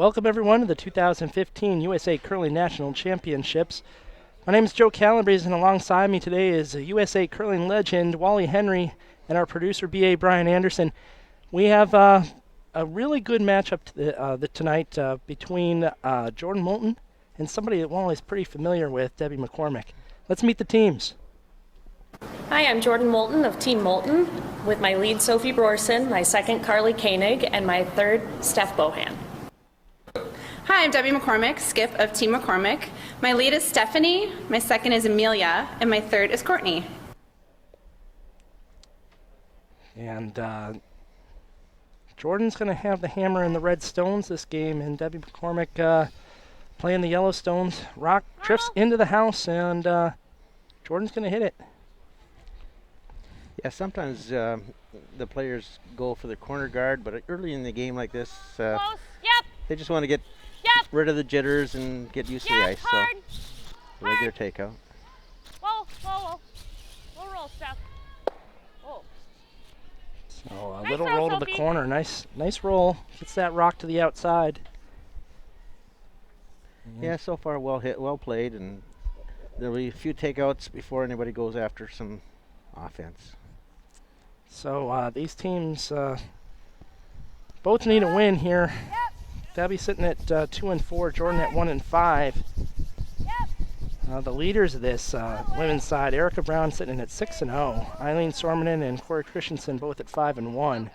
Welcome everyone to the 2015 USA Curling National Championships. My name is Joe Calabrese, and alongside me today is USA Curling legend Wally Henry and our producer B.A. Brian Anderson. We have a really good matchup tonight between Jordan Moulton and somebody that Wally's pretty familiar with, Debbie McCormick. Let's meet the teams. Hi, I'm Jordan Moulton of Team Moulton, with my lead Sophie Brorson, my second Carly Koenig, and my third Steph Bohan. Hi, I'm Debbie McCormick, skip of Team McCormick. My lead is Stephanie, my second is Amelia, and my third is Courtney. And Jordan's going to have the hammer and the red stones this game, and Debbie McCormick playing the yellow stones. Rock drifts into the house, and Jordan's going to hit it. Yeah, sometimes the players go for the corner guard, but early in the game like this, they just want to get rid of the jitters and get used to the ice. So, regular takeout. Whoa. We'll roll, Steph. Whoa. So a Nice little throw, roll to the Sophie. corner. Nice roll. Gets that rock to the outside. Yeah, so far well hit, well played, and there'll be a few takeouts before anybody goes after some offense. So these teams both need a win here. Debbie sitting at 2 and 4, Jordan at 1 and 5. The leaders of this women's side, Erica Brown sitting at 6 and 0, Eileen Sormanen and Corey Christensen both at 5 and 1,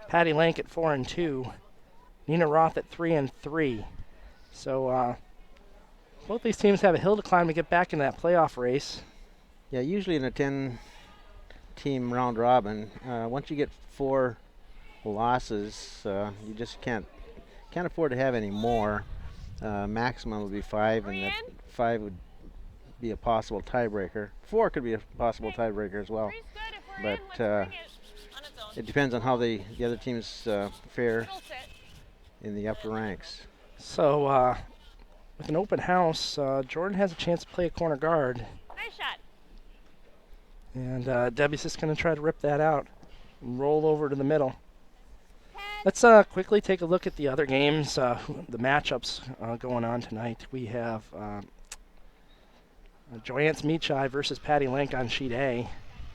Patty Lank at 4 and 2, Nina Roth at 3 and 3. So both these teams have a hill to climb to get back in that playoff race. Yeah, usually in a 10-team round robin, once you get 4 losses, you just can't afford to have any more. Maximum would be 5, and that 5 would be a possible tiebreaker. 4 could be a possible tiebreaker as well. But it depends on how the other teams fare in the upper ranks. So with an open house, Jordan has a chance to play a corner guard. Nice shot. And Debbie's just going to try to rip that out and roll over to the middle. Let's quickly take a look at the other games, the matchups going on tonight. We have Joyance Michai versus Patty Lank on sheet A.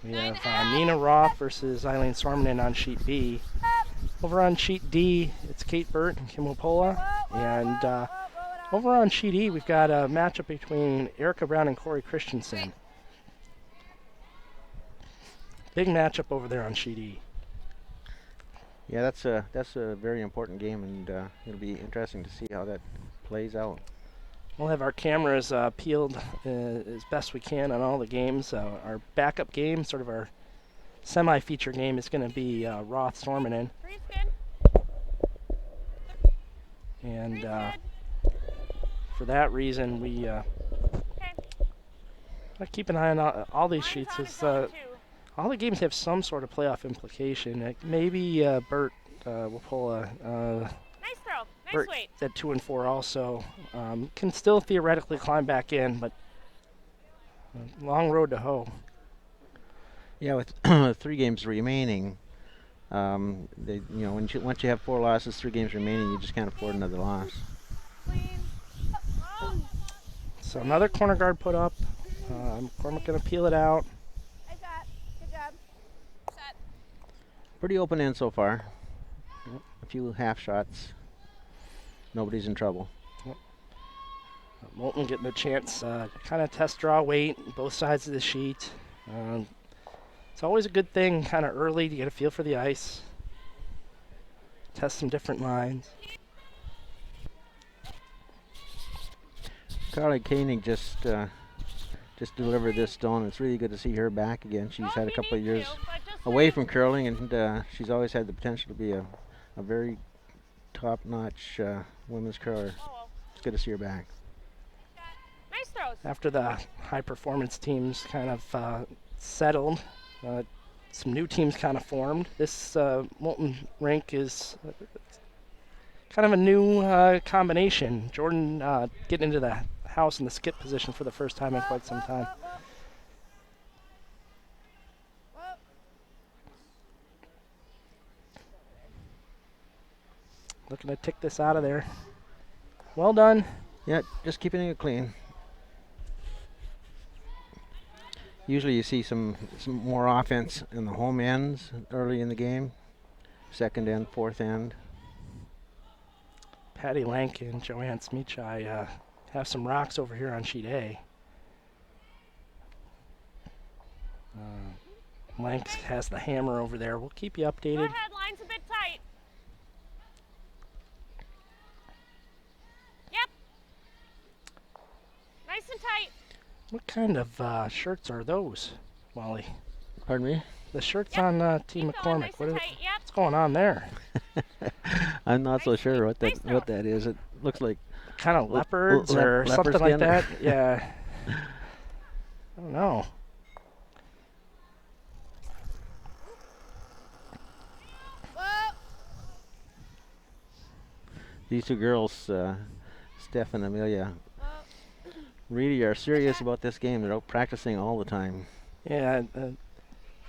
We have Nina Roth versus Eileen Sormanen on sheet B. Over on sheet D, it's Kate Burt and Kim Wapola. And over on sheet E, we've got a matchup between Erica Brown and Corey Christensen. Big matchup over there on sheet E. Yeah, that's a very important game, and it'll be interesting to see how that plays out. We'll have our cameras peeled as best we can on all the games. Our backup game, sort of our semi-feature game, is going to be Roth Sormanen. And for that reason, we keep an eye on all these sheets. All the games have some sort of playoff implication. Maybe Burt will pull a Nice throw. Nice Burt weight. at 2 and 4 also. Can still theoretically climb back in, but long road to hoe. Yeah, with 3 games remaining, once you have 4 losses, 3 games remaining, you just can't afford another loss. So another corner guard put up. McCormick going to peel it out. Pretty open end so far. A few half shots. Nobody's in trouble. Moulton getting a chance, kind of test draw weight, both sides of the sheet. It's always a good thing, kind of early, to get a feel for the ice. Test some different lines. Carly Koenig just delivered this stone. It's really good to see her back again. She's had a couple of years away from curling, and she's always had the potential to be a very top-notch women's curler. It's good to see her back. Nice throws. After the high-performance teams kind of settled, some new teams kind of formed. This Moulton rink is kind of a new combination. Jordan getting into the house in the skip position for the first time in quite some time. Looking to tick this out of there. Well done. Yeah, just keeping it clean. Usually you see some more offense in the home ends early in the game. Second end, fourth end. Patty Lank and Joanne Smichai have some rocks over here on sheet A. Lank has the hammer over there. We'll keep you Go updated. ahead, line's a bit tight. Yep. Nice and tight. What kind of shirts are those, Molly? Pardon me? The shirts Yep. on Team Keep going, McCormick. nice and tight. Yep. What's going on there? I'm not so sure what Nice what that is. It looks like Kind of Le- leopards le- or leopard something like skin or- that? Yeah. I don't know. these two girls, Steph and Amelia, really are serious about this game. They're out practicing all the time. Yeah. I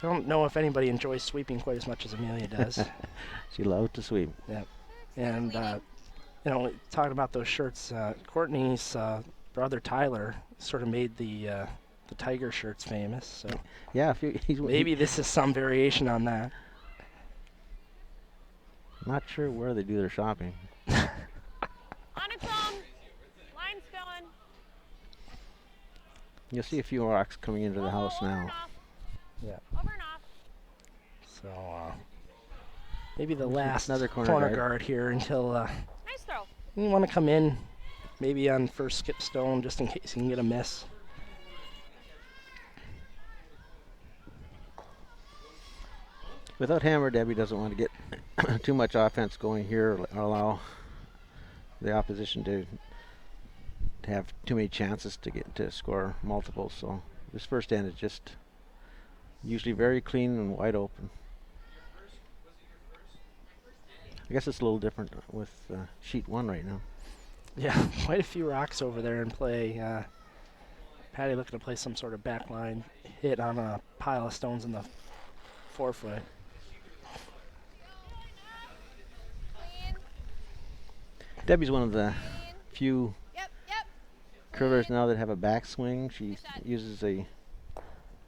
don't know if anybody enjoys sweeping quite as much as Amelia does. She loves to sweep. And, you know, talking about those shirts, Courtney's brother Tyler sort of made the tiger shirts famous. So Yeah, maybe this is some variation on that. Not sure where they do their shopping. On its own. Line's going. You'll see a few rocks coming into the house Over now. and off. Yeah. Over and off. So maybe the last Another corner corner guard. guard here until Nice throw. you want to come in maybe on first skip stone just in case you can get a miss. Without hammer, Debbie doesn't want to get too much offense going here or allow the opposition to have too many chances to score multiples. So this first end is just usually very clean and wide open. I guess it's a little different with sheet 1 right now. Yeah, quite a few rocks over there in play. Patty looking to play some sort of backline hit on a pile of stones in the 4-foot. Debbie's one of the few Yep. curlers now that have a backswing. She uses the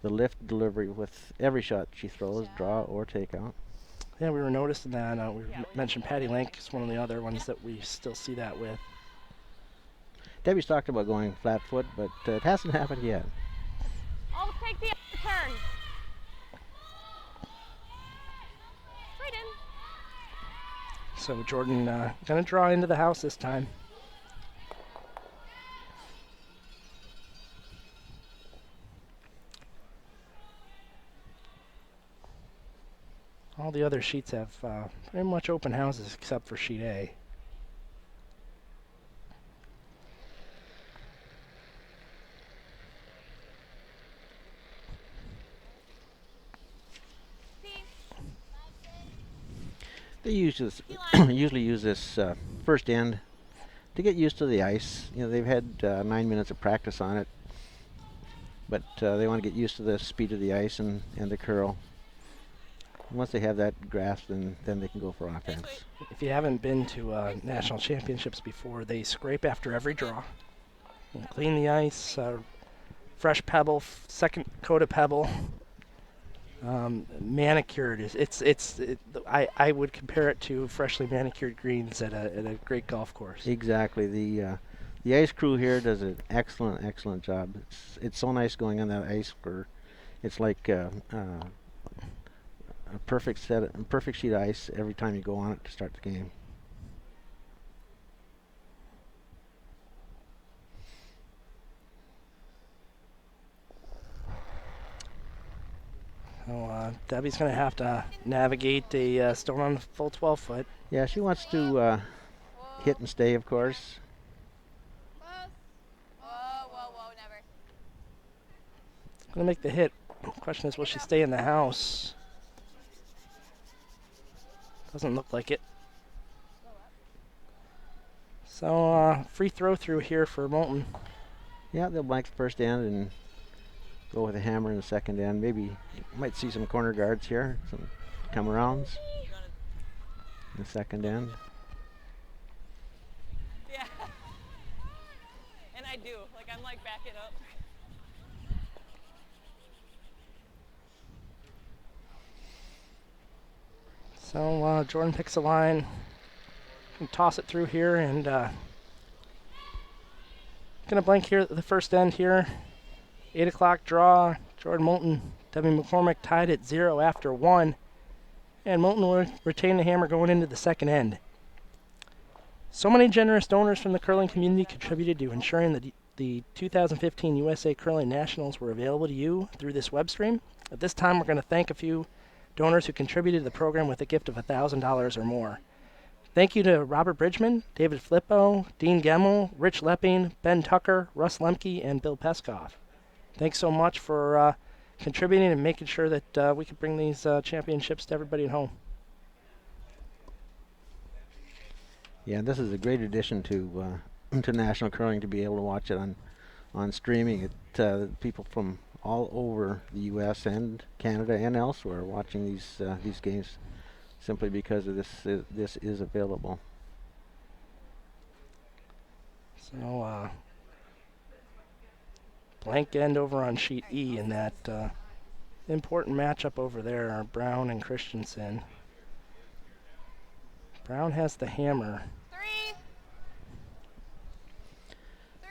lift delivery with every shot she throws, draw or take out. Yeah, we were noticing that. We mentioned Patty Lank is one of the other ones that we still see that with. Debbie's talked about going flat foot, but it hasn't happened yet. I'll take the other turn. Right in. So Jordan gonna draw into the house this time. All the other sheets have pretty much open houses except for sheet A. They usually use this first end to get used to the ice. You know, they've had 9 minutes of practice on it, but they want to get used to the speed of the ice and the curl. Once they have that grasped, then they can go for offense. If you haven't been to national championships before, they scrape after every draw. And clean the ice, fresh pebble, second coat of pebble. Manicured I would compare it to freshly manicured greens at a great golf course. Exactly. The ice crew here does an excellent job. It's so nice going on that ice where it's like a perfect sheet of ice every time you go on it to start the game. So Debbie's going to have to navigate a stone on the full 12-foot. Yeah, she wants to hit and stay, of course. Whoa, never. Going to make the hit. Question is, will she stay in the house? Doesn't look like it. So free throw through here for Moulton. Yeah, they'll blank the first end and go with a hammer in the second end. Maybe might see some corner guards here, some come arounds in the second end. do. Like, I'm like, back it up. So Jordan picks a line. Can toss it through here and gonna blank here at the first end here. 8 o'clock draw. Jordan Moulton, Debbie McCormick tied at 0 after 1. And Moulton will retain the hammer going into the second end. So many generous donors from the curling community contributed to ensuring that the 2015 USA Curling Nationals were available to you through this web stream. At this time, we're going to thank a few donors who contributed to the program with a gift of $1,000 or more. Thank you to Robert Bridgman, David Flippo, Dean Gemmel, Rich Lepping, Ben Tucker, Russ Lemke, and Bill Peskoff. Thanks so much for contributing and making sure that we could bring these championships to everybody at home. Yeah, this is a great addition to national curling to be able to watch it on streaming. People from all over the U.S. and Canada and elsewhere are watching these games simply because of this is available. So blank end over on sheet E in that important matchup over there are Brown and Christensen. Brown has the hammer. 3. 3.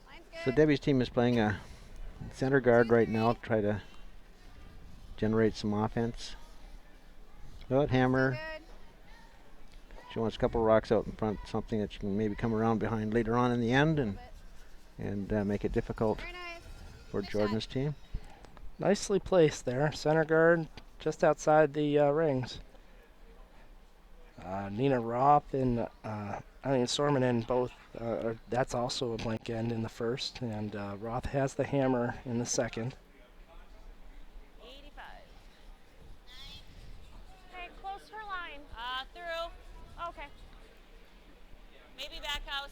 Line's good. So Debbie's team is playing a center guard right now to try to generate some offense. Good hammer. Good. She wants a couple rocks out in front, something that she can maybe come around behind later on in the end and make it difficult Very nice. for Good Jordan's team. Nicely placed there. Center guard just outside the rings. Nina Roth and Eileen Sormanen both, that's also a blank end in the first, and Roth has the hammer in the second. 85. Okay, close to her line. Through. Okay. Maybe back house.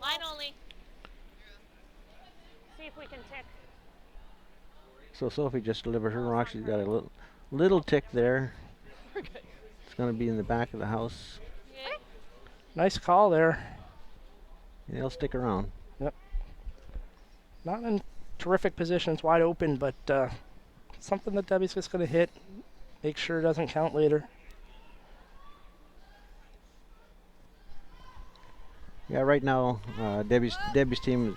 Line only. See if we can tick. So Sophie just delivered her rock. She's got a little tick there. We're good. It's going to be in the back of the house. Yeah. Nice call there. And they'll stick around. Not in terrific positions, wide open, but something that Debbie's just going to hit. Make sure it doesn't count later. Yeah, right now Debbie's team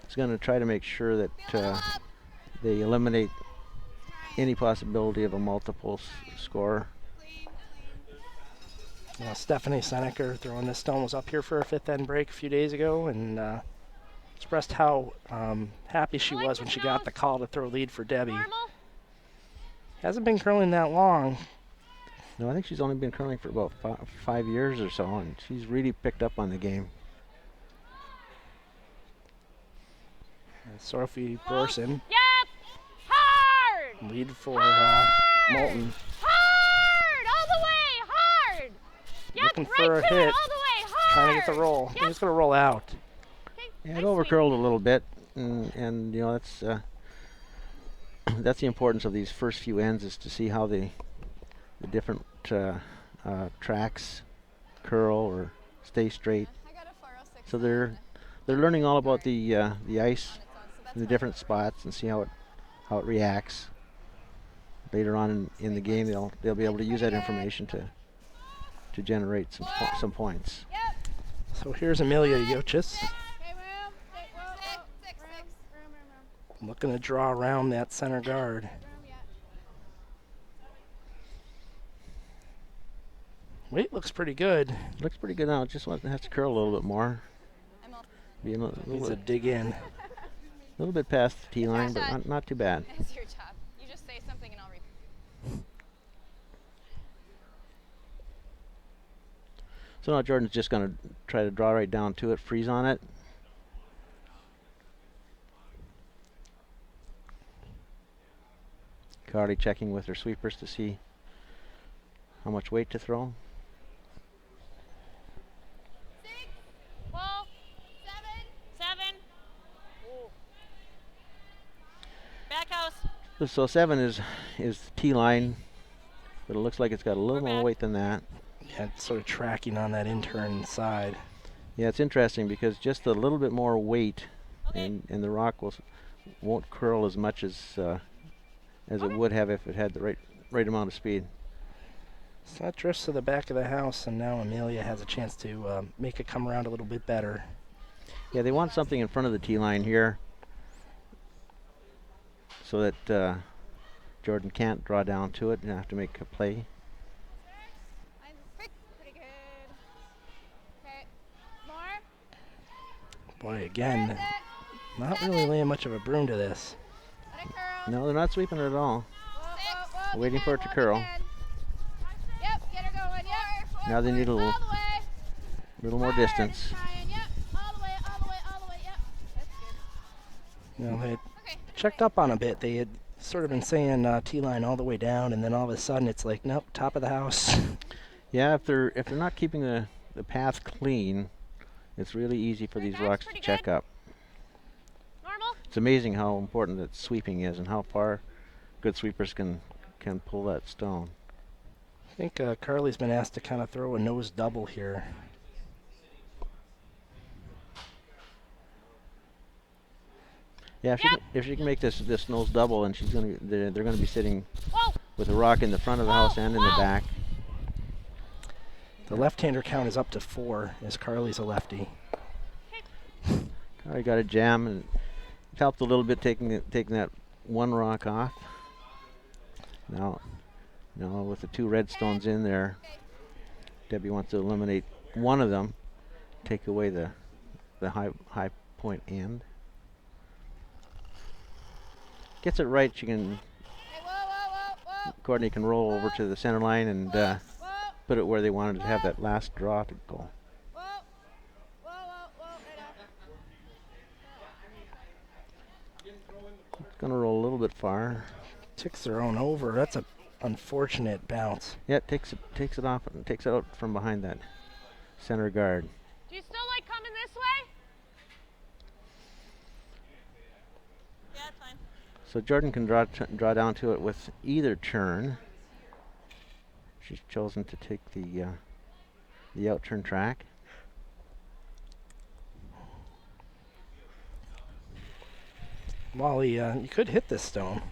is going to try to make sure that they eliminate any possibility of a multiple score. Stephanie Seneker throwing this stone was up here for a fifth end break a few days ago and expressed how happy she was when she got the call to throw lead for Debbie. Normal. Hasn't been curling that long. No, I think she's only been curling for about 5 years or so, and she's really picked up on the game. Sophie Borson, Yep. Hard. lead for Hard. Moulton. Hard. All the way. Hard. Yep. Looking right for a to hit. It, all the way. Hard. Trying to get the roll. I think Yep. it's going to roll out. Okay. Yeah, nice it overcurled a little bit, and you know that's that's the importance of these first few ends, is to see how the different tracks curl or stay straight. I got a 406. So they're learning all about the ice in the different spots and see how it reacts. Later on in the game, they'll be able to use that information to generate some points. Yep. So here's Amelia Yochis Okay, room. Six. Room. looking to draw around that center guard. Room, yeah. Weight looks pretty good. Looks pretty good now. It just has to curl a little bit more. I'm all. Be a Needs to dig in. little bit past the tee line, but not too bad. It's your job. You just say something and I'll repeat. So now Jordan's just going to try to draw right down to it, freeze on it. Carly checking with her sweepers to see how much weight to throw. 6. 12. 7. Ooh. Back house. So 7 is the tee line, but it looks like it's got a little more weight than that. Yeah, it's sort of tracking on that in-turn side. Yeah, it's interesting because just a little bit more weight, Okay. and the rock won't curl as much as it would have if it had the right amount of speed. So that drifts to the back of the house, and now Amelia has a chance to make it come around a little bit better. Yeah, they want something in front of the tee line here, so that Jordan can't draw down to it and have to make a play. Pretty good. Okay. More. Boy, again, not really laying much of a broom to this. Let it curl. No, they're not sweeping it at all. Whoa, Waiting for it to curl. Yep, get her going. Yep. Now they need a All little the way. more Forward, distance. Ryan. Yep. All the way, all the way, all the way. Yep. That's good. You know, they had Okay. checked up on a bit. They had sort of been saying tee line all the way down, and then all of a sudden it's like, nope, top of the house. Yeah, if they're not keeping the path clean, it's really easy for these That's rocks to pretty check good. up. Normal. It's amazing how important that sweeping is and how far good sweepers can pull that stone. I think Carly's been asked to kind of throw a nose double here. Yeah, if she can make this nose double, and they're gonna be sitting Whoa. with a rock in the front of the house and in the back. The left-hander count is up to 4, as Carly's a lefty. Carly got a jam, and it helped a little bit taking that one rock off. Now with the 2 red stones in there, Debbie wants to eliminate one of them, take away the high point end. Gets it right, she can. Hey, whoa. Courtney can roll over to the center line and Whoa. put it where they wanted to have that last draw to go. Whoa. Right off. It's gonna roll a little bit far. Ticks their own over. That's a unfortunate bounce. Yeah, it takes it off and takes it out from behind that center guard. Do you still like coming this way? Yeah, it's fine. So Jordan can draw down to it with either turn. She's chosen to take the out turn track. Wally, you could hit this stone.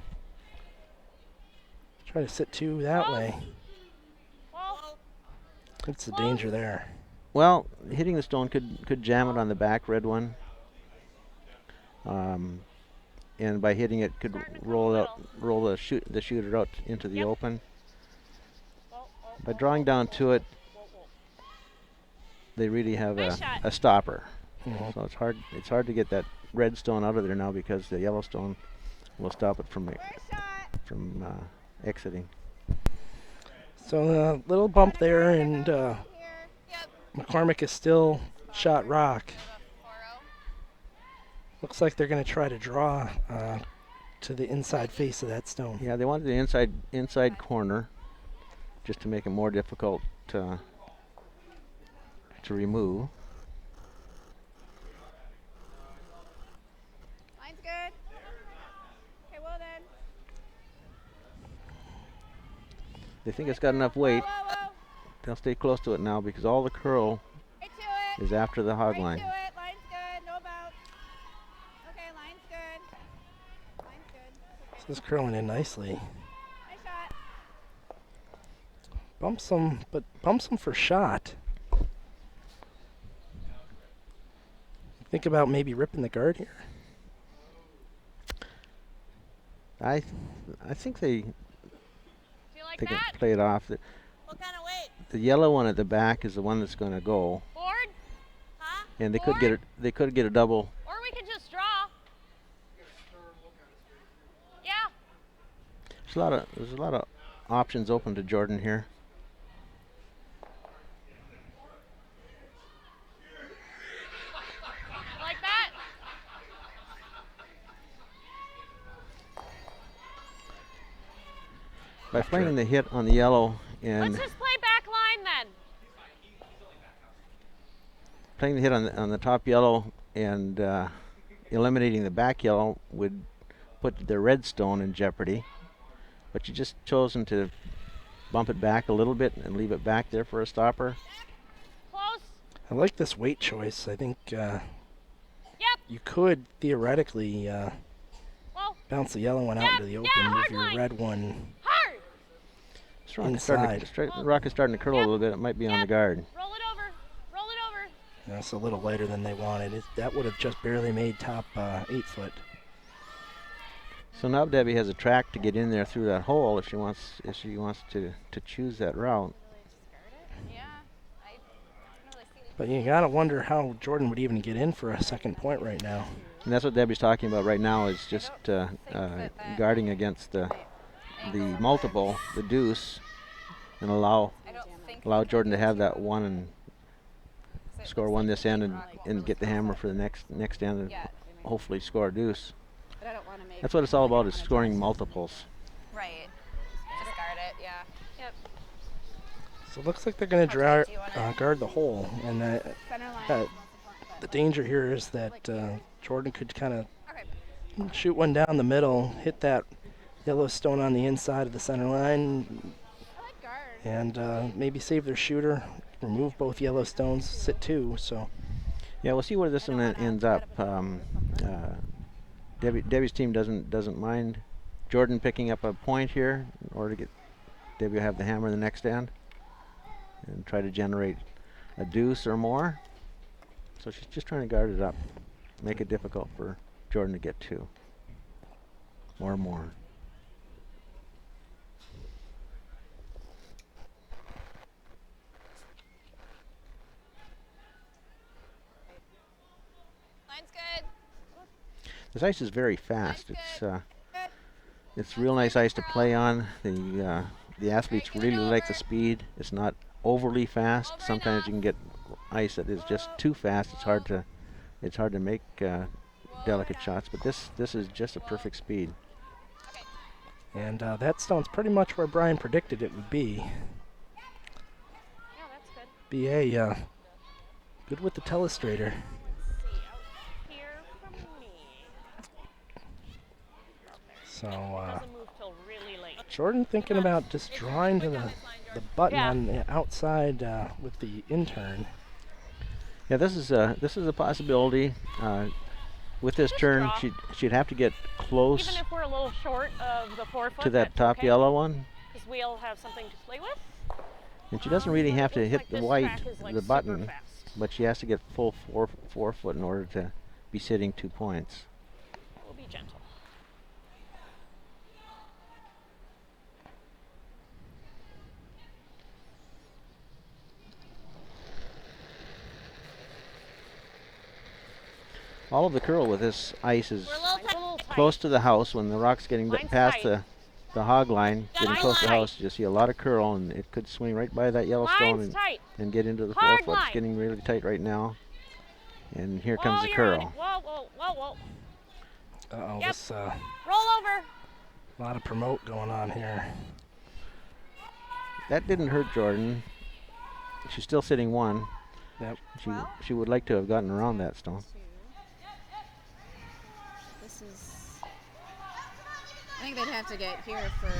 Try to sit 2 that way. Whoa. That's the danger there. Well, hitting the stone could jam it on the back red one. And by hitting it, could roll the shooter out into the open. By drawing down to it, they really have Nice shot. a stopper. Mhm. So it's hard to get that red stone out of there now because the yellow stone will stop it from exiting. So a little bump there, and Here. Yep. McCormick is still shot rock. 4-0. Looks like they're going to try to draw to the inside face of that stone. Yeah, they wanted the inside corner just to make it more difficult to remove. Line's good. Okay, well then. They think it's got enough weight. Whoa. They'll stay close to it now because all the curl Right to it. is after the hog Right line. to it. Line's good. No bounce. Okay, line's good. Line's good. This is curling in nicely. Nice shot. Bumps him for shot. Think about maybe ripping the guard here. I think they Do you like can that? play it off. What kind of weight? The yellow one at the back is the one that's going to go, Board? Huh? and they could get it. They could get a double. Or we could just draw. Yeah. There's a lot of options open to Jordan here. Like that? By playing the hit on the yellow and Let's just play back line then. playing the hit on the top yellow and eliminating the back yellow would put the red stone in jeopardy. But you just chosen to bump it back a little bit and leave it back there for a stopper. Close. I like this weight choice. I think Yep. you could theoretically Whoa. bounce the yellow one out Yep. into the open, Yeah, move hard your line. red one Hard. This rock is starting inside. the rock is starting to curl a little bit. It might be on the guard. Roll it over. Roll it over. That's a little lighter than they wanted. That would have just barely made top 8 foot. So now Debbie has a track to get in there through that hole if she wants to choose that route. Yeah. I don't really see But you gotta wonder how Jordan would even get in for a second point right now. And that's what Debbie's talking about right now, is just guarding against the multiple, the deuce, and allow Jordan to have that one and score one this end and get the hammer for the next end and hopefully score a deuce. But I don't want to make. That's what it's all about, is scoring multiples. Right. Just guard it. Yeah. Yep. So it looks like they're gonna guard the hole, and Center line. the danger here is that Jordan could kind of Okay. shoot one down the middle, hit that yellow stone on the inside of the center line, I like guard. and maybe save their shooter, remove both yellow stones, sit 2. So Yeah, we'll see where this one ends up. Debbie's team doesn't mind Jordan picking up a point here in order to get Debbie to have the hammer in the next end and try to generate a deuce or more. So she's just trying to guard it up, make it difficult for Jordan to get 2 or more. Line's good. This ice is very fast. It's real nice ice to play on. The athletes really like the speed. It's not overly fast. Sometimes you can get ice that is just too fast. It's hard to make delicate shots. But this is just a perfect speed. and that stone's pretty much where Brian predicted it would be. Yeah, that's good. BA good with the telestrator. Let's see. Out here from me. So Doesn't move till really late. Jordan thinking about just drawing to the button Yeah. on the outside with the intern. Yeah, this is a possibility. With this Just turn, draw. she'd have to get close Even if we're a little short of the 4 foot. to that top yellow one, Because we'll have something to play with. and she doesn't really have to Looks hit like the this white, track is, like, the super button, fast. but she has to get full four foot in order to be sitting 2 points. We'll be gentle. All of the curl with this ice is We're a little tight. close to the house. When the rock's getting Line's past tight. the hog line, Yeah, getting line's close to the tight. house, you see a lot of curl, and it could swing right by that yellow stone Line's tight. and get into the Hard 4 foot. It's line. getting really tight right now. And here Whoa, comes the you're on it. curl. Whoa, whoa, whoa, whoa. Uh-oh, Yep. this Roll over. lot of promote going on here. That didn't hurt Jordan. She's still sitting 1. Yep. She would like to have gotten around that stone. This is. I think they'd have to get here for.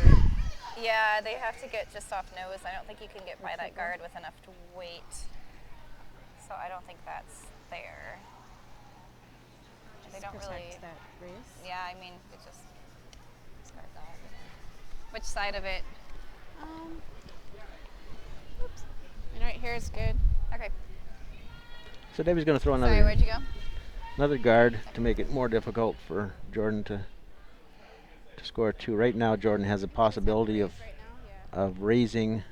Yeah, they have to get just off nose. I don't think you can get by that guard with enough to weight. So I don't think that's there. They don't really. Protect that race. Yeah, I mean, it just. Start that. Which side of it? Oops. And right here is good. Okay. So Debbie's going to throw Sorry, where'd you go? another guard to make it more difficult for Jordan to score 2. Right now, Jordan has a possibility of Right now, yeah. raising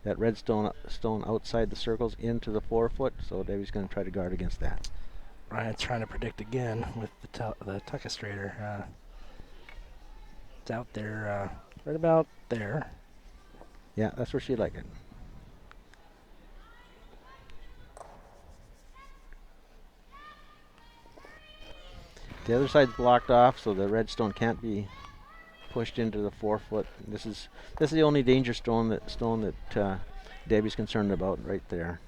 that red stone outside the circles into the 4 foot. So Debbie's going to try to guard against that. Brian's trying to predict again with the telestrator. It's out there, right about there. Yeah, that's where she'd like it. The other side's blocked off, so the red stone can't be pushed into the 4 foot. This is the only danger stone that Debbie's concerned about right there.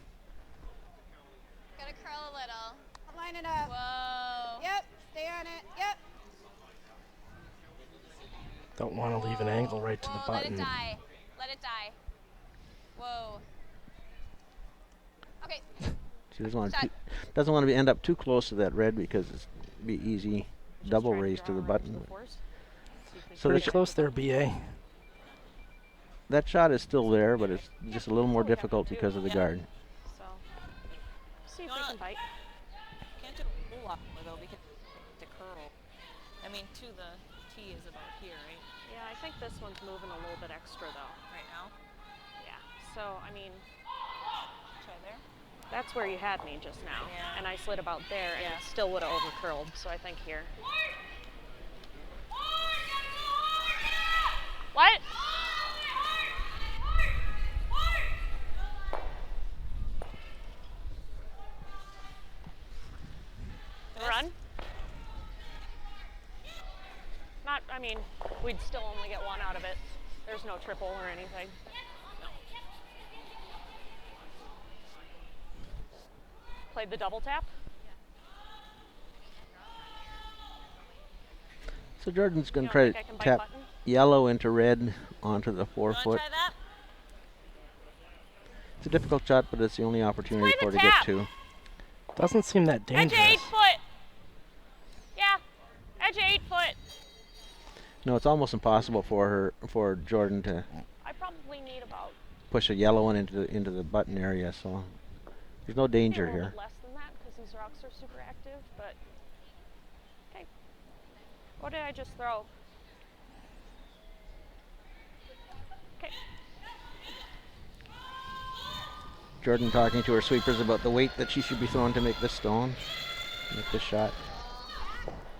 Gotta curl a little. Line it up. Whoa. Yep. Stay on it. Yep. Don't want to leave an angle right to the Whoa, let button. it die. Let it die. Whoa. Okay. She doesn't want to end up too close to that red because it's be easy double raise to the button. So Pretty close there, BA. that shot is still there, but it's just a little more difficult because of the guard. So, see if we can bite. Can't do a whole lot more though because to curl. I mean, to the tee is about here, right? Yeah, I think this one's moving a little bit extra though. Right now. Yeah. So, I mean, Try there. that's where you had me just now. Yeah. And I slid about there and Yeah. it still would have overcurled. So I think here. What? Run? Not, I mean, we'd still only get one out of it. There's no triple or anything. Played the double tap? So Jordan's going You to don't try think I to can bite tap button? yellow into red onto the You wanna 4-foot. try that? It's a difficult shot, but it's the only opportunity Play for her the to get tap. to. Doesn't seem that Edge of dangerous. 8 foot. Yeah. Edge of 8 foot. No, it's almost impossible for Jordan to I probably need about push a yellow one into the button area. So there's no danger a little here. bit less than that because these rocks are super active, but okay. What did I just throw? Okay. Jordan talking to her sweepers about the weight that she should be throwing to make this stone, make this shot.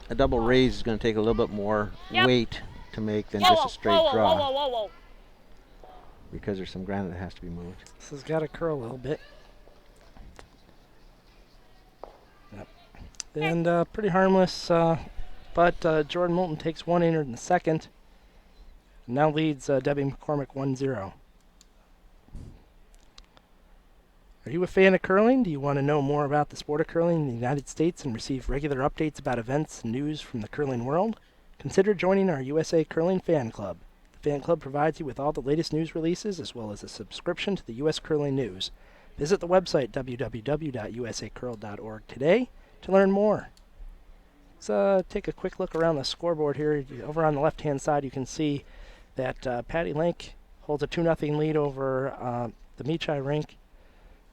A double raise is going to take a little bit more Yep. weight to make than Whoa, just whoa, a straight whoa, draw, whoa, whoa, whoa, whoa. because there's some granite that has to be moved. This has got to curl a little bit. Yep. And pretty harmless, but Jordan Moulton takes one in the second. Now leads Debbie McCormick 1-0. Are you a fan of curling? Do you want to know more about the sport of curling in the United States and receive regular updates about events and news from the curling world? Consider joining our USA Curling Fan Club. The fan club provides you with all the latest news releases as well as a subscription to the U.S. Curling News. Visit the website www.usacurl.org today to learn more. Let's take a quick look around the scoreboard here. Over on the left-hand side, you can see that Patty Link holds a 2-0 lead over the Meachai rink.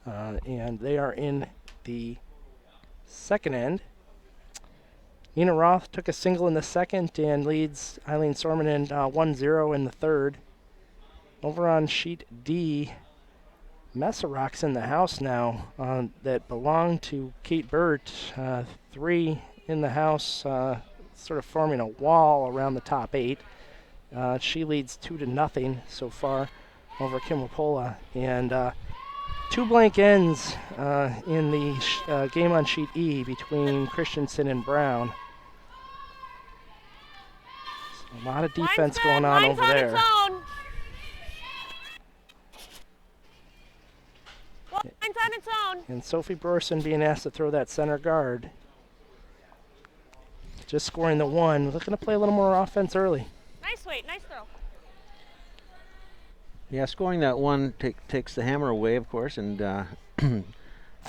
And they are in the second end. Nina Roth took a single in the second and leads Eileen Sormanen 1-0 in the third. Over on sheet D, Messarock's in the house now that belonged to Kate Burt. 3 in the house, sort of forming a wall around the top 8. She leads 2-0 so far over Kim Wapola. And 2 blank ends in the game on sheet E between Christensen and Brown. So a lot of defense going on over there. Line's on its own. And Sophie Brorson being asked to throw that center guard. Just scoring the 1. Looking to play a little more offense early. Nice weight, nice throw. Yeah, scoring that 1 takes the hammer away, of course, and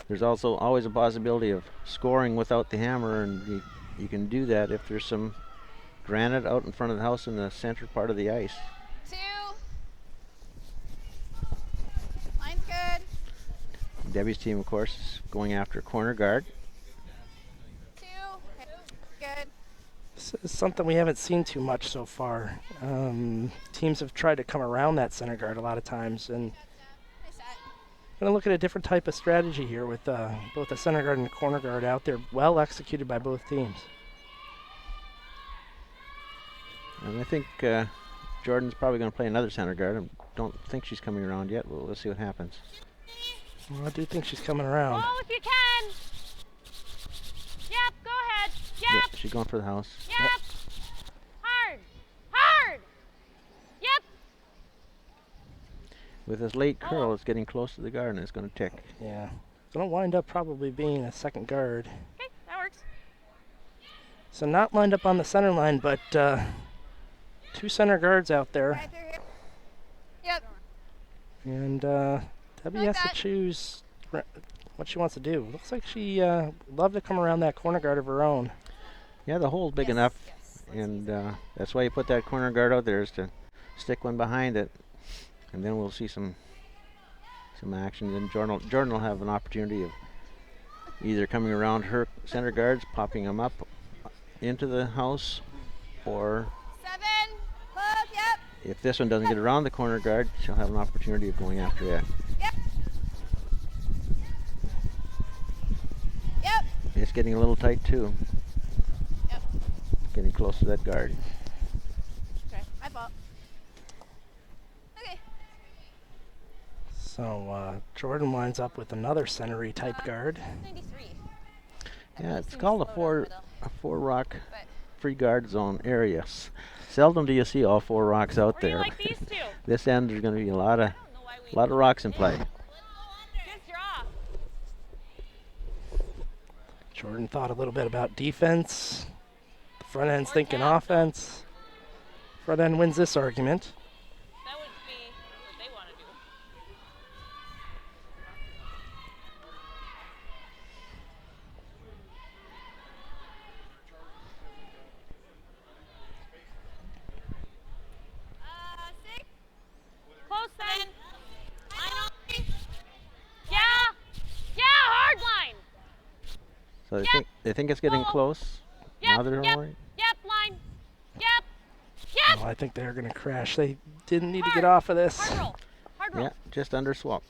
there's also always a possibility of scoring without the hammer, and you can do that if there's some granite out in front of the house in the center part of the ice. 2. Line's good. Debbie's team, of course, is going after corner guard. 2. Okay. Good. This is something we haven't seen too much so far. Teams have tried to come around that center guard a lot of times, and Nice shot. going to look at a different type of strategy here with both the center guard and the corner guard out there, well executed by both teams. And I think Jordan's probably going to play another center guard. I don't think she's coming around yet. Well, let's see what happens. Well, I do think she's coming around. Oh, if you can. Yep, go ahead. Yep, Yeah, she's going for the house. yep. Hard, hard. Yep. With this late curl, it's getting close to the guard, and it's going to tick. Yeah. Going to wind up probably being a second guard. Okay, that works. So not lined up on the center line, but 2 center guards out there. Right through here. Yep. And Debbie Like has that. to choose what she wants to do. Looks like she loved to come around that corner guard of her own. Yeah, the hole's big enough, and that's why you put that corner guard out there, is to stick one behind it, and then we'll see some action. Then Jordan will have an opportunity of either coming around her center guards, popping them up into the house, or 7. Close. Yep. if this one doesn't get around the corner guard, she'll have an opportunity of going after it. Yep. Yep. It's getting a little tight too. Yep. Getting close to that guard. Okay. My fault. Okay. So Jordan winds up with another centery type guard. 93. Yeah, it's called a four rock free guard zone area. Seldom do you see all 4 rocks out Where do you there. like these two? This end there's going to be a lot of I don't know why we rocks in play. Good draw. Jordan thought a little bit about defense. The front end's Or thinking tap. offense. Front end wins this argument. That would be what they want to do. Close then. Yeah. Yeah, hard line. So Yep. they think it's getting Oh. close. Yep, Now they're yep. worried. Yep, line. Yep. Yep. Oh, I think they're going to crash. They didn't need to get off of this. Hard roll. Hard roll. Yeah, just under swap.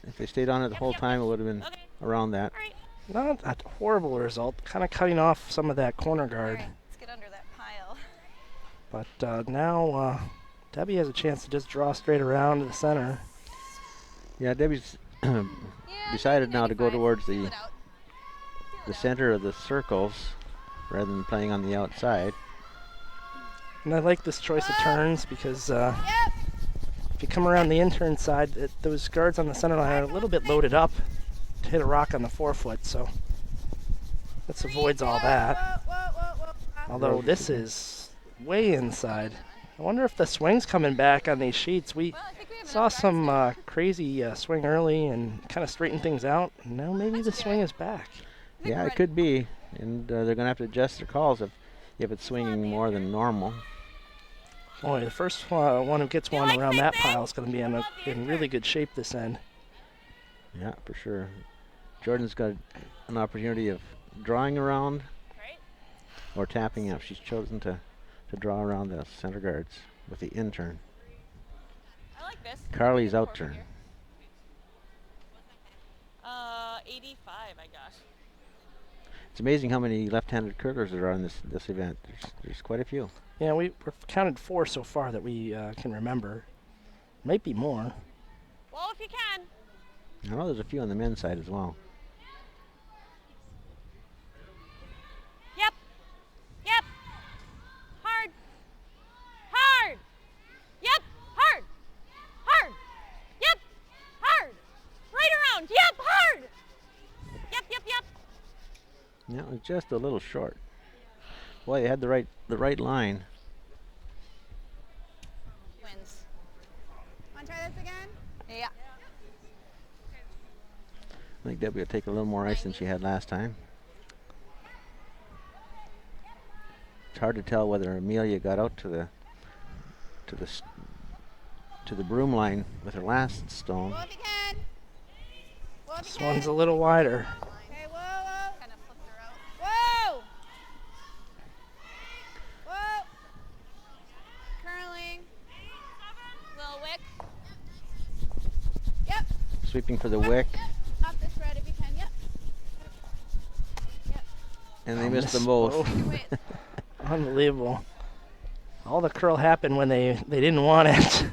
If they stayed on it the whole yep, time, it would have been Okay. around that. All right. Not a horrible result. Kind of cutting off some of that corner guard. Alright, let's get under that pile. But now Debbie has a chance to just draw straight around to the center. Yeah, Debbie's decided now to go towards the center of the circles rather than playing on the outside. And I like this choice of turns because Yep. if you come around the intern side, those guards on the center line are a little bit loaded up to hit a rock on the forefoot, so this avoids all that. Whoa. Although this is way inside. I wonder if the swing's coming back on these sheets. We Well, I think we have saw enough some crazy swing early and kind of straightened things out. Now maybe the swing is back. Yeah, it could be, and they're going to have to adjust their calls if it's swinging more than normal. Boy, the first one who gets one like around big that thing? pile is going to be in really good shape this end. Yeah, for sure. Jordan's got an opportunity of drawing around Right. or tapping up. She's chosen to draw around the center guards with the intern. I like this. Carly's out Forward turn. here. 85, I guess. It's amazing how many left-handed curlers there are in this event. There's quite a few. Yeah, we've counted 4 so far that we can remember. Might be more. Well, if you can. I know there's a few on the men's side as well. Yep. Yep. Hard. Hard. Yep. Hard. Hard. Yep. Hard. Right around. Yep. Hard. Yep. Yeah, it was just a little short. Boy, they had the right line. wins. Want to try this again? Yeah. I think Debbie will take a little more ice than she had last time. It's hard to tell whether Amelia got out to the broom line with her last stone. Whoa if you can. Whoa if This you can. one's a little wider. Okay, whoa. Kind of flipped her out. Whoa. Whoa. Curling. Little wick. Yep. Sweeping for the wick, Up the spread if you can. Yep. and they missed them both. Wait. Unbelievable. All the curl happened when they didn't want it.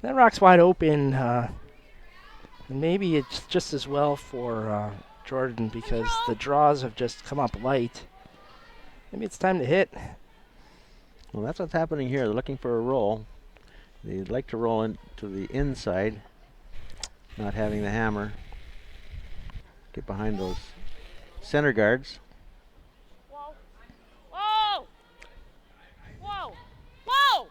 That rock's wide open. Maybe it's just as well for Jordan because the draws have just come up light. Maybe it's time to hit. Well, that's what's happening here. They're looking for a roll. They'd like to roll into the inside, not having the hammer. Get behind those center guards. Whoa. Whoa. Whoa. Whoa.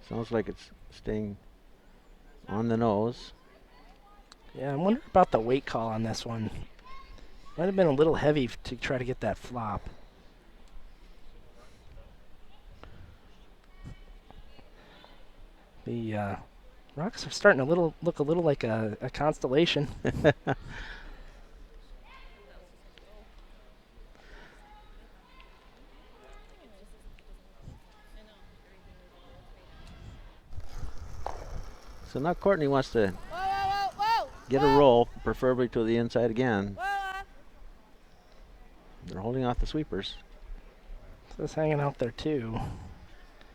Sounds like it's staying on the nose. Yeah, I wonder about the weight call on this one. Might have been a little heavy to try to get that flop. The rocks are starting to look a little like a constellation. So now Courtney wants to Whoa, whoa, whoa, whoa. get a roll, preferably to the inside again. Whoa. They're holding off the sweepers. So it's hanging out there too.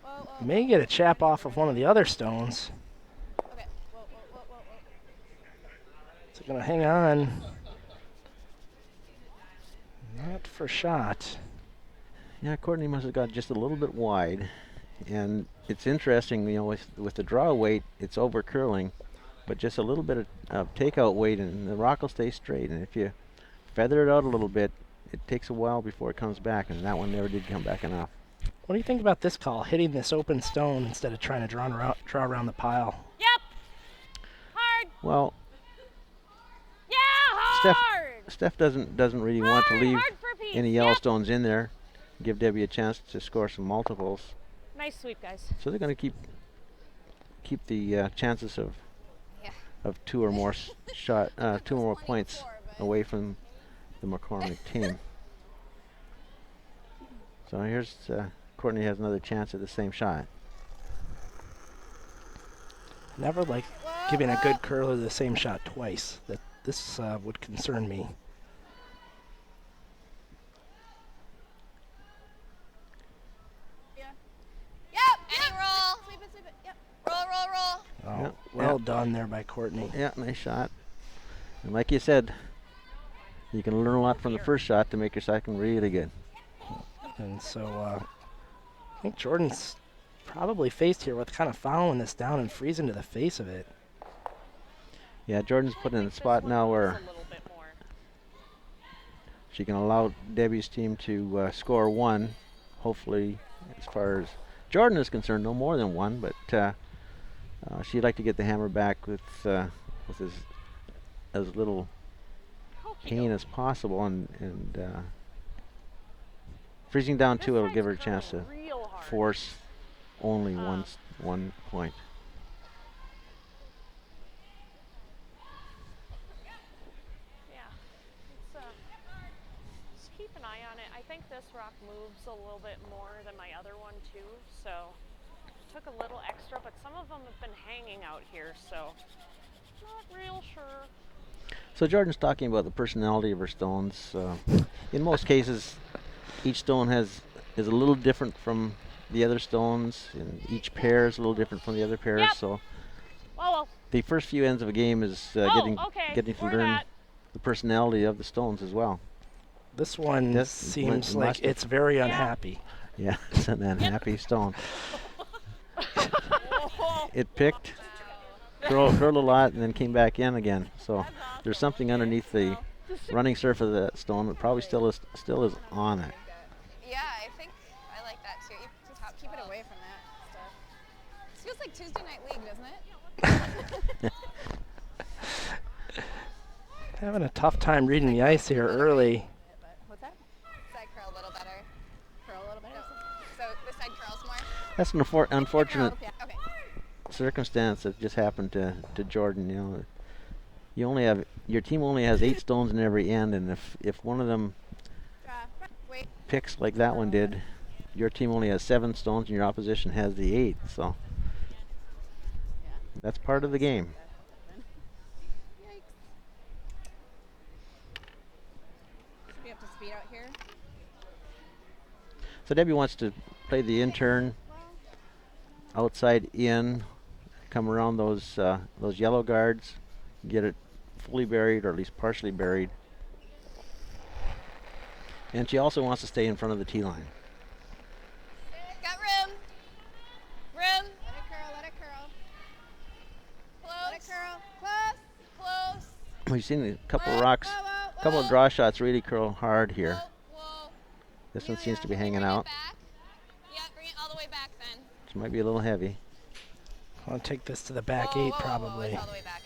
Whoa, whoa. May get a chap off of one of the other stones. Okay. Whoa, whoa, whoa, whoa, whoa. So gonna hang on. Not for shot. Yeah, Courtney must have got just a little bit wide. And it's interesting, you know, with the draw weight, it's over curling, but just a little bit of takeout weight and the rock will stay straight. And if you feather it out a little bit, it takes a while before it comes back, and that one never did come back enough. What do you think about this call, hitting this open stone instead of trying to draw around the pile? Yep. Hard. Well, Yeah, hard. Steph doesn't really want to leave Hard for Pete. any Yep. Yellowstones in there, give Debbie a chance to score some multiples. Nice sweep, guys. So they're going to keep the chances of two or more two or more points away from the McCormick team. So here's Courtney has another chance at the same shot. Never like giving a good curler the same shot twice. This would concern me. Any roll. Sweep it. Yep. Roll, roll, roll. Oh, Yep, well yep. done there by Courtney. Yeah, nice shot. And like you said, you can learn a lot from the first shot to make your second really good. And so I think Jordan's probably faced here with kind of following this down and freezing to the face of it. Yeah, Jordan's put in a spot now where A little bit more. she can allow Debbie's team to score one. Hopefully, as far as Jordan is concerned, no more than one, but she'd like to get the hammer back with as little pain as possible, and freezing down two, it'll give her a chance to Real hard. force only one point. Yeah. Just keep an eye on it. I think this rock moves a little bit more than my other one too, so took a little extra, but some of them have been hanging out here, so not real sure. So Jordan's talking about the personality of her stones. In most cases, each stone is a little different from the other stones, and each pair is a little different from the other pairs. Yep. So Oh, the first few ends of a game is okay. getting to Or learn that. the personality of the stones as well. This one This seems must like have- it's very unhappy. Yeah, it's an unhappy stone. It picked, curled a lot, and then came back in again. So there's something underneath the running surface of that stone that probably still is on it. Yeah, I think I like that too. Keep it away from that stuff. This feels like Tuesday Night League, doesn't it? Having a tough time reading the ice here early. What's that? Side curl a little better. Curl a little bit. So this side curls more. That's an unfortunate Yeah. Okay. circumstance that just happened to Jordan. You know, your team only has 8 stones in every end, and if one of them Wait. picks like that one did, your team only has 7 stones and your opposition has the 8. So that's part of the game. Yikes. Should be up to speed out here. So Debbie wants to play the in-turn, outside in, come around those yellow guards, get it fully buried or at least partially buried. And she also wants to stay in front of the tee line. Got room. Room. Let it curl. Let it curl. Close. Let it curl. Close. Close. We've seen a couple of Whoa, rocks, whoa, whoa, a couple of whoa. draw shots really curl hard here. Whoa. Whoa. This one seems to be Can you hanging bring it out, back? Yeah, bring it all the way back then. which might be a little heavy. I'll take this to the back Whoa, 8 whoa, whoa, whoa, probably. it's all the way back.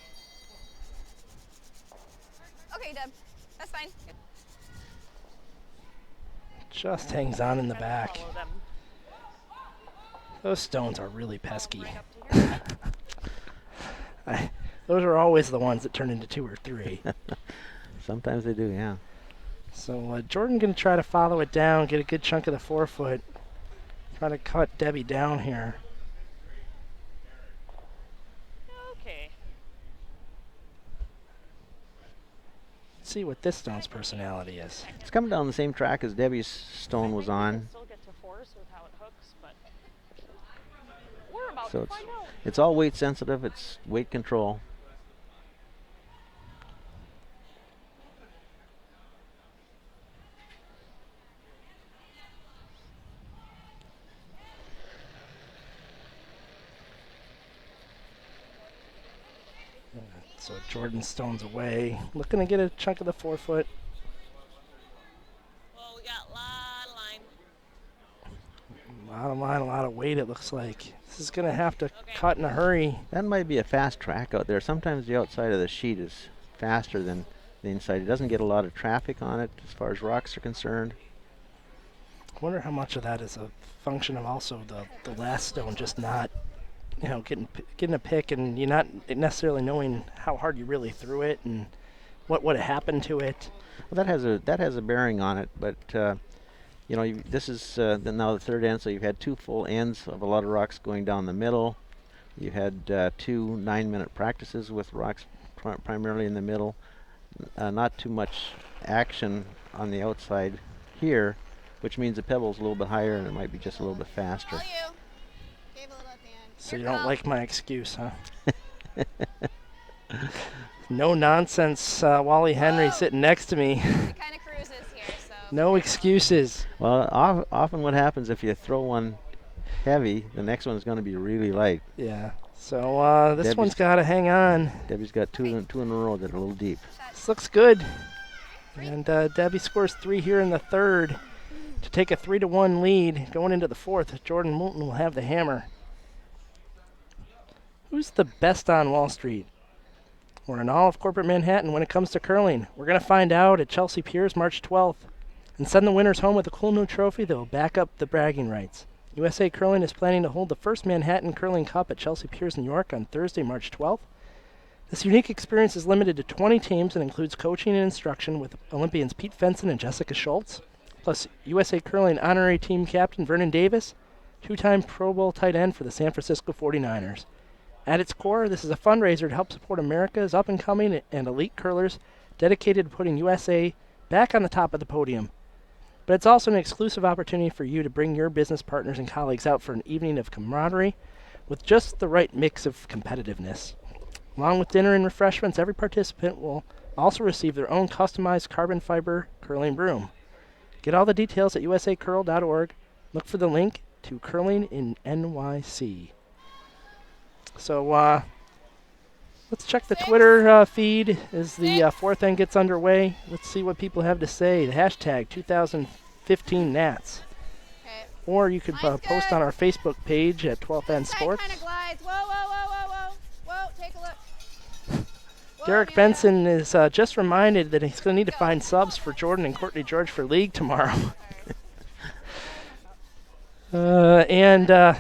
Deb. That's fine. Just hangs on in the Kinda back. follow them Those stones are really pesky. right up to here. Those are always the ones that turn into 2 or 3. Sometimes they do, yeah. So Jordan going to try to follow it down, get a good chunk of the forefoot. Try to cut Debbie down here. Okay. See what this stone's personality is. It's coming down the same track as Debbie's stone was I think we on. can still get to force with how it hooks, but we're about So to find out. it's all weight sensitive. It's weight control. So Jordan stones away, looking to get a chunk of the forefoot. Well, we got a lot of line. A lot of line, a lot of weight, it looks like. This is going to have to cut in a hurry. That might be a fast track out there. Sometimes the outside of the sheet is faster than the inside. It doesn't get a lot of traffic on it as far as rocks are concerned. I wonder how much of that is a function of also the last stone just not, getting a pick and you're not necessarily knowing how hard you really threw it and what happened to it. Well, that has a bearing on it, but this is now the third end, so you've had 2 full ends of a lot of rocks going down the middle. You had 2 9-minute practices with rocks primarily in the middle. Not too much action on the outside here, which means the pebble's a little bit higher and it might be just a little bit faster. All you. Gave a little at the end. So Your you don't call. like my excuse, huh? No nonsense, Wally Henry sitting next to me. It kind of cruises here, so. No excuses. Well, often what happens if you throw one heavy, the next one's going to be really light. Yeah. So this Debbie's- one's got to hang on. Debbie's got two in a row that are a little deep. This looks good. And Debbie scores 3 here in the third to take a 3-1 lead. Going into the fourth, Jordan Moulton will have the hammer. Who's the best on Wall Street? Or in all of corporate Manhattan when it comes to curling? We're going to find out at Chelsea Piers March 12th and send the winners home with a cool new trophy that will back up the bragging rights. USA Curling is planning to hold the first Manhattan Curling Cup at Chelsea Piers, New York on Thursday, March 12th. This unique experience is limited to 20 teams and includes coaching and instruction with Olympians Pete Fenson and Jessica Schultz, plus USA Curling honorary team captain Vernon Davis, 2-time Pro Bowl tight end for the San Francisco 49ers. At its core, this is a fundraiser to help support America's up-and-coming and elite curlers dedicated to putting USA back on the top of the podium. But it's also an exclusive opportunity for you to bring your business partners and colleagues out for an evening of camaraderie with just the right mix of competitiveness. Along with dinner and refreshments, every participant will also receive their own customized carbon fiber curling broom. Get all the details at usacurl.org. Look for the link to Curling in NYC. So let's check the Twitter feed as the fourth end gets underway. Let's see what people have to say. The hashtag 2015 Nats. Okay. Or you could Mine's post good. on our Facebook page at 12th End This side Sports. kind of glides. Whoa, whoa, whoa, whoa, whoa. Whoa, take a look. Whoa, Derek Amelia. Benson is just reminded that he's going to need to find subs for Jordan and Courtney George for league tomorrow. And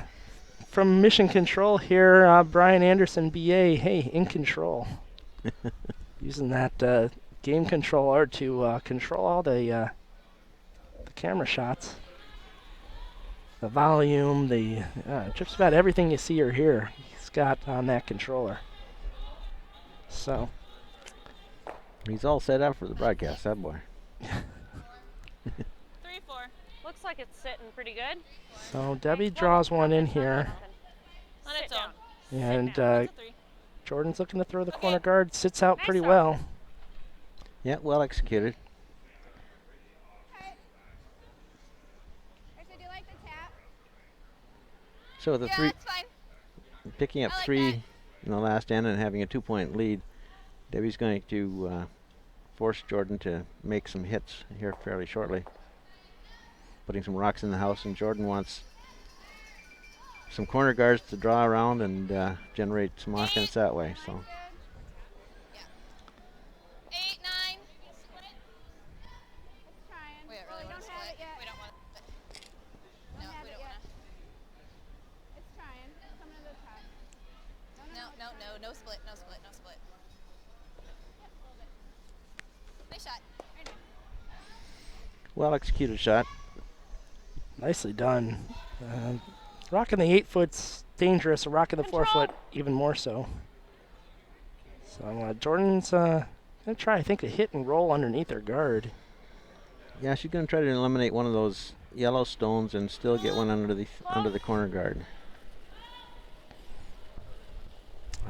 from Mission Control here, Brian Anderson, BA, hey, in control. Using that game controller to control all the camera shots. The volume, just about everything you see or hear, he's got on that controller. So, He's all set up for the broadcast, that boy. 3-4. Looks like it's sitting pretty good. so Debbie draws one in here, On its own. and It's a 3. Jordan's looking to throw the corner guard, sits out Nice pretty throw. well. Yeah, well executed. Actually, do you like the tap? So the Yeah, three, that's fine. picking up I like 3 that. in the last end and having a 2-point lead, Debbie's going to force Jordan to make some hits here fairly shortly. Putting some rocks in the house, and Jordan wants some corner guards to draw around and generate some offense that way. So Yeah. 8, 9. No split. Nice shot. Very nice. Well executed shot. Nicely done. Rocking the 8-foot's dangerous. Rocking the 4-foot even more so. So Jordan's going to try, I think, a hit and roll underneath her guard. Yeah, she's going to try to eliminate one of those yellow stones and still get one under the corner guard.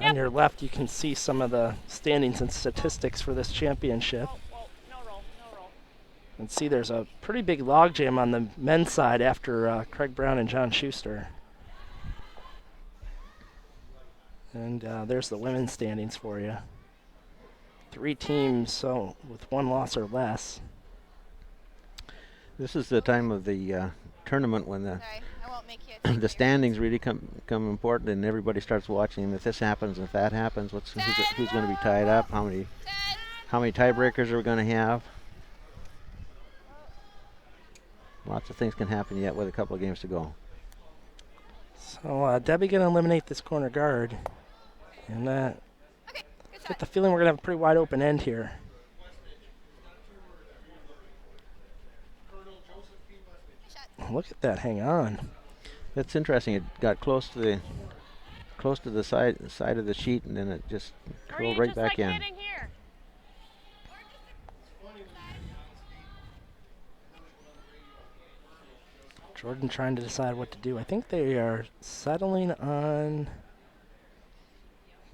On your left, you can see some of the standings and statistics for this championship. No roll. And see there's a pretty big logjam on the men's side after Craig Brown and John Schuster. And there's the women's standings for you. 3 teams with 1 loss or less. This is the time of the tournament when Sorry, I won't make you. the standings really come important, and everybody starts watching. If this happens, if that happens, who's going to be tied up? How many tiebreakers are we going to have? Lots of things can happen yet with a couple of games to go. So Debbie going to eliminate this corner guard. And Okay, good get shot. the feeling we're going to have a pretty wide open end here. Look at that, hang on. That's interesting. It got close to the side of the sheet, and then it just curled right back in. Hitting here. Jordan trying to decide what to do. I think they are settling on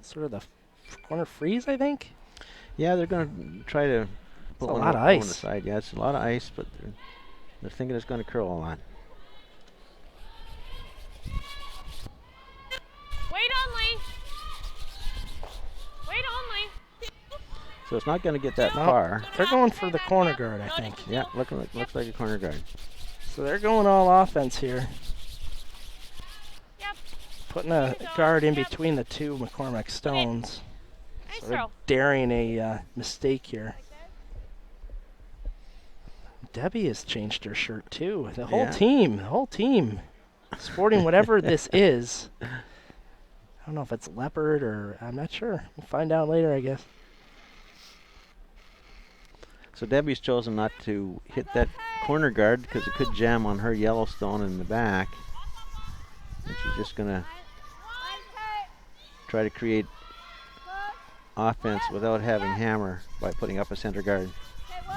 sort of the corner freeze, I think. Yeah, they're going to try to put a one lot of on the ice. side. Yeah, it's a lot of ice, but they're thinking it's going to curl a lot. Wait only. So it's not going to get that No, far. they're going for the corner guard, I think. Yeah, looks like a corner guard. So they're going all offense here. Yep. Putting a guard in between the 2 McCormick stones. Nice So they're throw. daring a mistake here. Debbie has changed her shirt too. The whole team, sporting whatever this is. I don't know if it's leopard or I'm not sure. We'll find out later, I guess. So Debbie's chosen not to hit that corner guard because it could jam on her Yellowstone in the back. And she's just going to try to create offense without having hammer by putting up a center guard. Okay, whoa.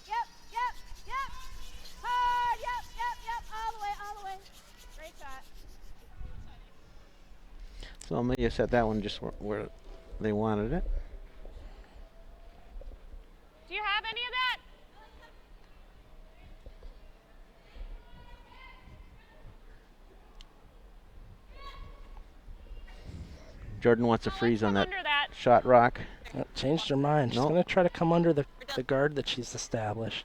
Yep. Hard, yep. All the way. Great shot. So Amelia set that one just where they wanted it. Do you have any of that? Jordan wants a freeze on that Under that. shot rock. Changed her mind. She's Nope. going to try to come under the guard that she's established.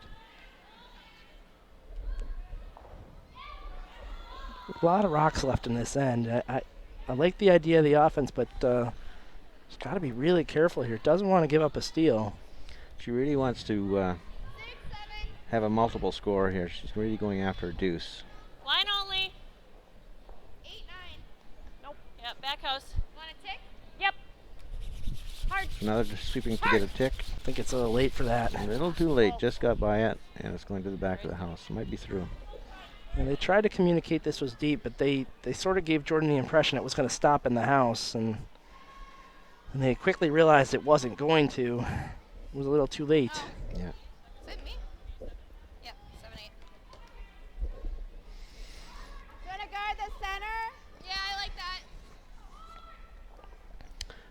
A lot of rocks left in this end. I like the idea of the offense, but she's got to be really careful here. Doesn't want to give up a steal. She really wants to have a multiple score here. She's really going after a deuce. Line only. 8-9. Nope. Yep. Back house. Want a tick? Yep. Hard. So now they're just sweeping to get a tick. I think it's a little late for that. A little too late. Just got by it, and it's going to the back of the house. It might be through. And they tried to communicate this was deep, but they sort of gave Jordan the impression it was going to stop in the house, and they quickly realized it wasn't going to. It was a little too late. Yeah. Is it me? Yep, 7-8. You want to guard the center? Yeah, I like that.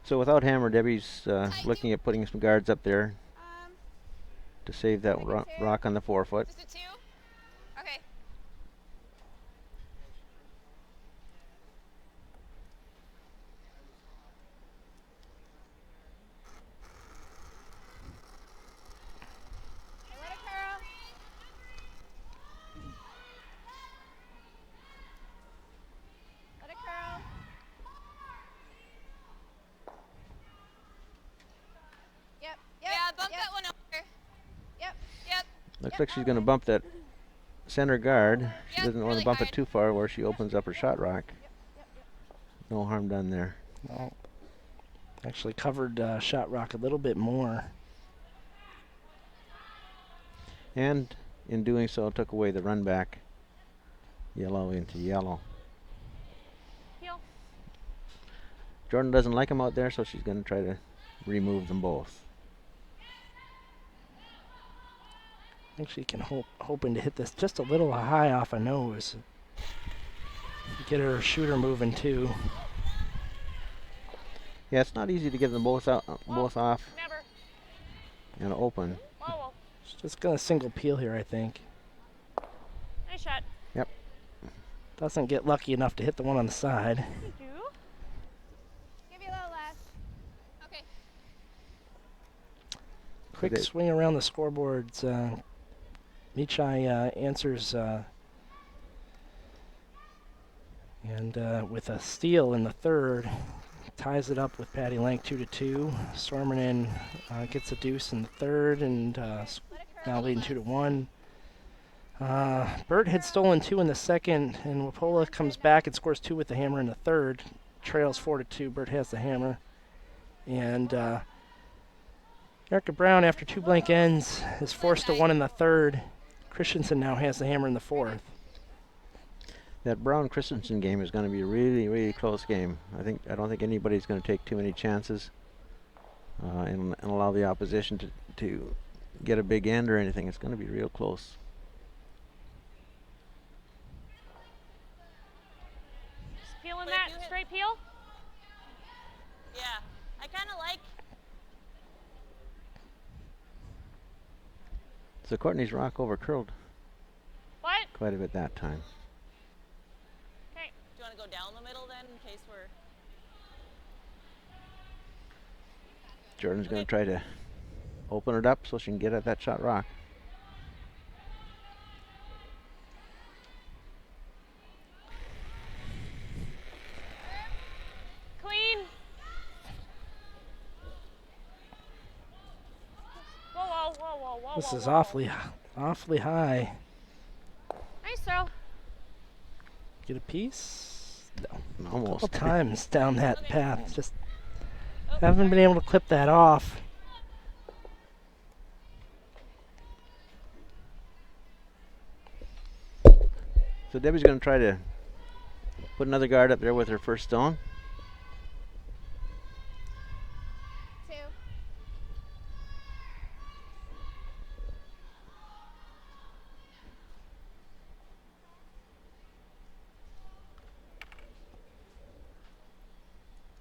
So without hammer, Debbie's looking at putting some guards up there Um, to save that rock on the 4-foot. Just a 2? Okay. okay, let it curl. Let it curl. Yep. Yeah, bump that one over. Yep. Yep. Looks like she's going to bump that center guard. She Yep, doesn't want really to bump hard. it too far where she opens up her shot rock. No harm done there. Well, actually covered shot rock a little bit more. And in doing so, took away the run back. Yellow into yellow. Heel. Jordan doesn't like them out there, so she's going to try to remove them both. I think she can hoping to hit this just a little high off a nose. Get her shooter moving too. Yeah, it's not easy to get them both out, both off Never. and open. Whoa, whoa. She's just gonna single peel here, I think. Nice shot. Yep. Doesn't get lucky enough to hit the one on the side. Thank you. Give you a little less. Okay. Quick they- swing around the scoreboards. Michai answers and with a steal in the third, ties it up with Patty Lank 2-2. Sormanen gets a deuce in the third and now leading 2-1. Burt had stolen 2 in the second, and Wapola comes back and scores 2 with the hammer in the third. Trails 4-2. Burt has the hammer, and Erica Brown, after 2 blank ends, is forced to 1 in the third. Christensen now has the hammer in the fourth. That Brown Christensen game is going to be a really, really close game. I don't think anybody's going to take too many chances and allow the opposition to get a big end or anything. It's going to be real close. Just peeling But if that you hit- straight peel. Yeah, I kind of like. So Courtney's rock over curled What? quite a bit that time. Okay. Do you want to go down the middle then, in case we're? Jordan's going to try to open it up so she can get at that shot rock. Clean. Whoa, whoa, whoa, whoa, whoa. This whoa, is whoa. awfully high. Nice throw. Get a piece? No. Almost. Couple times down that path. Just haven't been able to clip that off. So Debbie's going to try to put another guard up there with her first stone. 2.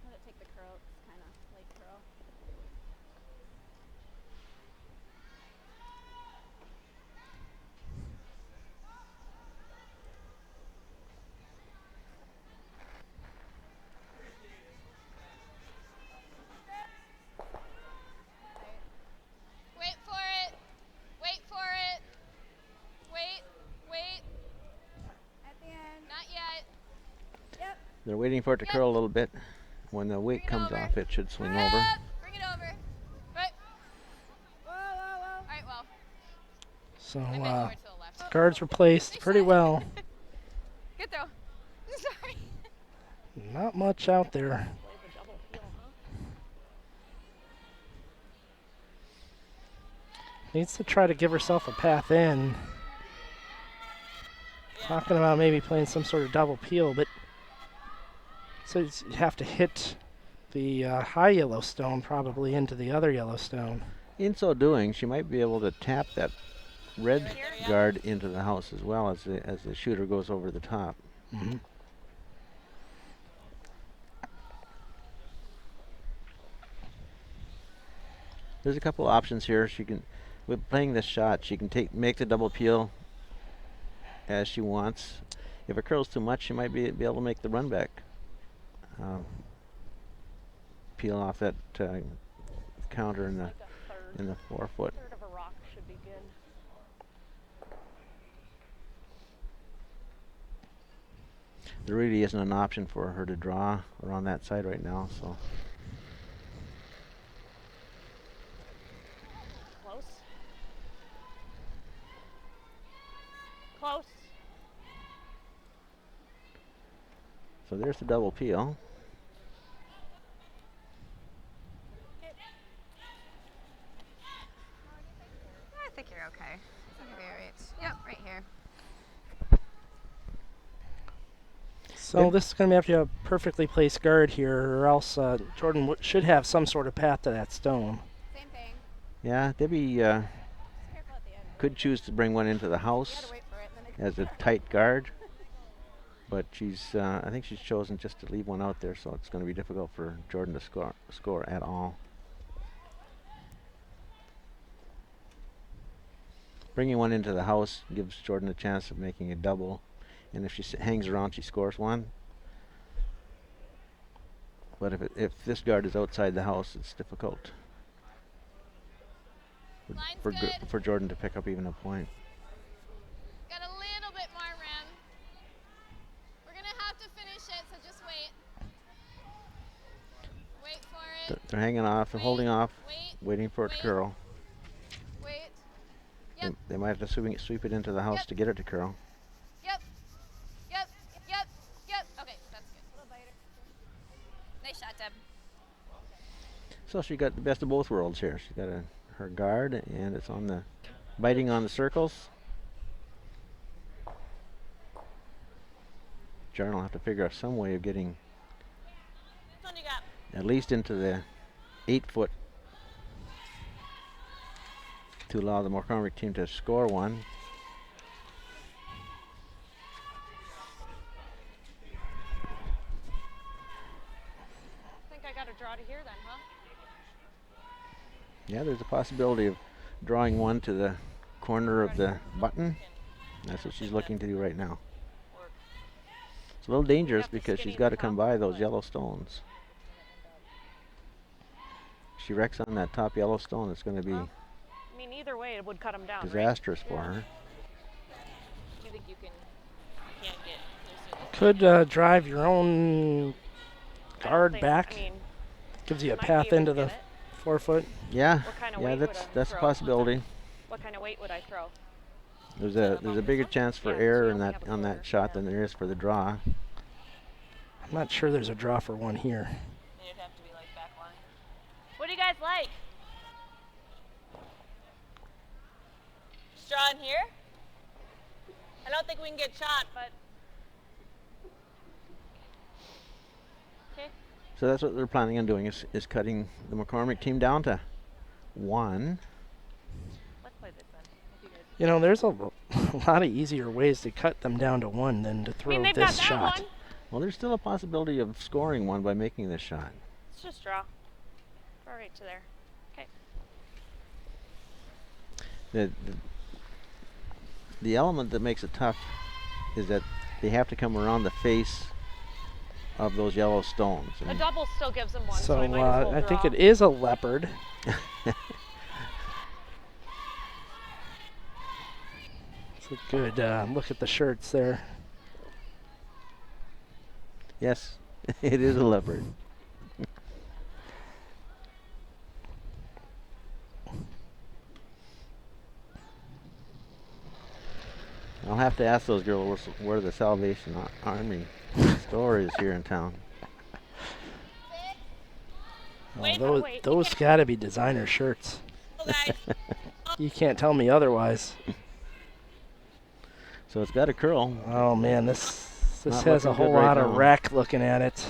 Let it take the curl. It's kind of like curl. Wait for it. Wait for it. Wait. Wait. At the end. Not yet. Yep. They're waiting for it to Yep. curl a little bit. When the weight Bring it comes over. off, it should swing over. Up. Bring it over. Right. Whoa, whoa, whoa. All right. Well, So I meant over to the left. guards were placed pretty well. Good throw. Sorry. Not much out there. Needs to try to give herself a path in. Talking about maybe playing some sort of double peel, but so you have to hit the high yellow stone probably into the other yellow stone. In so doing, she might be able to tap that red guard into the house as well as the shooter goes over the top. Mm-hmm. There's a couple options here. She can, with playing this shot, she can make the double peel as she wants. If it curls too much, she might be able to make the run back. Peel off that counter in Like a third. the 4-foot. Third of a rock should be good. There really isn't an option for her to draw around that side right now, so Close. Close. So there's the double peel. I think you're okay. You'll be all right. Yep, right here. So this is going to have to have a perfectly placed guard here, or else Jordan should have some sort of path to that stone. Same thing. Yeah, Debbie Careful at the end. could choose to bring one into the You house gotta wait for it. And then as a tight guard, but I think she's chosen just to leave one out there, so it's going to be difficult for Jordan to score at all. Bringing one into the house gives Jordan a chance of making a double, and if she hangs around, she scores one. But if this guard is outside the house, it's difficult for Jordan to pick up even a point. got a little bit more rim. We're gonna have to finish it, so just wait. Wait for it. They're hanging off, they're holding off, Wait. waiting for it to curl. Wait. Yep. They might have to sweep it into the house Yep. to get it to curl. Yep. Yep. Yep. Yep. Okay, that's good. A little biter. Nice shot, Deb. So she got the best of both worlds here. She's got her guard, and it's on the biting on the circles. Jordan will have to figure out some way of getting Which one you got? at least into the 8-foot to allow the McCormick team to score one. I think I got a draw to here then, huh? Yeah, there's a possibility of drawing one to the corner of the button. That's what she's looking to do right now. It's a little dangerous because she's got to come by those yellow stones. She wrecks on that top yellow stone, it's going to be I mean, either way, it would cut him down. Right? disastrous for her. Do you think you can't get Could drive your own I don't guard think- back. I mean, Gives you a might be path able into to the get it. 4-foot. Yeah, What kind of yeah, weight would that's a throw? possibility. What kind of weight would I throw? There's a bigger chance for Yeah, so error you in only that have a on quarter, that shot yeah. than there is for the draw. I'm not sure there's a draw for one here. It'd have to be like back line. What do you guys like? Straw in here? I don't think we can get shot, but okay. So that's what they're planning on doing is cutting the McCormick team down to 1. Let's play this then. If you guys- You know, there's a lot of easier ways to cut them down to 1 than to I throw mean, they've got this that shot. one. Well, there's still a possibility of scoring one by making this shot. Let's just draw. Draw right to there. Okay. The element that makes it tough is that they have to come around the face of those yellow stones. A And double still gives him one, so, So I might as well I think draw. it is a leopard. It's a good look at the shirts there. yes, it is a leopard. I'll have to ask those girls where the Salvation Army store is here in town. Oh, Wait, those wait. those got to be designer shirts. Oh, guys. You can't tell me otherwise. So it's got a curl. Oh man, this Not has a looking whole good right lot of now. wreck looking at it.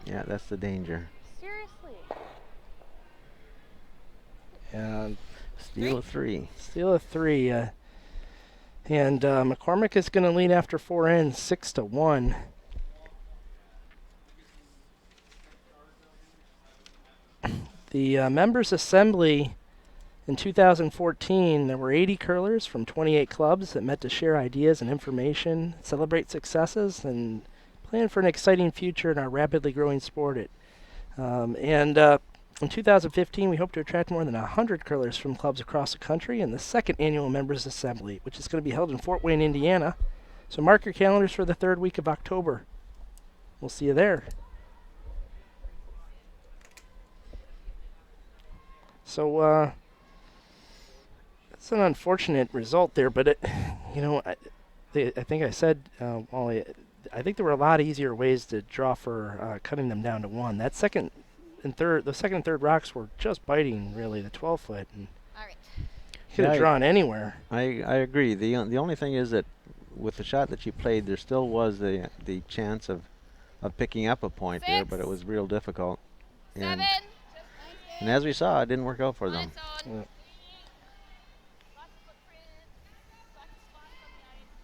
Yeah, that's the danger. Seriously. And Steal a 3. steal a 3. And McCormick is going to lead after 4 ends, 6-1. The members' assembly in 2014, there were 80 curlers from 28 clubs that met to share ideas and information, celebrate successes, and plan for an exciting future in our rapidly growing sport. In 2015, we hope to attract more than 100 curlers from clubs across the country in the second annual members' assembly, which is going to be held in Fort Wayne, Indiana. So mark your calendars for the 3rd week of October. We'll see you there. So It's an unfortunate result there, but it, you know, I think I said, Wally, I think there were a lot easier ways to draw for cutting them down to 1. That second and third rocks were just biting, really, the 12-foot. And All right. could have drawn anywhere. I agree. The only thing is that with the shot that she played, there still was the chance of picking up a point there, but it was real difficult. And as we saw, it didn't work out for them. Yeah.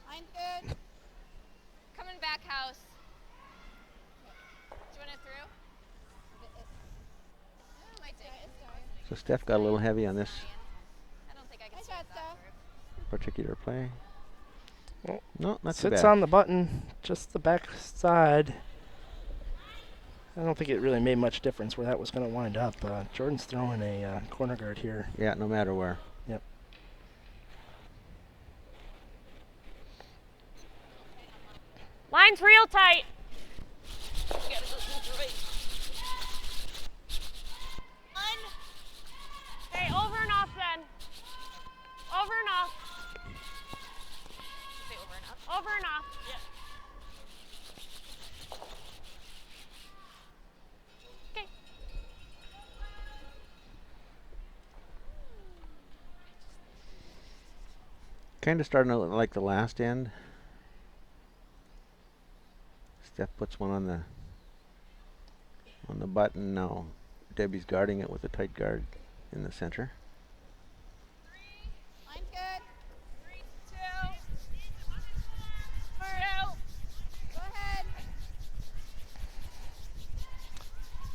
Line's good. Coming back, house. Do you want it through? Might take it. So Steph got a little heavy on this I don't think I can Nice sweep shot, that Steph. through. particular play. Well, No, not too Sits bad. on the button, just the back side. I don't think it really made much difference where that was going to wind up. Jordan's throwing a corner guard here. Yeah, no matter where. Yep. Line's real tight. Okay, over and off then. Over and off. Say over and up. Over and off. Yeah. Okay. Kind of starting out like the last end. Steph puts one on the button. Now Debbie's guarding it with a tight guard in the center. Line's good. 3, 2. 2. Go ahead.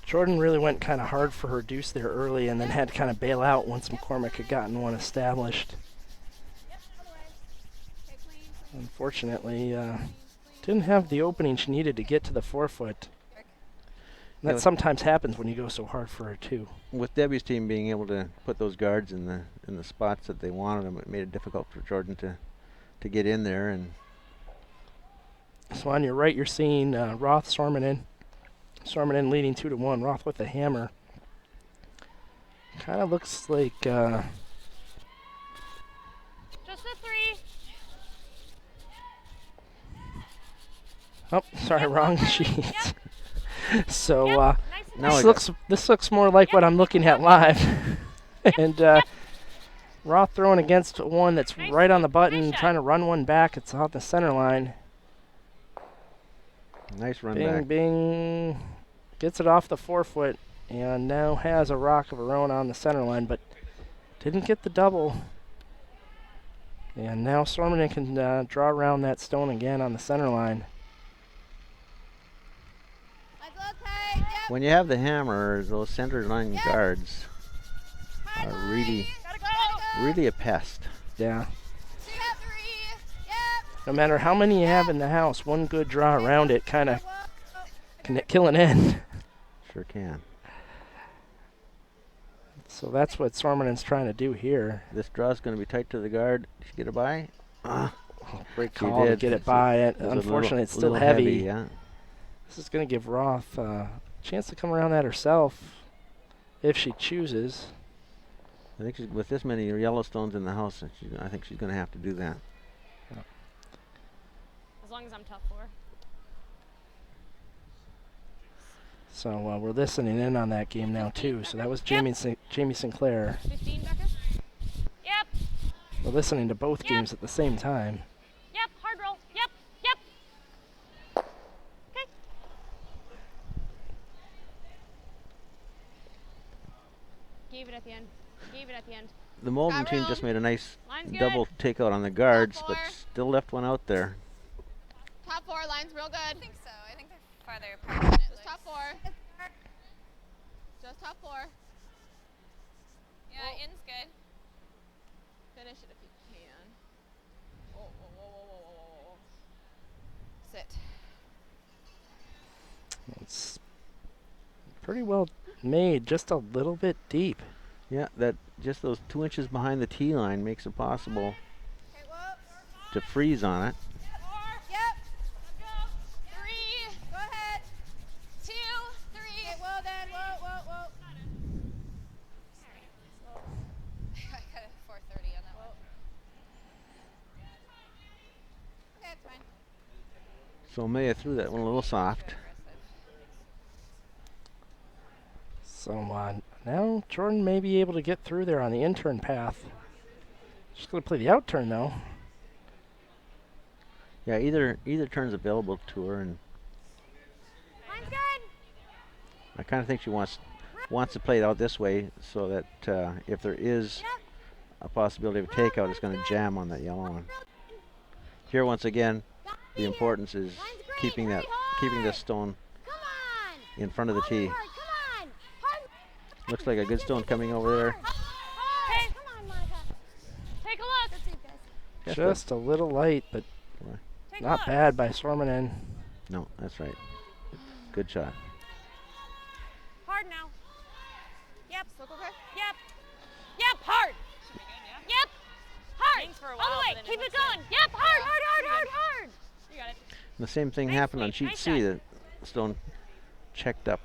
Jordan really went kind of hard for her deuce there early and then had to kind of bail out once McCormick had gotten one established. Yep, all the way. Okay, clean, clean. Unfortunately, didn't have the opening she needed to get to the 4-foot. And that Yeah. sometimes happens when you go so hard for her too. With Debbie's team being able to put those guards in the spots that they wanted them, it made it difficult for Jordan to get in there. And So on your right, you're seeing Roth Sormanen. Sormanen leading 2-1. Roth with the hammer. Kind of looks like Just a 3. oh, sorry, wrong sheet. So Nice and No, this looks more like what I'm looking at live. And Roth throwing against one that's Nice right on the shot. button, Nice shot. trying to run one back. It's off the center line. nice run Bing, back. bing. Gets it off the 4-foot and now has a rock of her own on the center line, but didn't get the double. And now Sormanen can draw around that stone again on the center line. Line's a little tight. Yep. When you have the hammer, those center line Yep. guards High are line. really, Gotta go. really a pest. Yeah. 2, 3. Yep. No matter how many you have in the house, one good draw around it kind of Whoa. can kill an end. Sure can. So that's what Sormanen's trying to do here. This draw's going to be tight to the guard. Did she get it by? Great She call to did. get it It's by. It was a Unfortunately, it's still little heavy. Yeah. This is going to give Roth a chance to come around that herself if she chooses. I think with this many Yellowstones in the house, I think she's going to have to do that. As long as I'm tough for. So we're listening in on that game now too. So that was Jamie Sinclair. 15, Becca? Yep. We're listening to both Yep. games at the same time. Yep. Hard roll. Yep. Yep. Okay. Gave it at the end. Gave it at the end. The Moulton Got team room. just made a nice Line's good. double takeout on the guards, but 4. still left one out there. Top 4. Line's real good. I think so. I think they're farther apart than it Just top 4. Just top 4. Yeah, in's good. Finish it if you can. Whoa, whoa, whoa, whoa, whoa, whoa, whoa. Sit. It's pretty well made, just a little bit deep. Yeah, that just those 2 inches behind the tee line makes it possible Okay, whoa. to freeze on it. Yep. 3, Go ahead. 2, 3. Okay, well then. Whoa, whoa, whoa. I got a 430 on that one. So Maya threw that one a little soft. So now Jordan may be able to get through there on the in-turn path. She's going to play the out-turn though. Yeah, either turn's available to her, and Line's good. I kind of think she wants to play it out this way so that if there is a possibility of a takeout, it's going to jam on that yellow one. Here, once again, the importance is keeping this stone Come on. in front of the tee. Come on. Hard. Looks like a good stone coming over there. Okay. Come on, Monica. Take a look. Yes, Just a little light, but Take a not look. bad by Sormanen. No, that's right. Good shot. Hard now. Yep. Yep. Yep. Hard. Yep. Hard. All the way. Keep it going. Yep. Hard. Hard. Hard. Hard. Hard. You got it. And the same thing happened on sheet C. The stone checked up.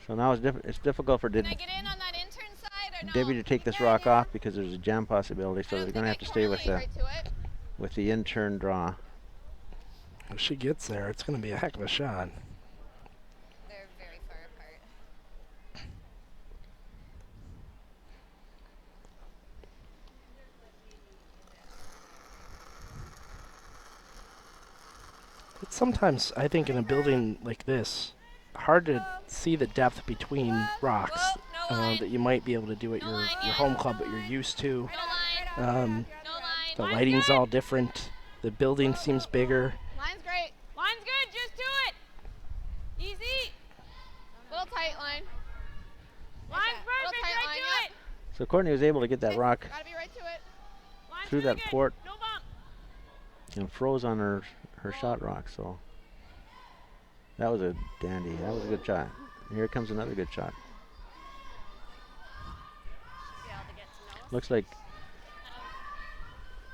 So now it's difficult for Can I get in on that intern side or no? Debbie to take this rock off because there's a jam possibility. So they're going to have to stay with the in-turn draw. If she gets there, it's going to be a heck of a shot. They're very far apart. It's sometimes, I think, in a building like this, hard to see the depth between rocks that you might be able to do at your home club that you're used to. The lighting's all different. The building seems bigger. Line's great. Line's good. Just do it. Easy. Little tight line. Line's Little perfect. tight Right line, to yep. it. So Courtney was able to get that rock Gotta be right to it. Line's through really that good. port No bump. and froze on her shot rock. So that was a dandy. That was a good shot. Here comes another good shot. Be able to get to know us. Looks like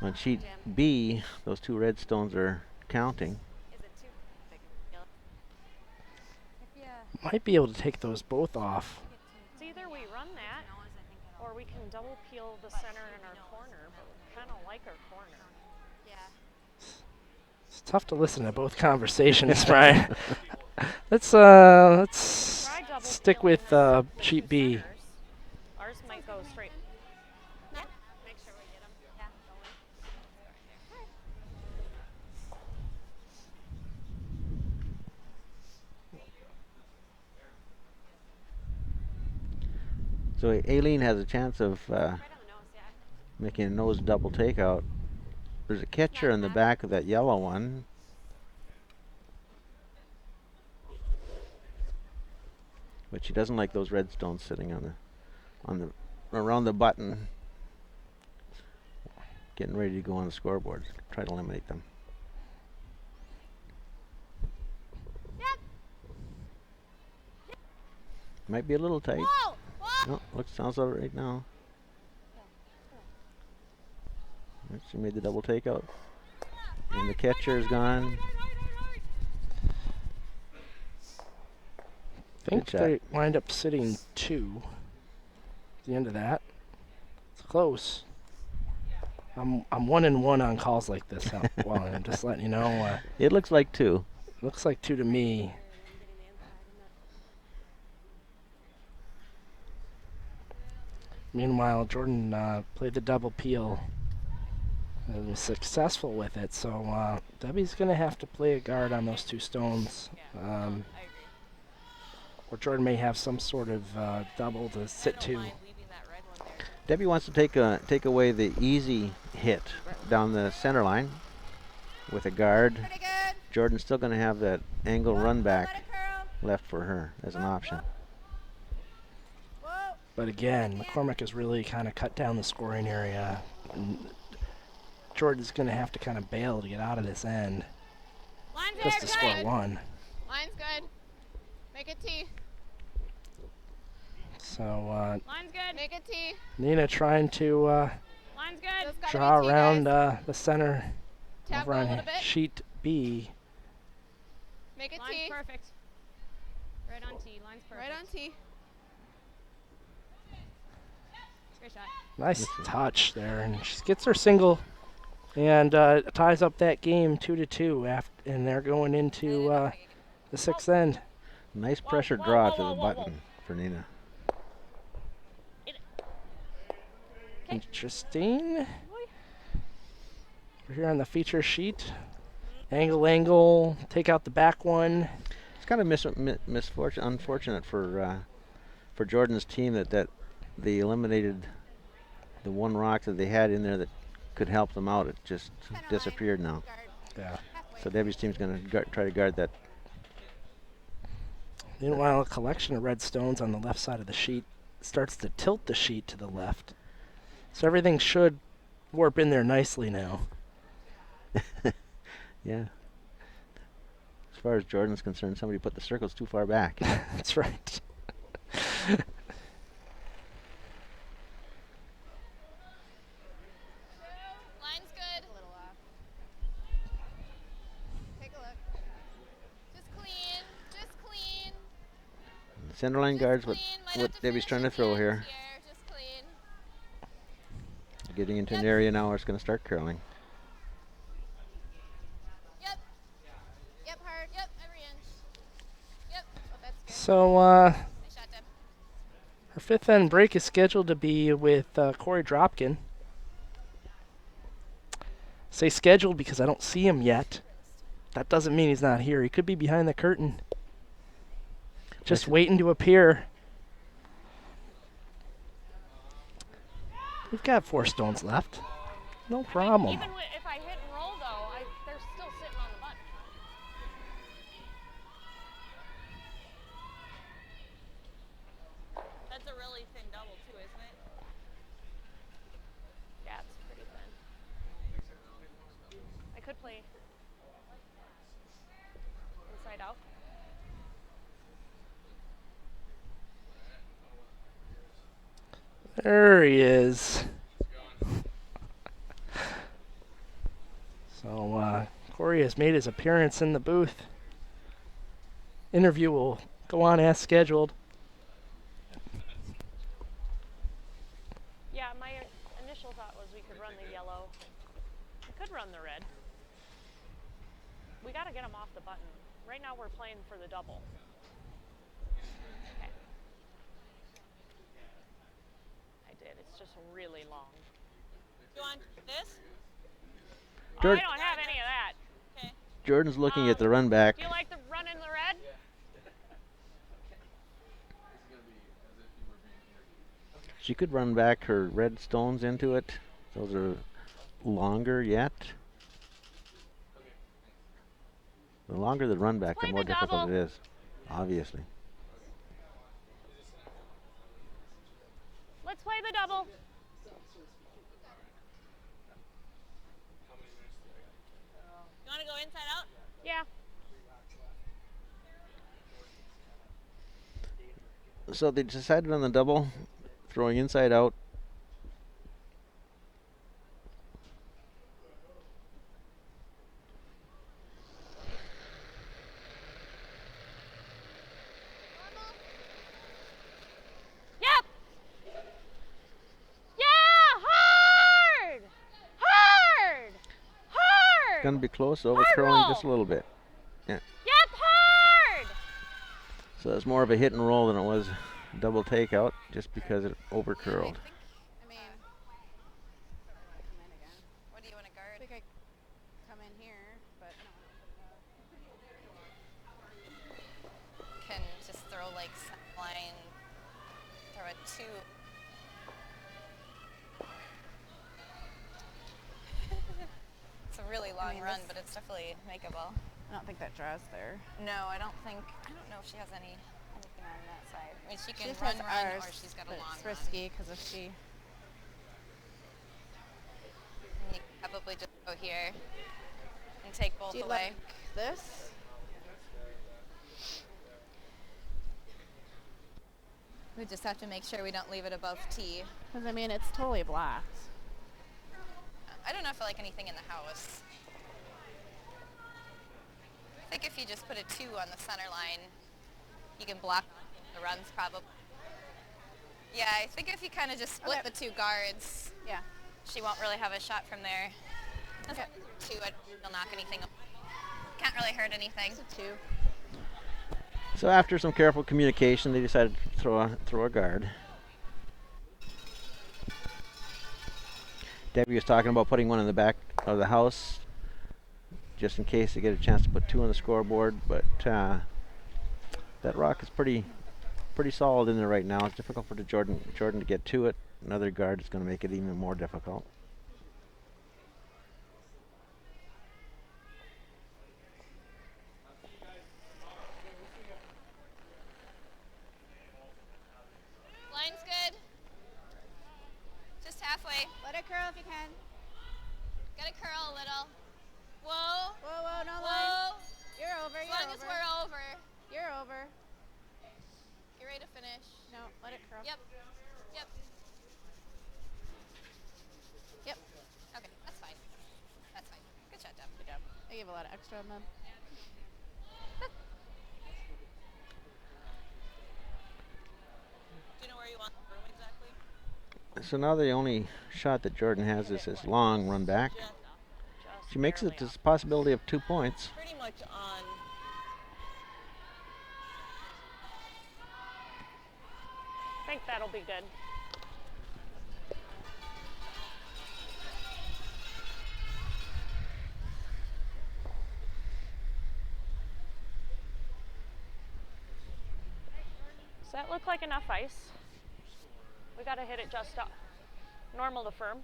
on sheet B, those two red stones are counting. Is it too big? Might be able to take those both off. It's either we run that, or we can double peel the center in our corner, but we kind of like our corner. It's tough to listen to both conversations, Brian. Let's Try double stick peeling with the sheet B. centers. Ours might go straight. Make sure we get them. Yeah. So Aileen has a chance of Right on the nose, yeah. making a nose double takeout. There's a catcher in the back of that yellow one. But she doesn't like those red stones sitting on the around the button, getting ready to go on the scoreboard. Try to eliminate them. Might be a little tight. Whoa! Whoa! No, sounds all right now. She made the double takeout. And the catcher is gone. I think Good shot. they wind up sitting 2 at the end of that. It's close. I'm 1-1 on calls like this. Well, I'm just letting you know. It looks like 2. Looks like 2 to me. Meanwhile, Jordan played the double peel and was successful with it. So Debbie's going to have to play a guard on those 2 stones. Or Jordan may have some sort of double to sit to. Debbie wants to take away the easy hit down the center line with a guard. Pretty good. Jordan's still going to have that angle run Let back it curl. left for her as an option. Whoa. But again, McCormick has really kind of cut down the scoring area. And Jordan's going to have to kind of bail to get out of this end Line's just there, to score good. 1. Line's good. Make it T. So Line's good. Make it T. Nina trying to Line's good. Just gotta draw be T, around guys. the center Tap over a on little bit. sheet B. Make it Line's T. perfect. Right on T. Line's perfect. Right on T. Great shot. Nice touch there, and she gets her single And ties up that game 2-2, and they're going into the sixth end. Nice pressure draw to the button for Nina. Interesting. We're here on the feature sheet. Angle, take out the back one. It's kind of unfortunate for Jordan's team that they eliminated the one rock that they had in there that could help them out. It just disappeared now. Yeah. So Debbie's team's going to try to guard that. Meanwhile, a collection of red stones on the left side of the sheet starts to tilt the sheet to the left. So everything should warp in there nicely now. Yeah. As far as Jordan's concerned, somebody put the circles too far back. That's right. Line's good. A little off. Take a look. Just clean. Just clean. Center line guards what Debbie's trying to throw here. Just clean. Getting into an area now where it's going to start curling. Yep. Yep, hard. Yep, every inch. Yep. Oh, that's good. So Nice shot, Deb. her fifth end break is scheduled to be with Corey Dropkin. Say scheduled because I don't see him yet. That doesn't mean he's not here. He could be behind the curtain. Just waiting to appear. We've got 4 stones left. No problem. Even if I hit and roll, though, they're still sitting on the button. That's a really thin double too, isn't it? Yeah, it's pretty thin. I could play inside out. There he is. So Corey has made his appearance in the booth. Interview will go on as scheduled. Yeah, my initial thought was we could run the yellow. We could run the red. We got to get them off the button. Right now we're playing for the double. Okay. I did. It's just really long. You want this? Oh, I don't have any of that. Okay. Jordan's looking at the run back. Do you like the run in the red? She could run back her red stones into it. Those are longer yet. The longer the run back, the more difficult it is, obviously. Let's play the double. You want to go inside out? Yeah. So they decided on the double, throwing inside out. Yep. Yeah, hard. Hard. Hard. Gonna be close, over curling roll. just a little bit. Yeah. Yep, hard. So it's more of a hit and roll than it was double takeout, just because it over curled. I mean, what do you want to guard? I think I come in here, but can just throw like line, throw a 2. It's a really long run, but it's definitely makeable. I don't think that draws there. No, I don't know if she has anything on that side. I mean, she can She run, has run, ours, or she's got a but long it's run. risky because if she. You can probably just go here and take both Do you away. like this? We just have to make sure we don't leave it above T. Because I mean, it's totally blocked. I don't know if I like anything in the house. I think if you just put a 2 on the center line, you can block the runs probably. Yeah, I think if you kind of just split the 2 guards, Yeah. she won't really have a shot from there. That's okay. 2. It'll knock anything. Can't really hurt anything. It's a 2. So after some careful communication, they decided to throw a guard. Debbie was talking about putting one in the back of the house, just in case they get a chance to put 2 on the scoreboard. But that rock is pretty solid in there right now. It's difficult for Jordan to get to it. Another guard is going to make it even more difficult. Line's good. Just halfway. Let it curl if you can. Gotta curl a little. Whoa. Whoa, whoa, no Whoa. line. You're over, As long as we're over. You're over. Get ready to finish. No, let it curl. Yep. Yep. Yep. Okay, that's fine. That's fine. Good shot, Deb. Good job. I gave a lot of extra on them. Do you know where you want the room exactly? So now the only shot that Jordan has is his long run back. She makes it a possibility of 2 points. Pretty much on. I think that'll be good. Does that look like enough ice? We got to hit it just up. Normal to firm.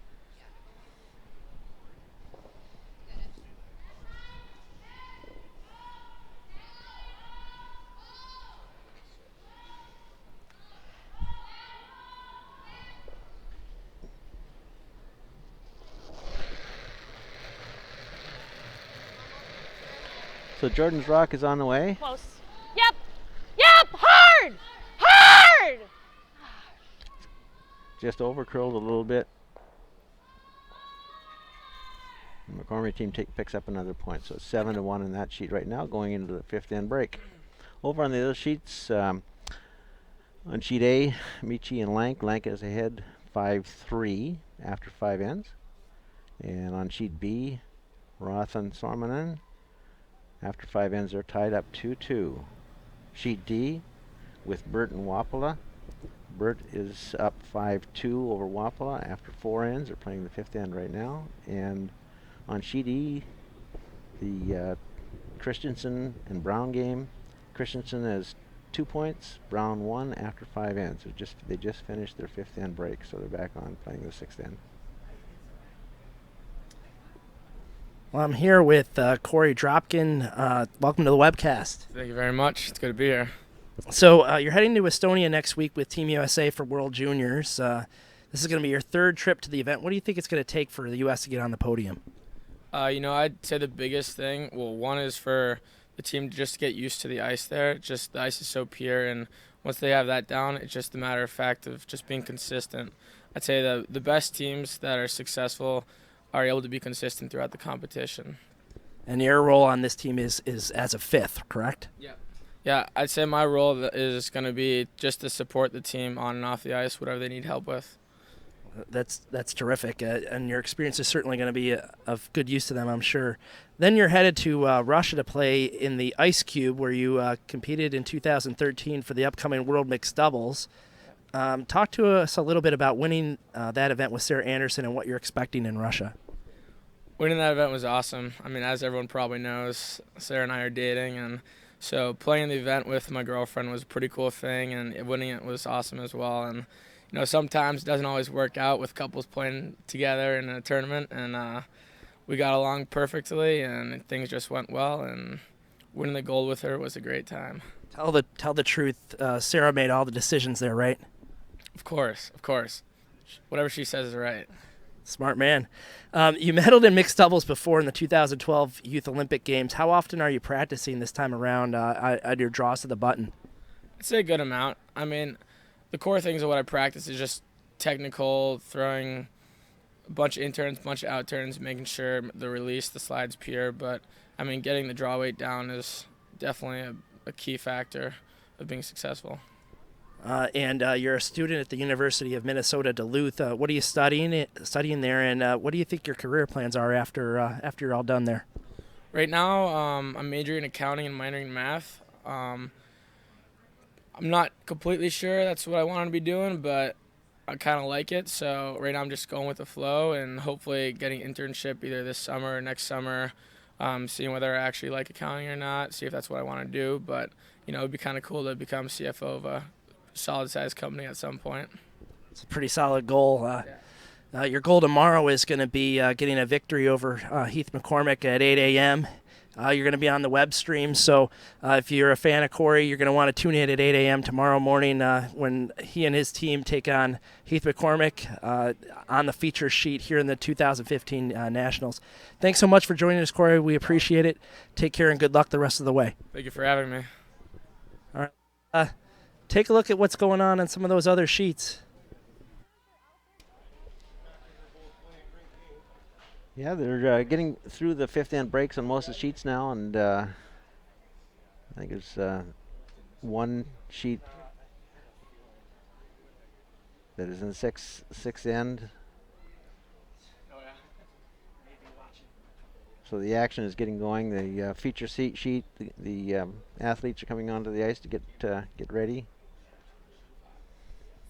So Jordan's rock is on the way. Close. Yep. Yep. Hard. Hard. Just over curled a little bit. The McCormick team picks up another point, so it's 7-1 in that sheet right now, going into the 5th end break. Over on the other sheets, on sheet A, Michi and Lank. Lank is ahead 5-3 after 5 ends. And on sheet B, Roth and Sormanen. After 5 ends, they're tied up 2-2. Sheet D with Bert and Wapala. Bert is up 5-2 over Wapala after 4 ends. They're playing the 5th end right now. And on sheet E, the Christensen and Brown game. Christensen has 2 points, Brown 1 after 5 ends. They just finished their 5th end break, so they're back on playing the 6th end. Well, I'm here with Corey Dropkin. Welcome to the webcast. Thank you very much. It's good to be here. So you're heading to Estonia next week with Team USA for World Juniors. This is going to be your 3rd trip to the event. What do you think it's going to take for the U.S. to get on the podium? I'd say the biggest thing, one is for the team to just get used to the ice there. Just the ice is so pure, and once they have that down, it's just a matter of fact of just being consistent. I'd say the best teams that are successful are able to be consistent throughout the competition. And your role on this team is as a 5th, correct? Yeah. Yeah, I'd say my role is going to be just to support the team on and off the ice, whatever they need help with. That's terrific, and your experience is certainly going to be of good use to them, I'm sure. Then you're headed to Russia to play in the Ice Cube, where you competed in 2013 for the upcoming World Mixed Doubles. Talk to us a little bit about winning that event with Sarah Anderson and what you're expecting in Russia. Winning that event was awesome. I mean, as everyone probably knows, Sarah and I are dating, and so playing the event with my girlfriend was a pretty cool thing, and winning it was awesome as well. And sometimes it doesn't always work out with couples playing together in a tournament, and we got along perfectly, and things just went well, and winning the gold with her was a great time. Tell the truth. Sarah made all the decisions there, right? Of course. Whatever she says is right. Smart man. You medaled in mixed doubles before in the 2012 Youth Olympic Games. How often are you practicing this time around on your draws to the button? I'd say a good amount. I mean, the core things of what I practice is just technical, throwing a bunch of interns, a bunch of out turns, making sure the release, the slide's pure. But, I mean, getting the draw weight down is definitely a key factor of being successful. and you're a student at the University of Minnesota Duluth. What are you studying there, and what do you think your career plans are after you're all done there? Right now, I'm majoring in accounting and minoring in math. I'm not completely sure that's what I want to be doing, but I kind of like it. So right now I'm just going with the flow and hopefully getting an internship either this summer or next summer, seeing whether I actually like accounting or not, see if that's what I want to do. But, you know, it'd be kind of cool to become CFO of a solid-sized company at some point. It's a pretty solid goal. Your goal tomorrow is going to be getting a victory over Heath McCormick at 8 a.m. You're going to be on the web stream, so if you're a fan of Corey, you're going to want to tune in at 8 a.m. tomorrow morning when he and his team take on Heath McCormick on the feature sheet here in the 2015 Nationals. Thanks so much for joining us, Corey. We appreciate it. Take care and good luck the rest of the way. Thank you for having me. All right. Take a look at what's going on some of those other sheets. Yeah, they're getting through the fifth end breaks on most of the sheets now, and I think there's one sheet that is in the sixth end. So the action is getting going. The feature sheet, the athletes are coming onto the ice to get ready.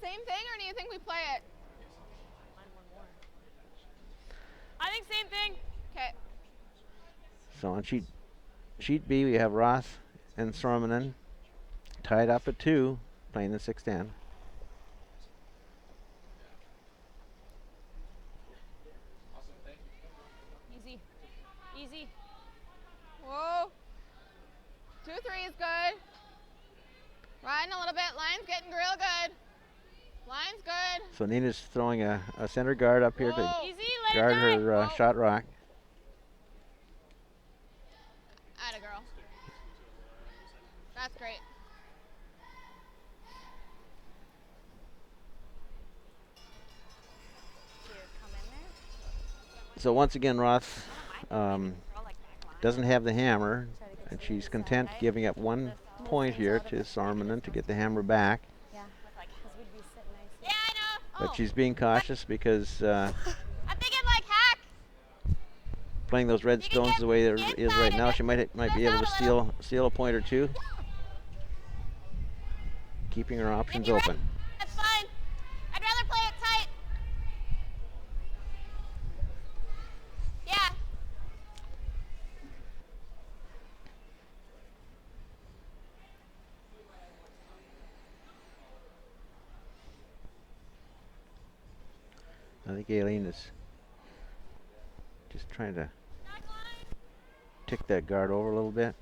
Same thing, or do you think we play it? I think same thing. Okay. So on sheet B, we have Roth and Sormanen tied up at 2, playing the sixth end. Easy. Easy. Whoa. 2-3 is good. Riding a little bit. Line's getting real good. Line's good. So Nina's throwing a center guard up here to Easy, guard her shot rock. Atta girl. That's great. So once again, Roth doesn't have the hammer, and she's content giving up 1 point here to Sormanen to get the hammer back. Yeah, I know. But she's being cautious because I'm thinking like hack. playing those red stones the way it is right now, she might be able to steal a point or two, keeping her options open. That's fine. I'd rather play it tight. Yeah. I think Aileen is just trying to tick that guard over a little bit.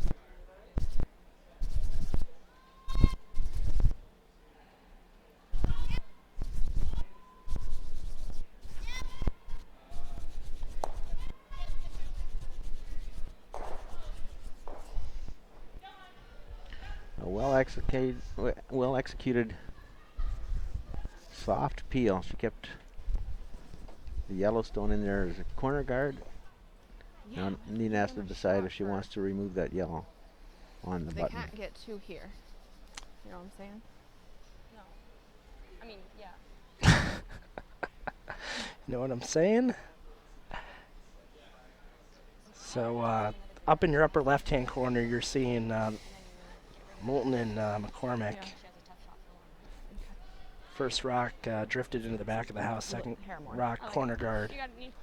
A well executed soft peel. She kept the Yellowstone in there as a corner guard. Now Nina has to decide if she wants to remove that yellow on the button. They can't get 2 here. You know what I'm saying? No. I mean, yeah. You know what I'm saying? So up in your upper left-hand corner, you're seeing Moulton and McCormick. Yeah. First rock drifted into the back of the house. Second rock corner guard. You got me.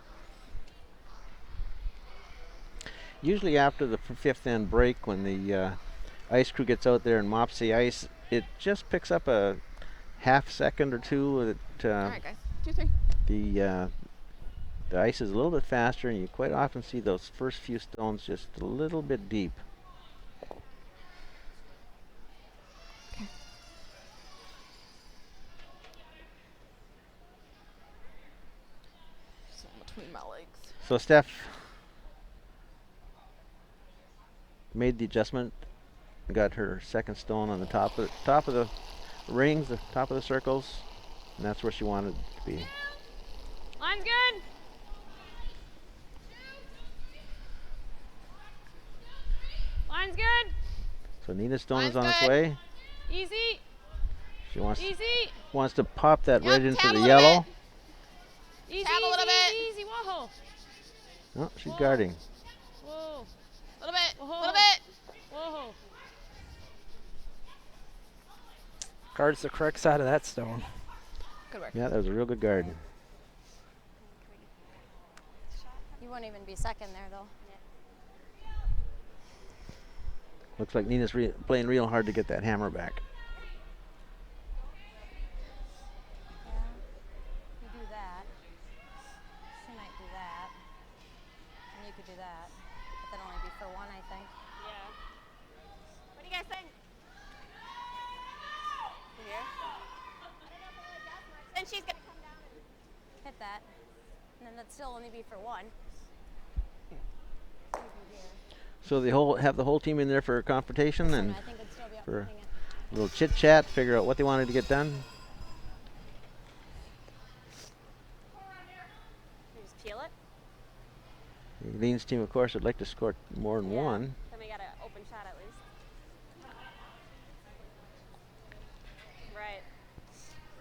Usually after the fifth end break, when the ice crew gets out there and mops the ice, it just picks up a half second or two. All right, guys. 2-3. The ice is a little bit faster, and you quite often see those first few stones just a little bit deep. Okay. So between my legs. So Steph made the adjustment, got her second stone on the top of the rings, the top of the circles, and that's where she wanted it to be. Line's good. Line's good. So Nina's stone is on Line's its good. way. Easy. She wants Easy. to pop that Yep, right into tab a the little yellow. Easy, tab a little bit. Easy, whoa. Oh, she's guarding. Whoa. A little bit. A Whoa. little bit. Whoa. Guards the correct side of that stone. Good work. Yeah, that was a real good guard. You won't even be second there, though. Looks like Nina's playing real hard to get that hammer back. Yeah. You do that. She might do that. And you could do that. But that'll only be for one, I think. Yeah. What do you guys think? Here. Then she's gonna come down and Hit that. And then that'd still only be for one. So they have the whole team in there for a confrontation and I think it'd still be up for hitting it. a little chit chat, figure out what they wanted to get done. you just peel it. Lean's team, of course, would like to score more than one. Then we got an open shot at least. Right.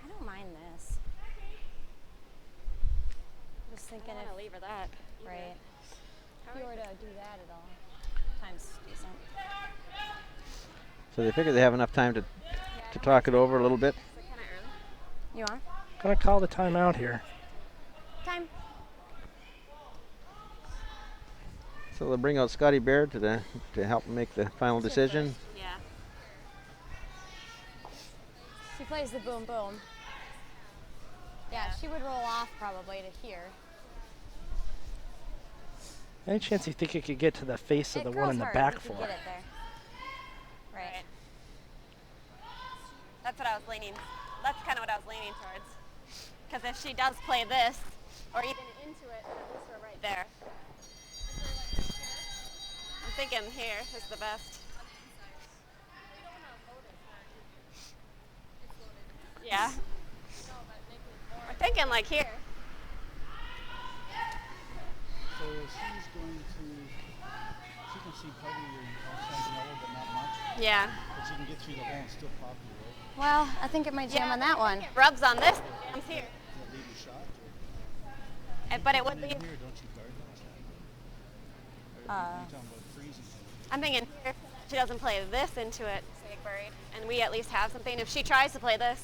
I don't mind this. I'm just thinking I don't if, want to leave her that. either. right, if you were to do that at all, time's decent. So they figure they have enough time to talk it over a little bit. Is it kind of early? You on? Gonna call the timeout here. Time. So they'll bring out Scotty Baird to help make the final decision. Yeah. She plays the boom boom. Yeah, she would roll off probably to here. Any chance you think you could get to the face of the one in the back floor? four? Get it there. Right. That's what I was leaning. That's kind of what I was leaning towards. Because if she does play this, or even into it, then at least we're right there. I'm thinking here is the best. Yeah. We're thinking like here. So she's going to, she can see part of your outside yellow, but not much. Yeah. But she can get through the hole and still pop you, right? Well, I think it might jam on that one. It rubs on this. Jams here. Does that leave your shot? But it would Or leave. here, don't you guard that? Or are you talking about freezing? I'm thinking here, if she doesn't play this into it, say buried, and we at least have something. If she tries to play this,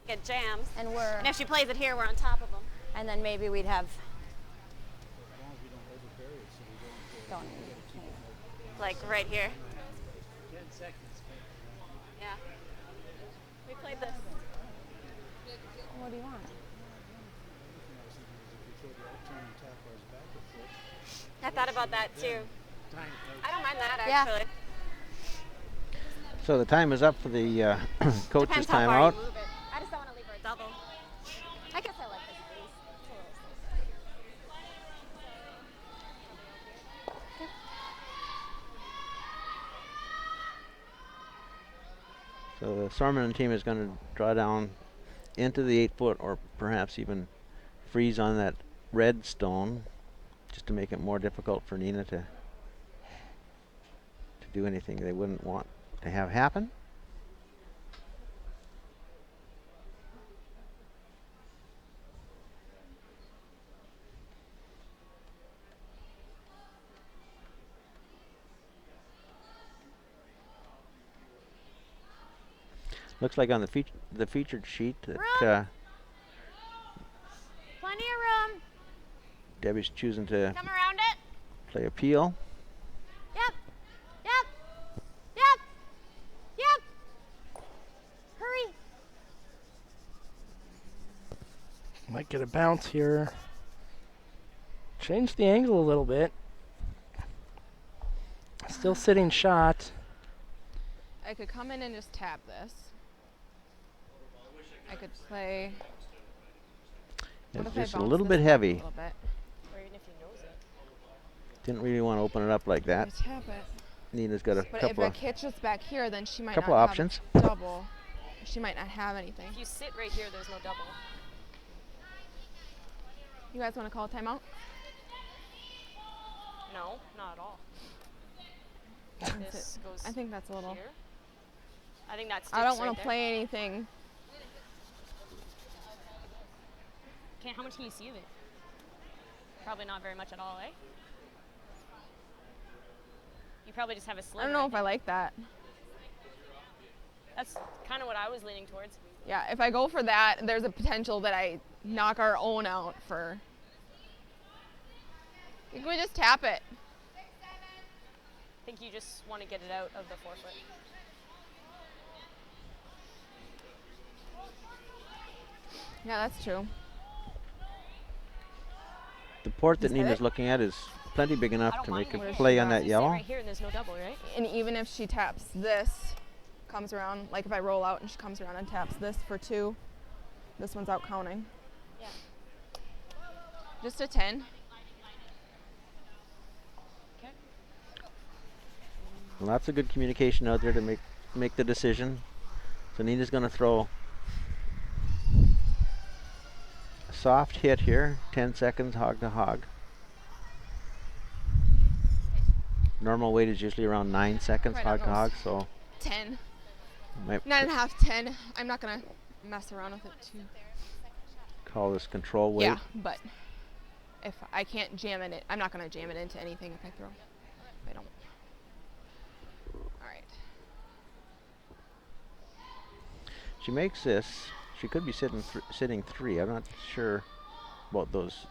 it jams. And And if she plays it here, we're on top of them. and then maybe we'd have, As long as we don't overbury it, so we don't. Like right here. 10 seconds. Yeah. We played this. what do you want? I thought about that too. I don't mind that Yeah. actually. So the time is up for the coach's Depends how far you timeout. move it. I just don't want to leave her a double. I guess I like this piece. It's a little safer. So the Sorman team is going to draw down into the 8 foot or perhaps even freeze on that red stone just to make it more difficult for Nina to do anything they wouldn't want to have happen. Looks like on the featured sheet that Plenty of room. Debbie's choosing to Come around it. play appeal. Yep. Yep. Yep. Yep. Hurry. Might get a bounce here. Change the angle a little bit. Still sitting shot. I could come in and just tap this. I could play. What It's if I just a bounce little this bit back heavy. A little bit? Or even if he knows it. Didn't really want to open it up like that. I tap it. Nina's got a But if couple it of catches back here, then she might couple not options. have a double. She might not have anything. If you sit right here, there's no double. You guys want to call a timeout? No, not at all. This goes I think that's a little. here. I think that's. I don't want to play anything How much can you see of it? Probably not very much at all, eh? You probably just have a sliver. I don't know if I like that. That's kind of what I was leaning towards. Yeah, if I go for that, there's a potential that I knock our own out for. I think we just tap it. I think you just want to get it out of the forefoot. Yeah, that's true. The port that Is that Nina's it? looking at is plenty big enough don't to mind make a where play she on drops. that You sit yellow. right here and there's no double, right? And even if she taps this, comes around, like if I roll out and she comes around and taps this for 2, this one's out counting. Yeah. Just a 10. Okay. Lots of good communication out there to make the decision. So Nina's going to throw a soft hit here, 10 seconds hog to hog. Normal weight is usually around 9 seconds Right hog on to hog, those. so 10. might 9.5, 10. I'm not gonna mess around with it too. call this control weight. Yeah, but if I can't jam it, I'm not gonna jam it into anything if I throw. If I don't. All right. She makes this. She could be sitting 3. I'm not sure about those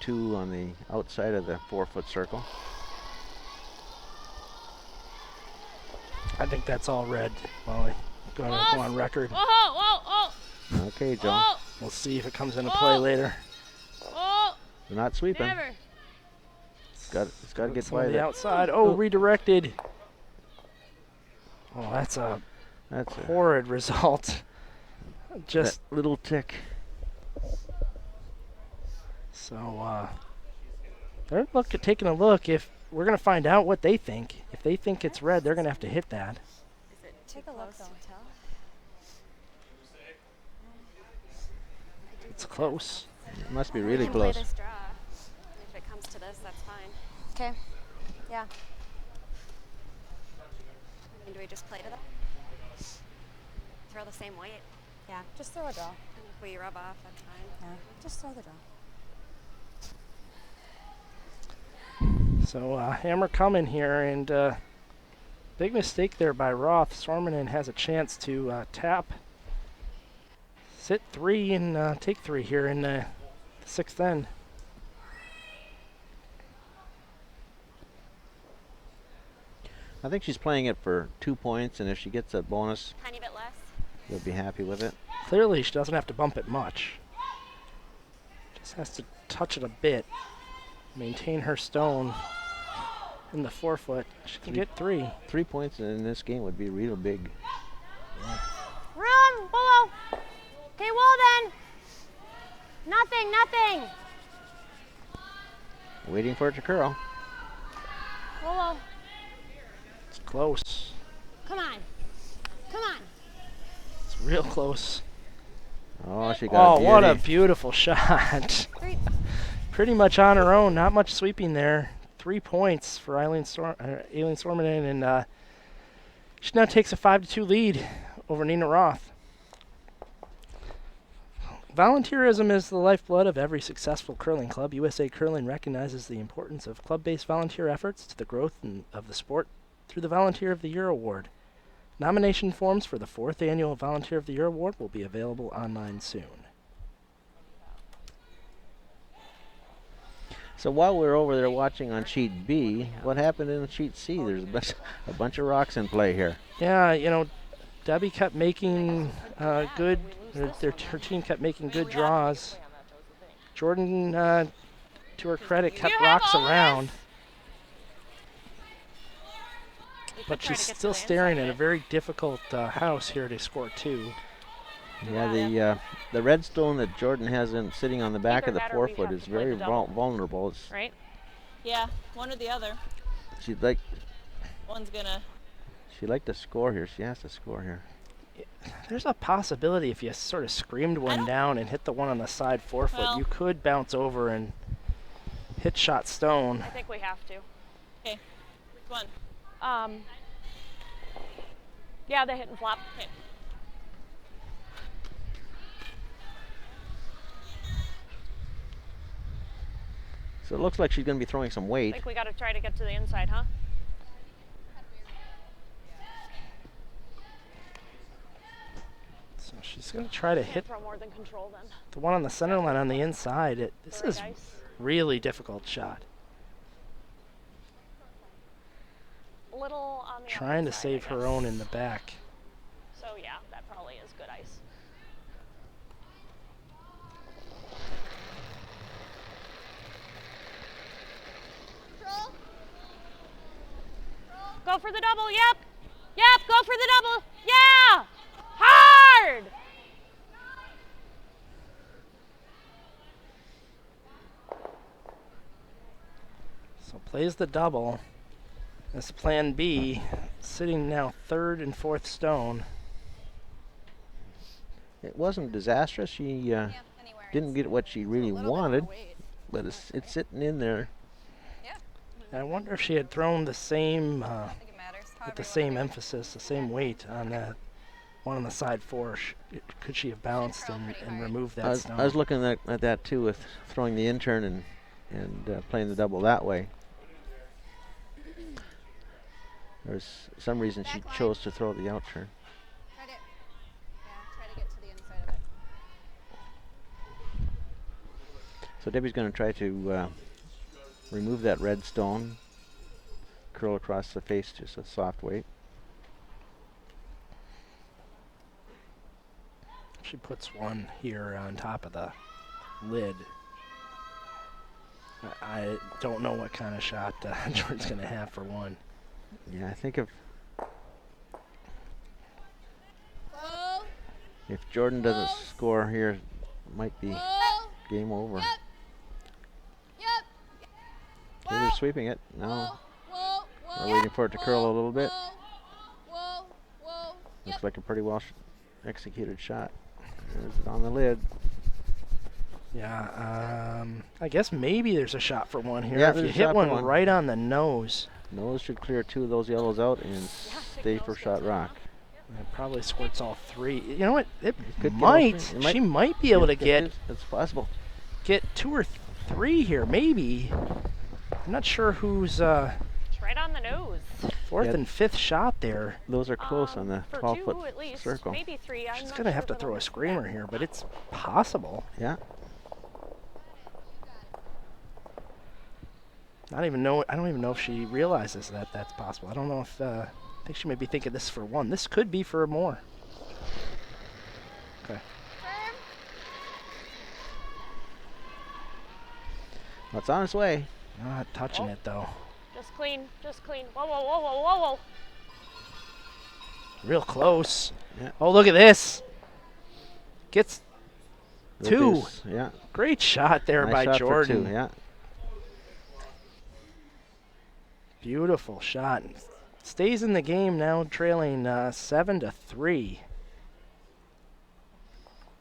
2 on the outside of the 4-foot circle. I think that's all red, Molly. Going to go on record. Whoa! Okay, Joe. Oh! We'll see if it comes into play later. Oh! We're not sweeping. Never. It's got to get It's by on the that. outside. Oh, redirected. Oh, that's a horrid result. Just that little tick. so they're taking a look. If we're gonna find out what they think. If they think it's red, they're gonna have to hit that. Take a look, though. It's close. It must be really Play close. this draw. If it comes to this, that's fine. Okay. Yeah. And do we just play to that? Throw the same weight. Yeah. Just throw a draw. And if we rub off, that's fine. Yeah. Just throw the draw. So hammer coming here, and big mistake there by Roth. Sormanen has a chance to tap, sit 3, and take 3 here in the 6th end. I think she's playing it for 2 points, and if she gets a bonus, Tiny bit less. you'll be happy with it. Clearly, she doesn't have to bump it much. Just has to touch it a bit. Maintain her stone in the 4-foot. She can get 3. 3 points in this game would be real big. Room! Whoa! Okay, well then. Nothing. Waiting for it to curl. Whoa. It's close. Come on. It's real close. Oh, she got Oh, what a beauty. beautiful shot. Pretty much on her own. Not much sweeping there. 3 points for Aileen Sormanen, and she now takes a 5-2 lead over Nina Roth. Volunteerism is the lifeblood of every successful curling club. USA Curling recognizes the importance of club-based volunteer efforts to the growth of the sport through the Volunteer of the Year Award. Nomination forms for the 4th annual Volunteer of the Year Award will be available online soon. So while we're over there watching on sheet B, what happened in sheet C? There's a bunch of rocks in play here. Yeah, Debbie kept making her team kept making good draws. Jordan, to her credit, kept rocks around. But she's still staring at a very difficult house here to score 2. Yeah, the red stone that Jordan has sitting on the back of the Either that or we 4-foot have is to play very the double. vulnerable. Right? Yeah, one or the other. She'd One's gonna. like to score here. She has to score here. There's a possibility if you sort of screamed one down and hit the one on the side 4-foot, you could bounce over and hit shot stone. I think we have to. Okay. Which one? Yeah, the hit and flop. Okay. So it looks like she's going to be throwing some I weight. think we got to try to get to the inside, huh? So she's going to try to hit Throw more than control then. the one on the center line on the inside. This is Ice. really difficult shot. Little on the Trying to outside, save I her guess. own in the back. So yeah, that probably is good ice. Go for the double, yep. Yep, go for the double. Yeah! Hard! So plays the double. That's plan B. Sitting now third and fourth stone. It wasn't disastrous. She didn't get what she really wanted, but it's sitting in there. I wonder if she had thrown the same, I think it matters. with the same emphasis, the same weight on that one on the side four. Could she have bounced and removed that stone? I was looking at that too, with throwing the in-turn and playing the double that way. There's some reason she chose to throw the out-turn. Try to get to the inside of it. So Debbie's going to try to remove that red stone, curl across the face, just a soft weight. She puts one here on top of the lid. I don't know what kind of shot Jordan's going to have for one. Yeah, I think if Jordan doesn't score here, it might be game over. Okay, they're sweeping it. Now they're waiting for it to curl a little bit. Looks like a pretty well executed shot. There's it on the lid. Yeah, I guess maybe there's a shot for one here. Yeah, if you there's a hit shot for one one. right on the nose, Nose should clear 2 of those yellows out and stay for shot rock. it probably squirts all 3. You know what? It could get all might. 3. It might- She might be able to It get is. It's possible. 2 or 3 here, maybe. I'm not sure who's It's right on the nose. fourth Yeah. and fifth shot there. Those are close on the For 12-foot 2 at least, circle. maybe 3. I'm She's not gonna sure have to for the throw a one. screamer here, but it's possible. Yeah. I don't even know if she realizes that that's possible. I don't know if I think she may be thinking this is for 1. This could be for more. Okay. Well, it's on its way. Not touching it though. Just clean, just clean. Whoa, whoa, whoa, whoa, whoa, whoa. Real close. Yeah. Oh, look at this. Gets The 2. deuce, yeah. Great shot there Nice by shot for Jordan. 2, yeah. Beautiful shot. Stays in the game now, trailing 7-3.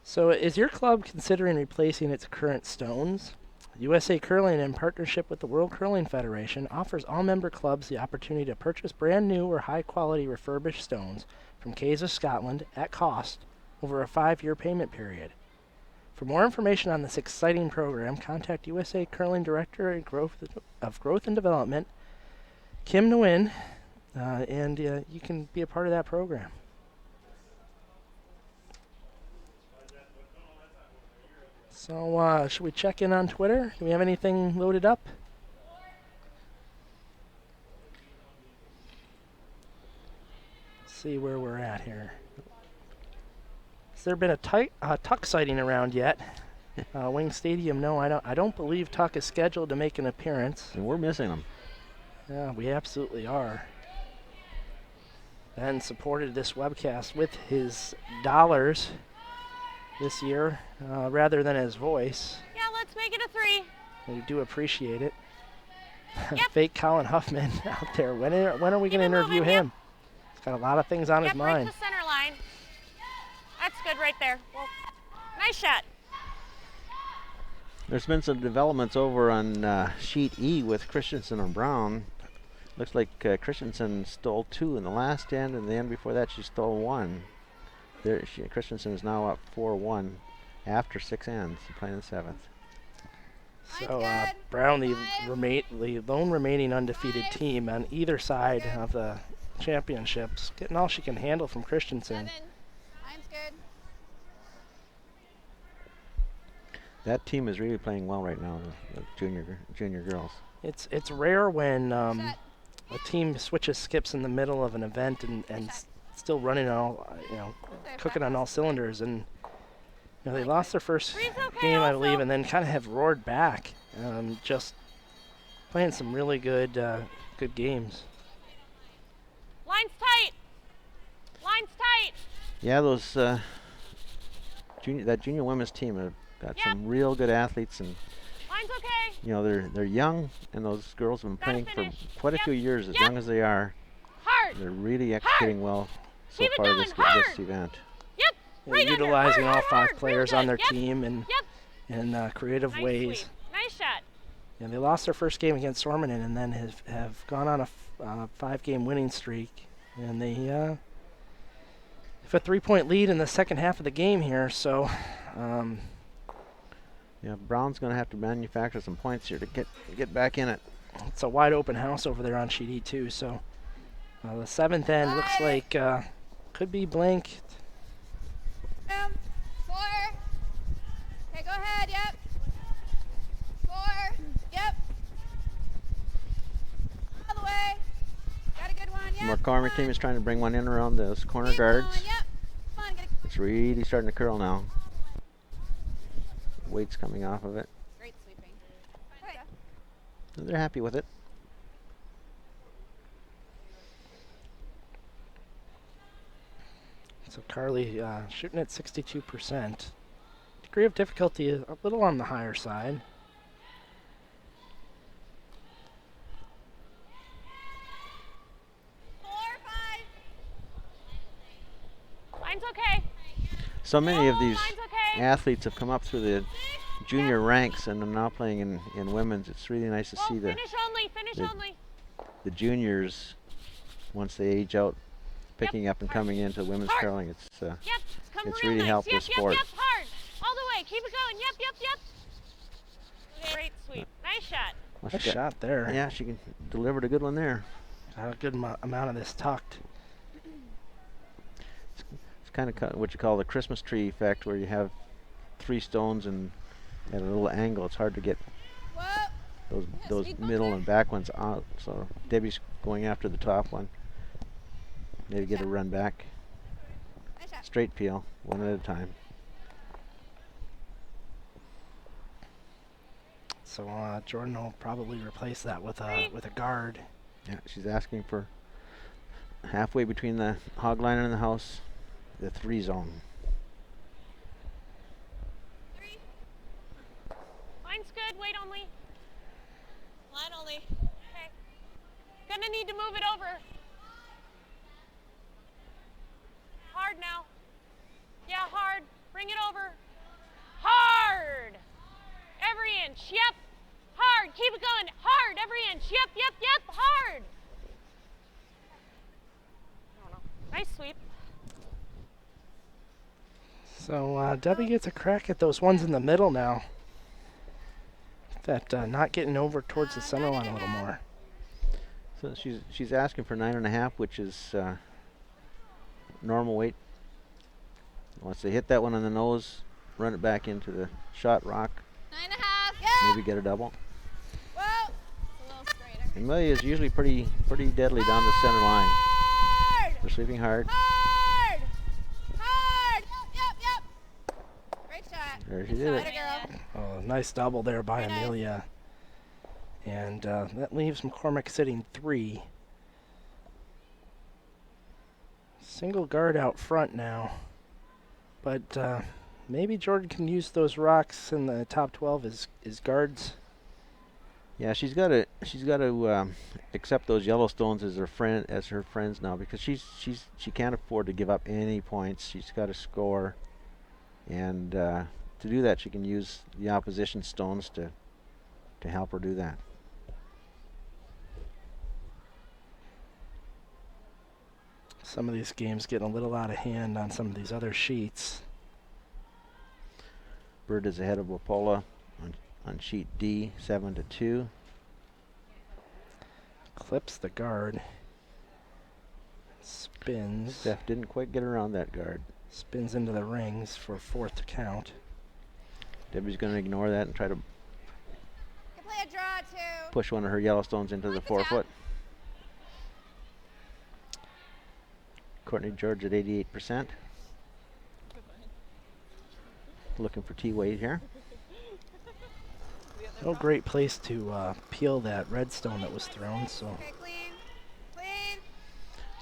So, is your club considering replacing its current stones? USA Curling, in partnership with the World Curling Federation, offers all member clubs the opportunity to purchase brand new or high-quality refurbished stones from Cays of Scotland at cost over a 5-year payment period. For more information on this exciting program, contact USA Curling Director of Growth and Development, Kim Nguyen, and you can be a part of that program. So, should we check in on Twitter? Do we have anything loaded up? Let's see where we're at here. Has there been a Tuck sighting around yet? Wing Stadium, no, I don't believe Tuck is scheduled to make an appearance. And we're missing them. Yeah, we absolutely are. Ben supported this webcast with his dollars this year, rather than his voice. Yeah, let's make it a 3. We do appreciate it. Yep. Fake Colin Huffman out there. When are we going to interview him? He's got a lot of things on his Right mind. to center line. That's good right there. Well, nice shot. There's been some developments over on sheet E with Christensen and Brown. Looks like Christensen stole 2 in the last end, and the end before that she stole 1. Christensen is now up 4-1 after 6 ends, playing the 7th. So Brown, the lone remaining undefeated team on either side of the championships, getting all she can handle from Christensen. 7. Line's good. That team is really playing well right now, the junior girls. It's rare when a team switches skips in the middle of an event and still running all, cooking on all cylinders. And they lost their first game, I believe, and then kind of have roared back, just playing some really good games. Line's tight. Line's tight. Yeah, those that junior women's team have got some real good athletes, and Line's okay. they're young, and those girls have been playing for quite a few years, as young as they are. Hard. They're really executing well so Keep it far going. this event. Yep. Right Utilizing under. all Hard, 5 players on their Yep. team and in creative Nice ways. sweep. Nice shot. And they lost their first game against Sormanen and then have gone on a 5-game winning streak. And they have a 3-point lead in the second half of the game here. So, Brown's going to have to manufacture some points here to get back in it. It's a wide open house over there on sheet E2. So the 7th end looks like could be blank. 4. Okay, go ahead. Yep. 4. Yep. All the way. Got a good one. Yep. McCormick team is trying to bring one in around those corner guards. Yep. Come on, It's really starting to curl now. Weight's coming off of it. Great sweeping. They're happy with it. So Carly shooting at 62%. Degree of difficulty is a little on the higher side. Line's okay. So many of these Line's okay. athletes have come up through the junior ranks and are now playing in women's. It's really nice to see Finish only. Finish the- only. the juniors, once they age out, picking up and coming into women's curling. It's Come it's real really nice. helped Yep, the sport. Yep, hard. All the way. Keep it going. Yep. Great sweep. Nice shot. Well, Nice she got- shot there. Yeah, she delivered a good one there. Got a good amount of this tucked. It's kind of what you call the Christmas tree effect, where you have 3 stones and at a little angle. It's hard to get those middle and back ones out. So Debbie's going after the top one. Maybe get a run back. Straight peel, one at a time. So Jordan will probably replace that with a guard. Yeah, she's asking for halfway between the hog line and the house, the 3 zone. Line's good. Wait only. Line only. Okay. Gonna need to move it over. Hard now. Yeah, hard. Bring it over. Hard. Every inch. Yep. Hard. Keep it going. Hard. Every inch. Yep. Hard. I don't know. Nice sweep. So Debbie gets a crack at those ones in the middle now. That not getting over towards the center line a little more. So she's asking for 9.5, which is normal weight. Once they hit that one on the nose, run it back into the shot rock. 9.5. Yeah. Maybe get a double. Whoa. It's a little straighter. Amelia is usually pretty deadly down the center line. Hard. They're sweeping hard. Hard. Yep. Great shot. There she did it. Girl. Oh, nice double there by Amelia. And that leaves McCormick sitting 3. Single guard out front now. But maybe Jordan can use those rocks in the top 12 as guards. Yeah, she's got to accept those Yellowstones as her friends now, because she can't afford to give up any points. She's got to score, and to do that, she can use the opposition stones to help her do that. Some of these games getting a little out of hand on some of these other sheets. Bird is ahead of Wapola on on sheet D, 7-2. Clips the guard. Spins. Steph didn't quite get around that guard. Spins into the rings for 4th to count. Debbie's going to ignore that and try to You can play a draw too. push one of her Yellowstones into the 4-foot. Courtney George at 88%. Looking for T-Wade here. No great place to peel that redstone that was thrown, so. Okay, clean.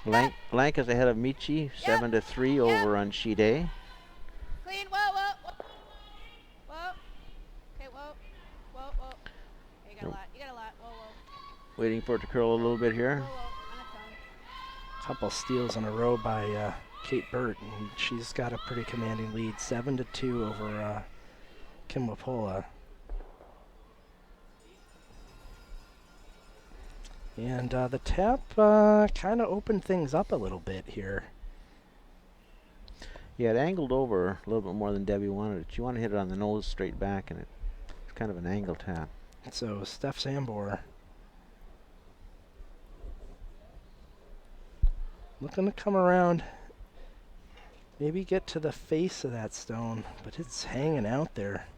Clean. Blank is ahead of Michi, 7-3 over on sheet A. Clean. Whoa. Whoa. Okay, whoa. Okay, you got a lot. Whoa. Waiting for it to curl a little bit here. On its own. Couple steals in a row by Kate Burt, and she's got a pretty commanding lead, 7-2 over Kim Wapola. And the tap kind of opened things up a little bit here. Yeah, it angled over a little bit more than Debbie wanted it. She wanted to hit it on the nose straight back, and it's kind of an angle tap. So Steph Sambor looking to come around, maybe get to the face of that stone, but it's hanging out there.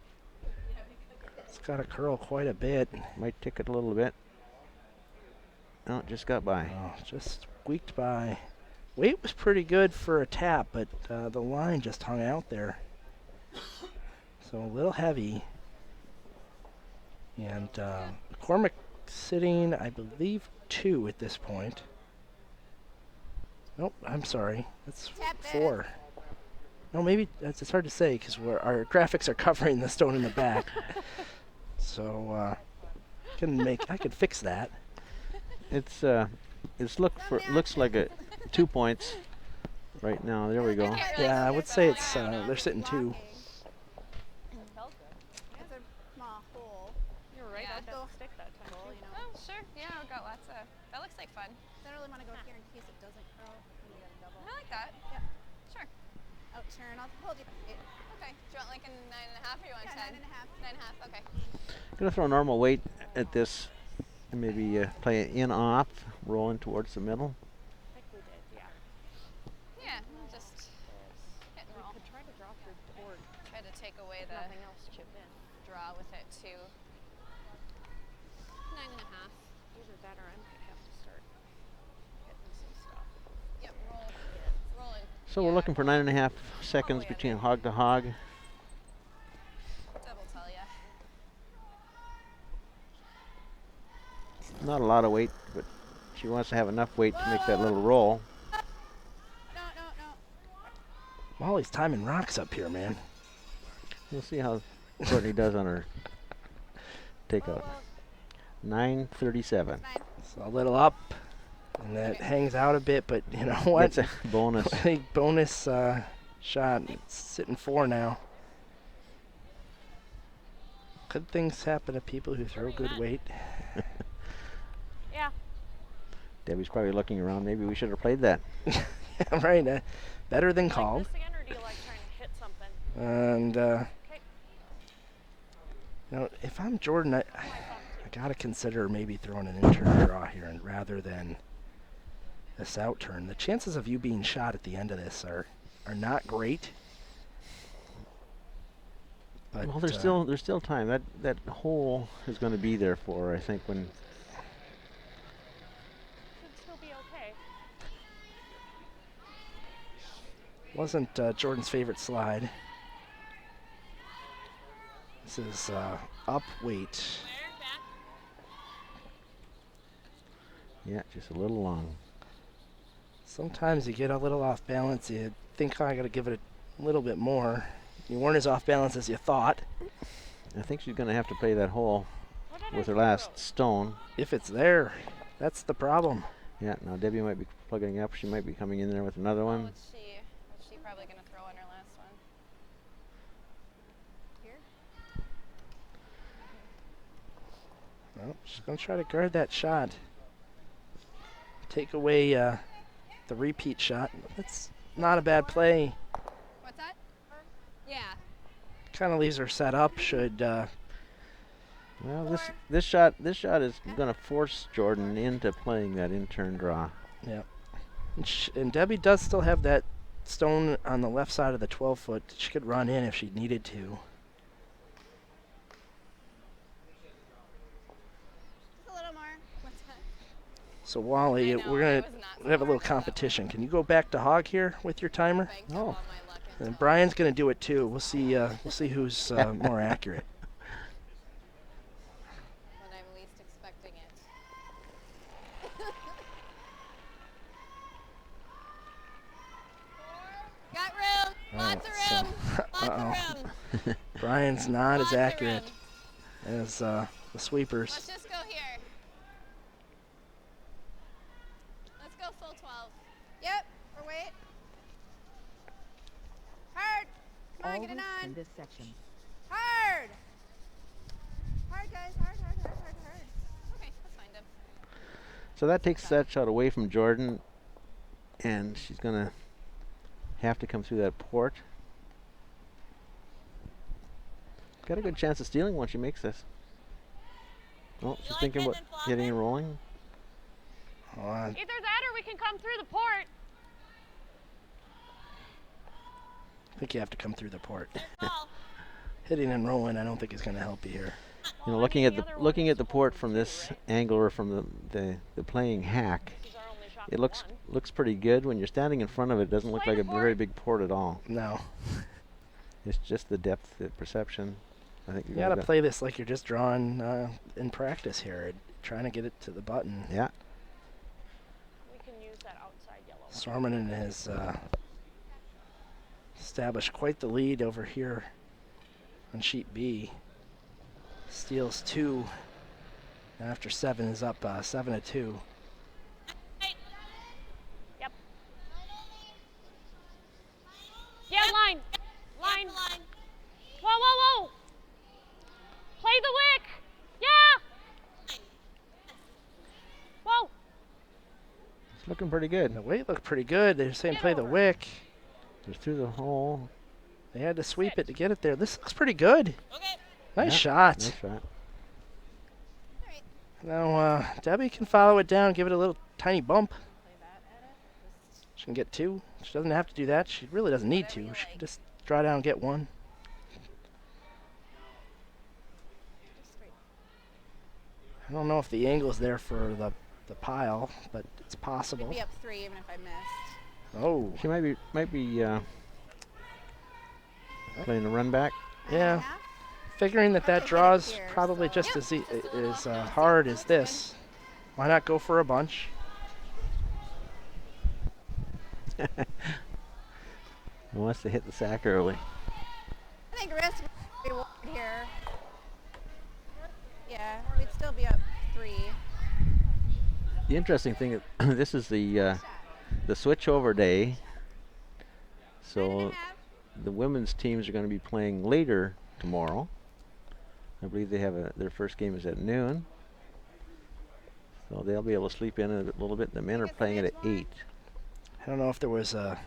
It's got to curl quite a bit. Might tick it a little bit. No, it just got by. Oh, just squeaked by. Weight was pretty good for a tap, but the line just hung out there. So a little heavy. And McCormick sitting, I believe, 2 at this point. Nope, I'm sorry. That's 4. No, maybe it's hard to say because our graphics are covering the stone in the back. So I could fix that. Looks like 2 points right now. There we go. Yeah, I would say it's they're sitting 2. It's a small hole. You were right Yeah. out that stick that time. Oh, sure. Yeah, I've got lots of. That looks like fun. I don't really want to go here in case it doesn't curl. And you got a double. I like that. Yep. Sure. Out turn. I'll hold you. Okay. Do you want like a 9.5 or you want 10? 9.5. Okay. Gonna throw normal weight at this, and maybe play it in off, rolling towards the middle. I think we did, yeah. Yeah, we'll just hit and roll. We could try to draw through board. Try to take away the Nothing else chip in. draw with it too. 9.5. Either that or I might have to start hitting some stuff. Yep, rolling. So we're looking for 9.5 seconds between hog to hog. Double tell ya. Not a lot of weight, but she wants to have enough weight to make that little roll. No. Molly's timing rocks up here, man. We'll see how Courtney does on her takeout. 9:37. So a little up, and that hangs out a bit, but you know what? It's a bonus. I think bonus shot. It's sitting 4 now. Good things happen to people who throw good weight. Yeah. Debbie's probably looking around. Maybe we should have played that. Yeah, right. Better than called. Like this again, or do you like trying to hit something? And Okay. you know, if I'm Jordan, I gotta consider maybe throwing an in-turn draw here, and rather than this out turn. The chances of you being shot at the end of this are not great. But, Well, there's still time. That hole is going to be there for her, I think, when Should still be okay. wasn't Jordan's favorite slide. This is up weight. yeah, just a little long. Sometimes you get a little off balance. You think, oh, I got to give it a little bit more. You weren't as off balance as you thought. I think she's going to have to play that hole What did with I her last stone. If it's there, that's the problem. Yeah, now Debbie might be plugging up. She might be coming in there with another one. What's she probably going to throw on her last one? Here. Well, she's going to try to guard that shot. Take away the repeat shot. That's not a bad play. What's that? Yeah. Kind of leaves her set up should Well, this shot is going to force Jordan into playing that in-turn draw. Yep. And Debbie does still have that stone on the left side of the 12-foot. She could run in if she needed to. Just a little more. What's that? So Wally, we're gonna have a little competition. Can you go back to hog here with your timer? Oh. And Brian's gonna do it too. We'll see. We'll see who's more accurate. When I'm least expecting it. Got room. Lots of room. Lots of room. Brian's not Lots as of accurate room. as the sweepers. Let's just go here. Let's go full 12. Yep. Or wait. Hard. Come on, get it on. In this section. Hard. Hard, guys. Hard, hard, hard, hard, hard. Okay, let's find him. So that takes that shot away from Jordan, and she's going to have to come through that port. Got a good chance of stealing once she makes this. Oh, she's thinking about hitting and rolling. Hold on. Either that or we can come through the port. I think you have to come through the port. Hitting and rolling, I don't think is going to help you here. You know, looking at the port from this angle or from the playing hack, it looks pretty good. When you're standing in front of it, it doesn't look like a very big port at all. No. It's just the depth of perception. I think You got to play this like you're just drawing in practice here, trying to get it to the button. Yeah. We can use that outside yellow. Sormanen has established quite the lead over here on sheet B. Steals 2 after 7 is up 7-2. Yep. Yeah, line. Line. Whoa, whoa, whoa. Play the wick. Yeah. Whoa. It's looking pretty good. The weight looked pretty good. They're saying play the wick. Just through the hole. They had to sweep it to get it there. This looks pretty good. Okay. Nice shot. Nice shot. Now Debbie can follow it down, give it a little tiny bump. She can get 2. She doesn't have to do that. She really doesn't need to. She can just draw down and get 1. I don't know if the angle is there for the pile, but it's possible. We'd be up 3 even if I missed. Oh. She might be playing a run back. Yeah. Figuring that draw's probably just as hard as this. Why not go for a bunch? He wants to hit the sack early. I think risk reward here. Yeah, we'd still be up 3. The interesting thing is this is the switchover day, so the women's teams are going to be playing later tomorrow. I believe they have their first game is at noon, so they'll be able to sleep in a little bit. The men are playing it at 8. I don't know if there was a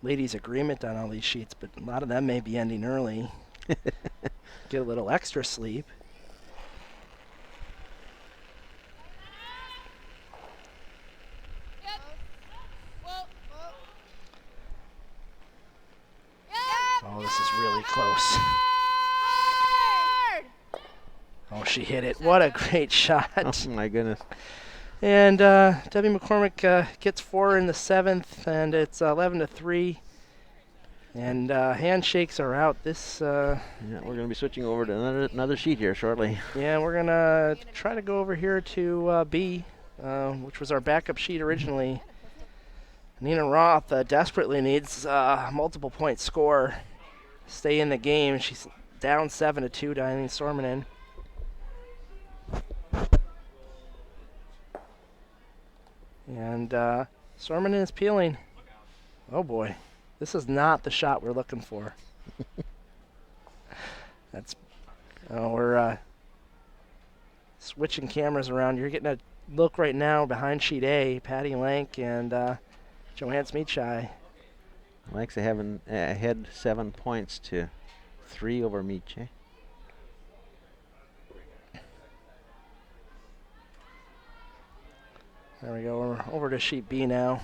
ladies' agreement on all these sheets, but a lot of them may be ending early. Get a little extra sleep. Oh, this is really close. Oh, she hit it. What a great shot. Oh, my goodness. And Debbie McCormick gets 4 in the 7th, and it's 11-3. And handshakes are out. This. Yeah, we're going to be switching over to another sheet here shortly. Yeah, we're going to try to go over here to B, which was our backup sheet originally. Nina Roth desperately needs multiple point score. Stay in the game. She's down 7-2 to Eileen Sormanen. And Sormanen is peeling. Oh boy, this is not the shot we're looking for. We're switching cameras around. You're getting a look right now behind sheet A. Patty Lank and Joanne Smeechai. Lank's ahead 7 points to 3 over Meche. There we go. We're over to sheet B now.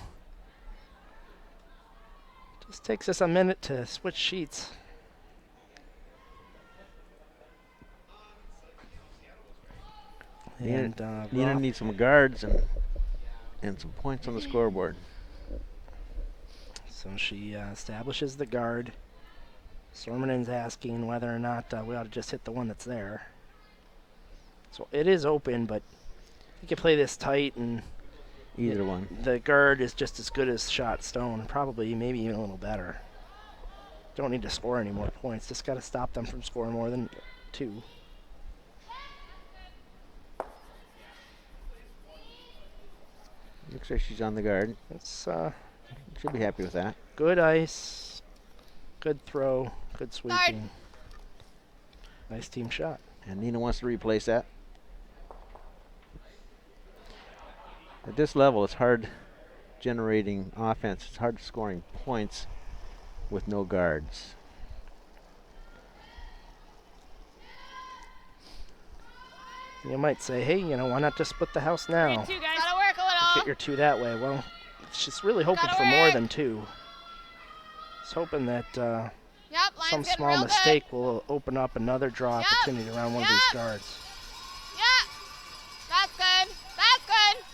Just takes us a minute to switch sheets. And Nina needs some guards and some points on the scoreboard. So she establishes the guard. Sormanen's asking whether or not we ought to just hit the one that's there. So it is open, but you can play this tight, and either one. The guard is just as good as shot stone, probably maybe even a little better. Don't need to score any more points, just got to stop them from scoring more than 2. Looks like she's on the guard. It's should be happy with that. Good ice, good throw, good sweeping. Nice team shot. And Nina wants to replace that. At this level, it's hard generating offense. It's hard scoring points with no guards. You might say, hey, why not just split the house now? 3-2, guys. Gotta work a little. Get your 2 that way. Well, she's really hoping for more than 2. She's hoping that some small mistake will open up another draw opportunity around one of these guards. Yeah, that's good. That's good.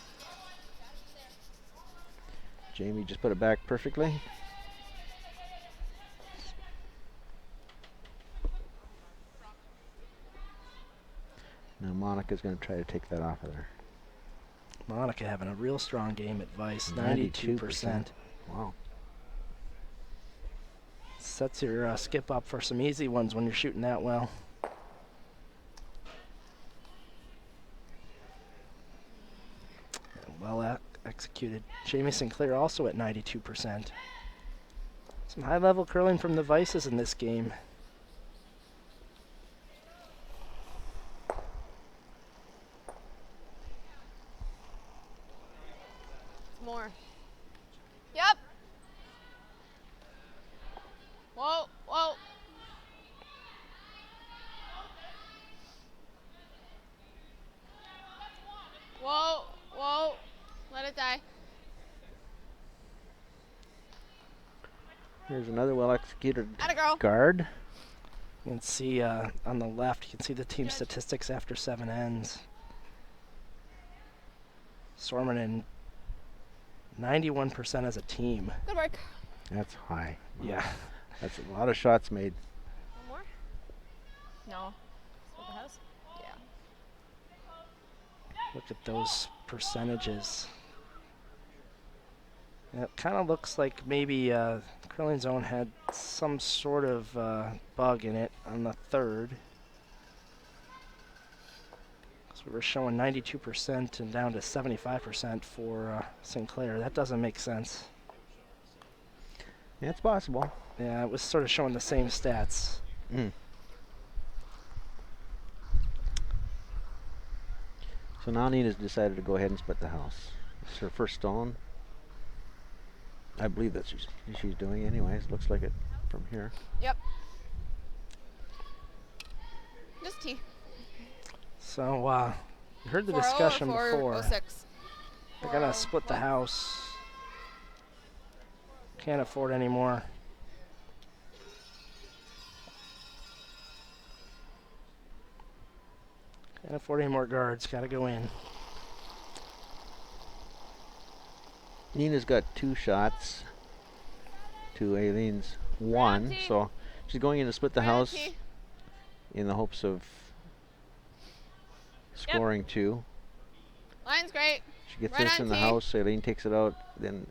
Jamie just put it back perfectly. Now Monica's going to try to take that off of there. Monica having a real strong game at Vice, 92%. Wow. Sets your skip up for some easy ones when you're shooting that well. Well executed. Jamie Sinclair also at 92%. Some high-level curling from the Vices in this game. More. Yep. Whoa, whoa. Whoa, whoa. Let it die. Here's another well-executed Atta girl. guard. You can see on the left, you can see the team statistics after 7 ends. Sormanen 91% as a team. Good work. That's high. Yeah. That's a lot of shots made. One more? No. Split the house? Yeah. Look at those percentages. And it kind of looks like maybe Curling Zone had some sort of bug in it on the 3rd. So we were showing 92% and down to 75% for Sinclair. That doesn't make sense. Yeah, it's possible. Yeah, it was sort of showing the same stats. So now Nina's decided to go ahead and split the house. It's her first stone. I believe that's what she's doing anyways. Looks like it from here. Yep. Just T. So, you heard the discussion before. 406. They're going to split the house. Can't afford any more. Can't afford any more guards. Got to go in. Nina's got 2 shots to Aileen's 1, so she's going in to split the house in the hopes of scoring 2. Line's great. She gets Right this on in the T. house, Aileen takes it out, then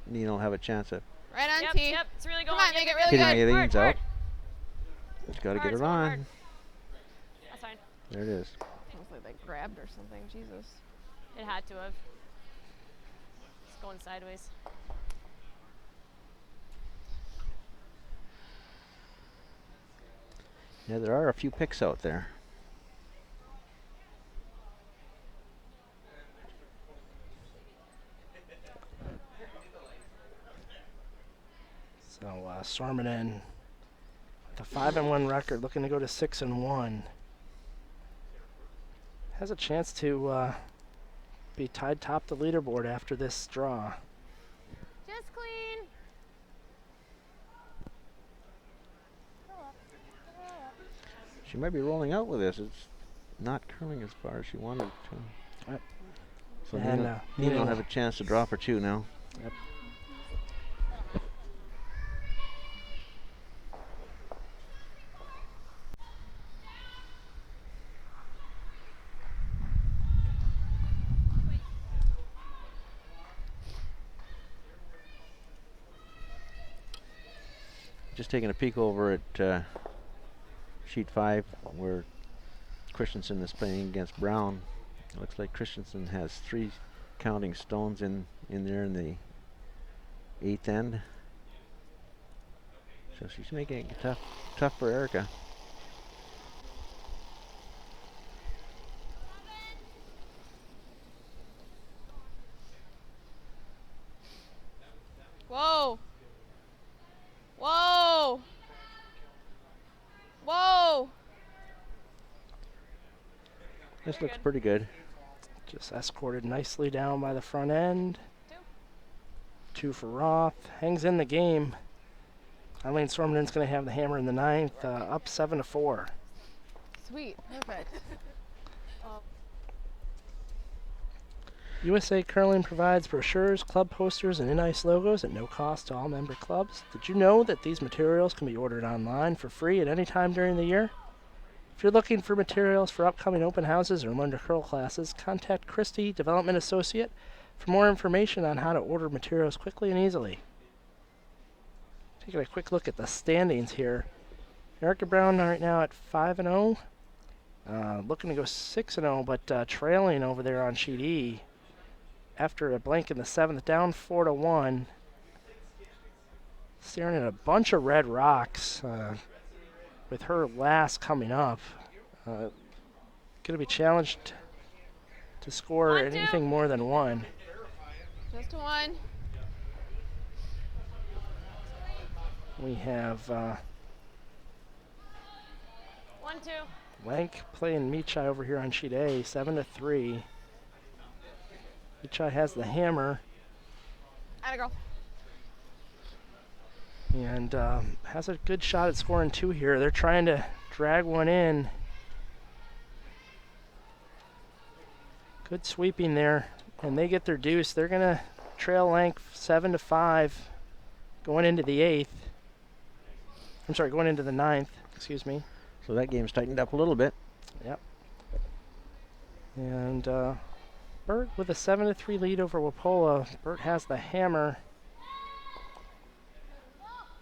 Nina will have a chance of Right on T. Yep, it's really going. Come on, make it really hitting good. Aileen's Hard. out. Just got to get Hard's her going on. hard. That's fine. There it is. Looks like they grabbed or something. Jesus. It had to have. It's going sideways. Yeah, there are a few picks out there. So Sormanen, the 5-1 record, looking to go to 6-1. Has a chance to be tied top the leaderboard after this draw. Just clean. She might be rolling out with this. It's not curling as far as she wanted it to. Yep. So And, Nina will have a chance to drop her 2 now. Yep. Just taking a peek over at sheet 5 where Christensen is playing against Brown. It looks like Christensen has 3 counting stones in there in the 8th end. So she's making it tough for Erica. Whoa. Whoa. Whoa. This looks pretty good. Just escorted nicely down by the front end. 2 for Roth. Hangs in the game. Eileen Stormden's going to have the hammer in the 9th, up 7-4. Sweet. Perfect. USA Curling provides brochures, club posters, and in-ice logos at no cost to all member clubs. Did you know that these materials can be ordered online for free at any time during the year? If you're looking for materials for upcoming open houses or Wonder Curl classes, contact Christie, Development Associate, for more information on how to order materials quickly and easily. Taking a quick look at the standings here. Erica Brown right now at 5-0. Looking to go 6-0, but trailing over there on sheet E. After a blank in the 7th, down 4-1. Staring at a bunch of red rocks. With her last coming up. Going to be challenged to score anything more than 1. Just a 1. We have 1-2. Lank playing Michai over here on sheet A, 7-3. Michai has the hammer. Atta girl. And has a good shot at scoring 2 here. They're trying to drag one in. Good sweeping there. And they get their deuce. They're going to trail Lank 7-5 going into the 8th. I'm sorry, going into the 9th. Excuse me. So that game's tightened up a little bit. Yep. And Bert with a 7-3 lead over Wapola. Bert has the hammer.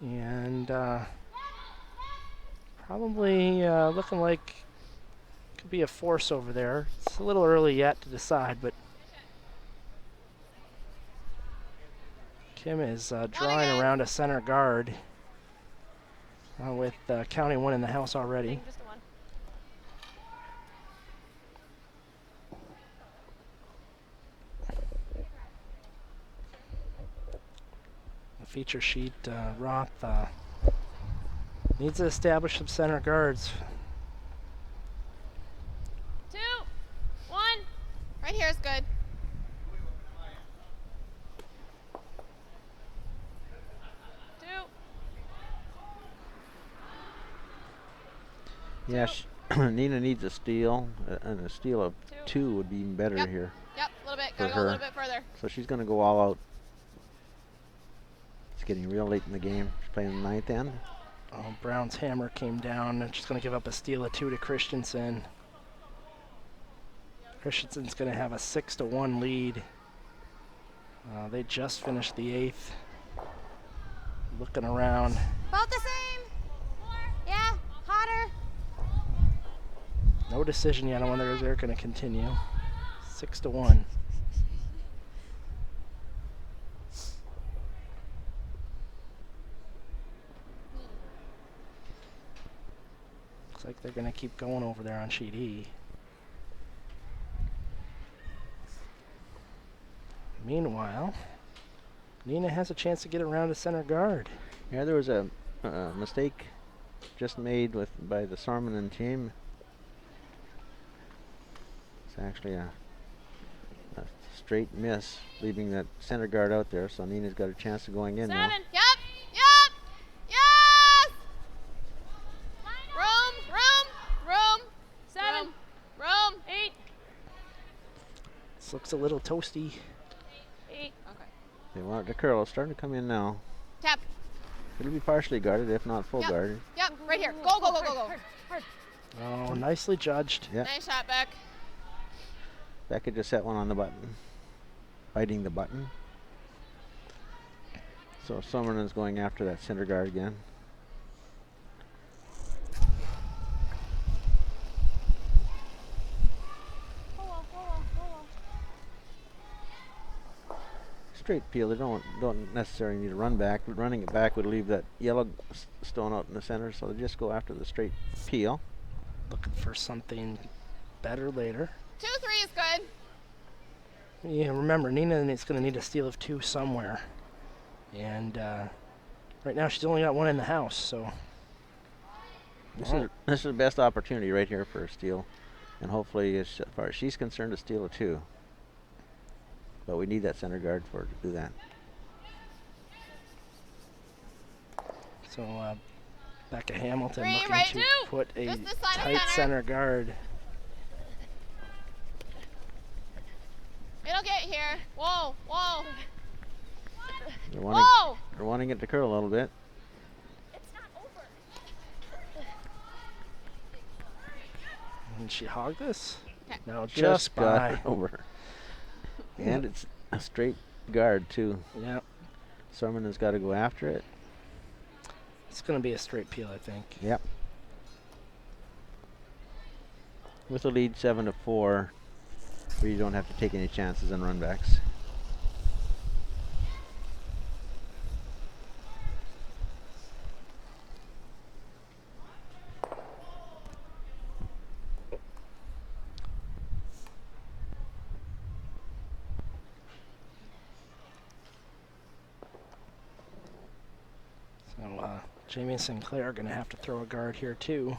And probably looking like could be a force over there. It's a little early yet to decide, but Kim is drawing around a center guard with counting 1 in the house already. Just a 1. The feature sheet, Roth needs to establish some center guards. 2, 1. Right here is good. 2. Yeah, Nina needs a steal, and a steal of 2 would be even better here. Yep, a little bit. for Gotta go a her. little bit further. So she's going to go all out. It's getting real late in the game. She's playing the 9th end. Oh, Brown's hammer came down, and she's going to give up a steal of 2 to Christensen. Christensen's going to have a 6-1 lead. They just finished the 8th. Looking around. About the same. Yeah, hotter. No decision yet on whether they're going to continue. 6-1. Looks like they're going to keep going over there on sheet E. Meanwhile, Nina has a chance to get around to center guard. Yeah, there was a mistake just made by the Sormanen team. It's actually a straight miss, leaving that center guard out there. So Nina's got a chance of going in now. 7. Yep. Yes. Room. 7. Room. 8. This looks a little toasty. 8. Okay. They want the curl. It's starting to come in now. Tap. It'll be partially guarded, if not full guarded. Yep. Right here. Go. Hard. Oh, nicely judged. Yeah. Nice shot, Beck. Becca just set one on the button, biting the button. So Summerlin's going after that center guard again. Straight peel. They don't necessarily need a run back. Running it back would leave that yellow stone out in the center, so they just go after the straight peel. Looking for something better later. 2-3 is good. Yeah, remember, Nina is going to need a steal of 2 somewhere. And right now she's only got 1 in the house, so. This is the best opportunity right here for a steal. And hopefully, as far as she's concerned, a steal of 2. But we need that center guard for her to do that. So Becca Hamilton 3, looking right, to 2. put a Just this side of tight center. center guard. It'll get here. Whoa. They're wanting it to curl a little bit. It's not over. Can she hog this? Okay. No, Just just got by. it over. And it's a straight guard, too. Yeah, Sermon has got to go after it. it's going to be a straight peel, I think. Yep. With the lead 7-4, where you don't have to take any chances on runbacks. So Jamie and Sinclair are going to have to throw a guard here too.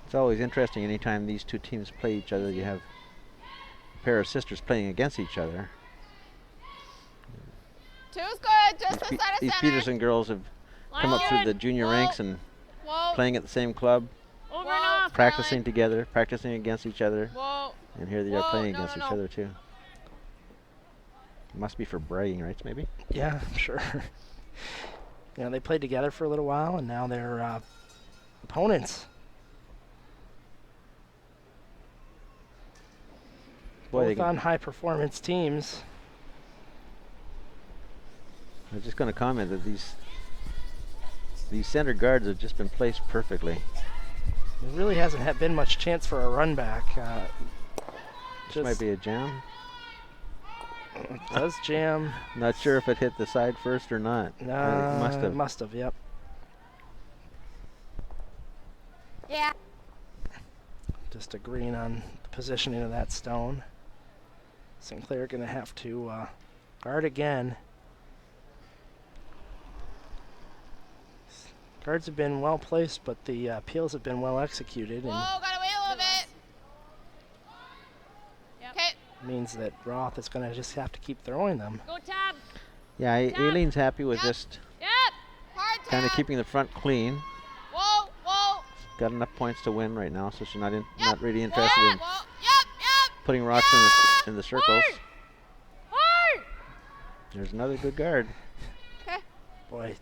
It's always interesting anytime these two teams play each other. You have a pair of sisters playing against each other. 2's good. Just this side of These center. Peterson girls have come up through the junior ranks and playing at the same club, Over and off. practicing together, practicing against each other, Whoa. and here they are playing No, against no, each no. other too. Must be for bragging rights, maybe. Yeah, I'm sure. You know, they played together for a little while, and now they're opponents. Boy, they Both on high-performance teams. I'm just going to comment that these center guards have just been placed perfectly. There really hasn't been much chance for a run back. This might be a jam. It does jam. Not sure if it hit the side first or not. It must have. Must have, yep. Yeah. Just agreeing on the positioning of that stone. Sinclair going to have to guard again. Guards have been well placed, but the peels have been well executed. Whoa, And gotta wait a little bit. Okay. means that Roth is going to just have to keep throwing them. Go tab. Yeah, Aileen's happy with just Yep. Hard kind of tap. keeping the front clean. Whoa. Got enough points to win right now, so she's not really interested in Whoa. Yep. putting rocks in the circles. Hard. There's another good guard. Okay. Boy,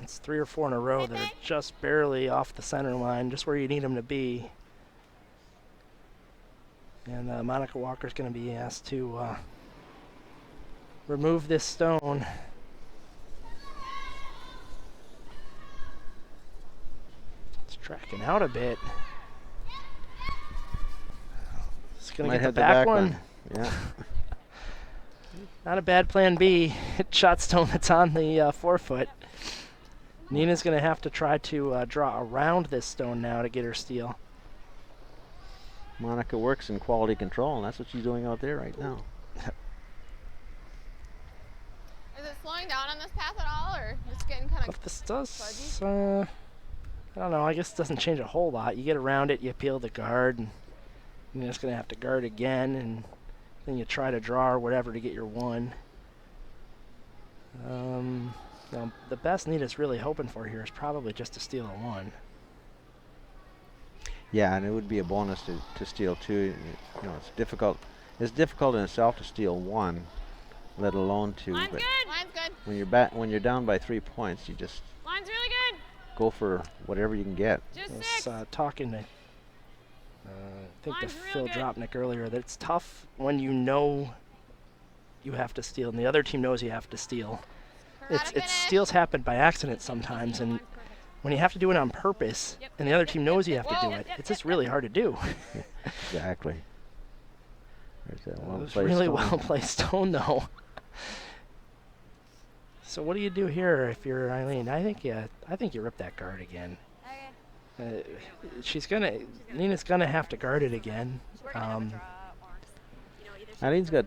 it's 3 or 4 in a row that are just barely off the center line, just where you need them to be. And Monica Walker's going to be asked to remove this stone. It's tracking out a bit. It's going to Might get have the back one. Yeah. Not a bad plan B. Hit shot stone that's on the forefoot. Nina's going to have to try to draw around this stone now to get her steal. Monica works in quality control, and that's what she's doing out there right now. Is it slowing down on this path at all, or just getting kind of But this does, I don't know, I guess it doesn't change a whole lot. You get around it, you peel the guard, and you're just going to have to guard again, and then you try to draw or whatever to get your 1. Now, the best Nina's really hoping for here is probably just to steal a 1. Yeah, and it would be a bonus to steal 2. You know, it's difficult. It's difficult in itself to steal 1, let alone 2. Line's but good. Line's good. when you're down by 3 points, you just Line's really good. go for whatever you can get. Just I was 6. talking to, I think to Line's real Phil good. Dropnik earlier, that it's tough when you know you have to steal, and the other team knows you have to steal. Steals happen by accident sometimes, and when you have to do it on purpose, and the other team knows you have to do it, it's just really hard to do. Exactly. There's that It well was placed really stone. well placed stone, though. So what do you do here if you're Eileen? I think you rip that guard again. Nina's gonna have to guard it again. Eileen's got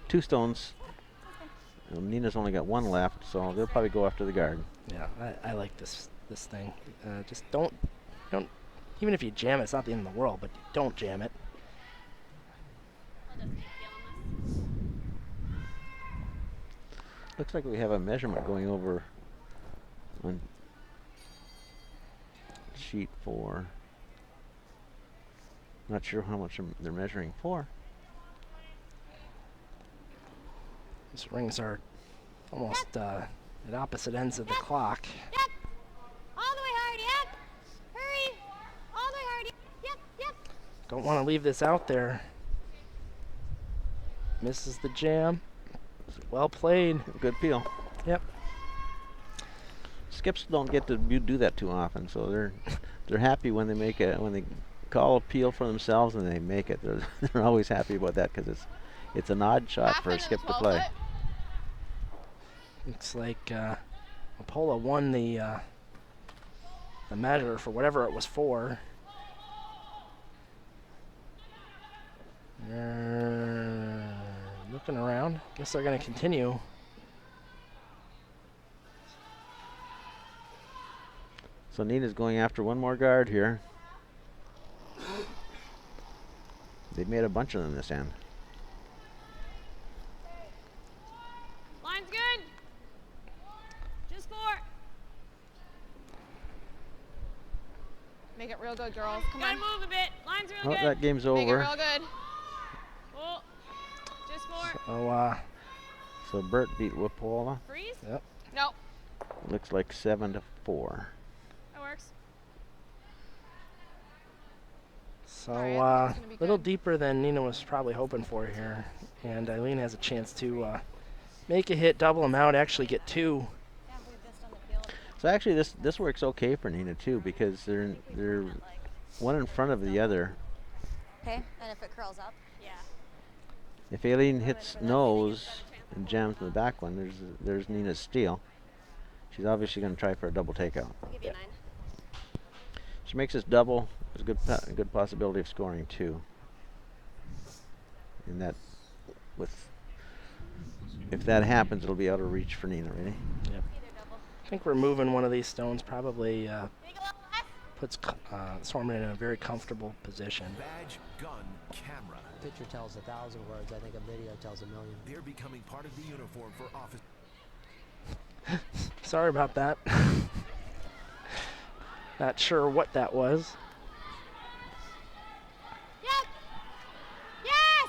2 stones. Nina's only got 1 left, so they'll probably go after the guard. Yeah, I like this thing. Just don't, even if you jam it, it's not the end of the world, but don't jam it. Looks like we have a measurement going over on sheet 4. Not sure how much they're measuring for. These rings are almost at opposite ends of the clock. Yep. All the way hard. Yep. Hurry. All the way hard. Yep. Yep. Don't want to leave this out there. Misses the jam. Well played. Good peel. Yep. Skips don't get to do that too often, so they're happy when they call a peel for themselves and they make it. They're always happy about that because it's an odd shot for a skip to play. Looks like Apollo won the measure for whatever it was for. They're looking around. Guess they're going to continue. So Nina's going after 1 more guard here. They've made a bunch of them this end. Line's good. Just 4. Make it real good, girls. Come on. Move a bit. Line's real good. That game's Make it over. real good. Oh, just 4. So Bert beat Wapola. Freeze? Yep. Nope. Looks like 7-4. That works. So a little deeper than Nina was probably hoping for here. And Eileen has a chance to make a hit, double them out, actually get 2. So actually this works okay for Nina too because they're one in front of the other. Okay. And if it curls up? Yeah. If Aileen hits nose and jams in the back one, there's Nina's steal. She's obviously going to try for a double takeout. I'll give you a 9. She makes this double. There's a good possibility of scoring 2. And that, if that happens, it'll be out of reach for Nina. Ready? Yep. I think removing one of these stones probably puts Sorman in a very comfortable position. Badge, gun, camera. A picture tells 1,000 words. I think a video tells 1,000,000. They're becoming part of the uniform for office. Sorry about that. Not sure what that was. Yep. Yes.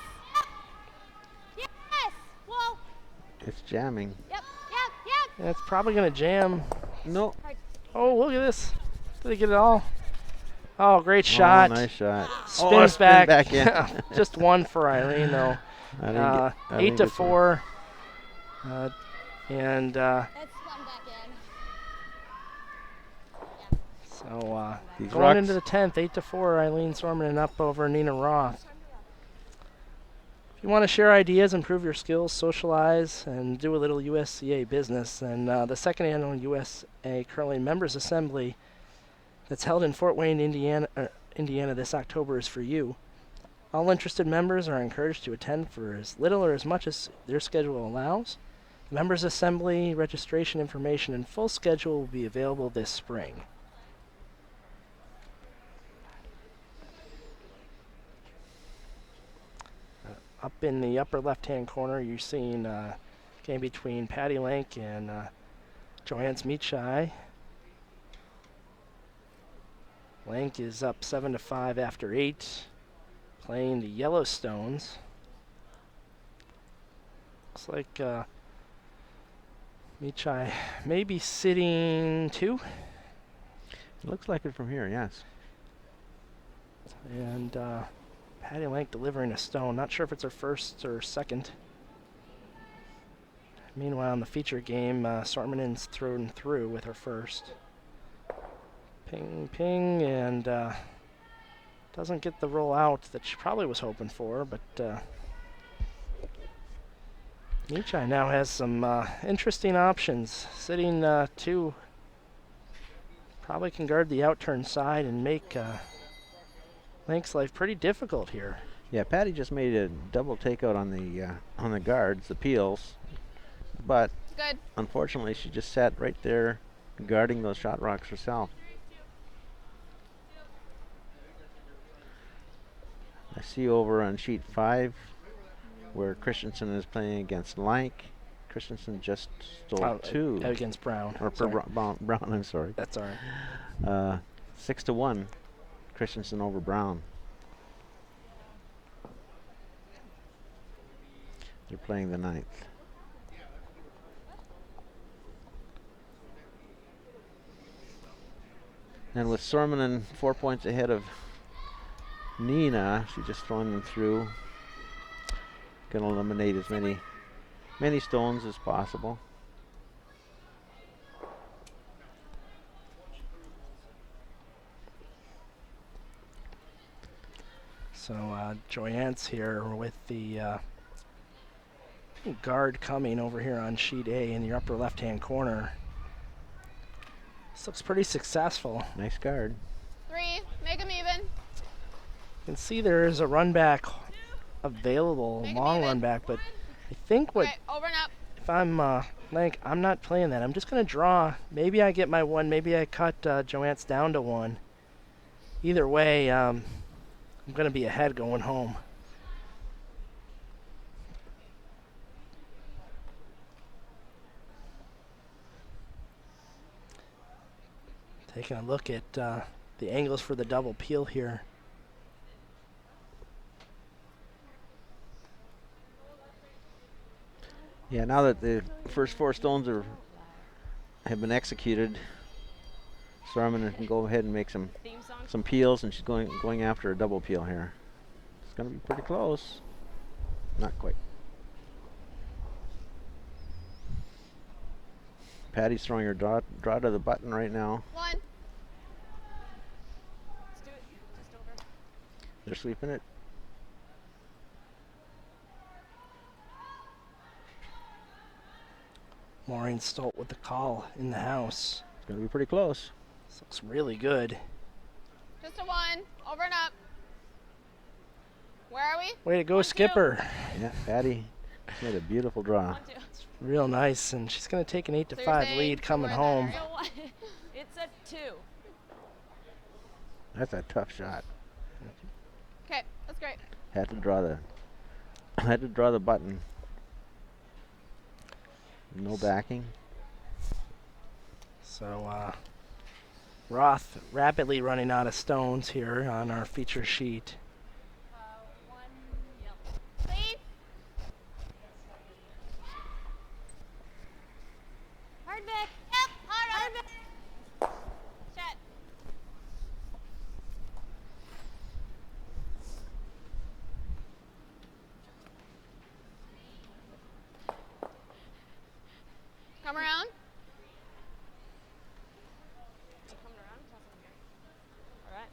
Yes. Whoa. It's jamming. Yep. Yep. Yep. Yeah, it's probably going to jam. No. Oh, look at this. Did they get it all? Oh, great shot. Oh, nice shot. Spins spin back. in. Just 1 for Eileen, though. 8-4. And It's spun back in. so These going rocks. into the 10th, 8-4, Eileen Sorman up over Nina Roth. If you want to share ideas, improve your skills, socialize, and do a little USCA business, then the second annual USA Curling Members Assembly that's held in Fort Wayne, Indiana this October is for you. All interested members are encouraged to attend for as little or as much as their schedule allows. Members Assembly registration information and full schedule will be available this spring. Up in the upper left-hand corner, you're seeing game between Patty Link and Joanne Meachai. Link is up 7-5 after 8, playing the Yellowstones. Looks like Meachai may be sitting 2. It looks like it from here, yes. And Patty Link delivering a stone. Not sure if it's her first or second. Meanwhile, in the feature game, Sormanen's thrown through with her first. Ping, ping, and doesn't get the roll out that she probably was hoping for, but Meachai now has some interesting options. Sitting 2, probably can guard the out-turn side and make Link's life pretty difficult here. Yeah, Patty just made a double takeout on the guards, the peels, but Good. unfortunately she just sat right there guarding those shot rocks herself. I see over on sheet 5 where Christensen is playing against Lank. Christensen just stole 2. Against Brown. Or Brown, I'm sorry. That's all right. 6-1, Christensen over Brown. They're playing the 9th. And with Sormanen 4 points ahead of Nina, she's just throwing them through. Gonna eliminate as many stones as possible. So Joyanne's here with the guard coming over here on sheet A in the upper left-hand corner. This looks pretty successful. Nice guard. 3, make them even. You can see there is a run back available, long run back, but I think what, Okay, over and up. if I'm Link, I'm not playing that. I'm just going to draw. Maybe I get my 1, maybe I cut Joanne's down to 1. Either way, I'm going to be ahead going home. Taking a look at the angles for the double peel here. Yeah, now that the first 4 stones have been executed, Sormanen can go ahead and make some peels, and she's going after a double peel here. It's going to be pretty close. Not quite. Patty's throwing her draw to the button right now. 1. Let's do it. Just over. They're sweeping it. Maureen Stolt with the call in the house. It's going to be pretty close. This looks really good. Just a 1, over and up. Where are we? Way to go, Skipper. Yeah, Patty made a beautiful draw. It's real nice, and she's going to take an 8-5 Thursday, lead coming somewhere home. there. It's a 2. That's a tough shot. Okay, that's great. Had to draw the button. No backing. So Roth rapidly running out of stones here on our feature sheet. 1 yellow. Lead. Hard back. Yep, hard up. Shut. Come around. Coming around. All right.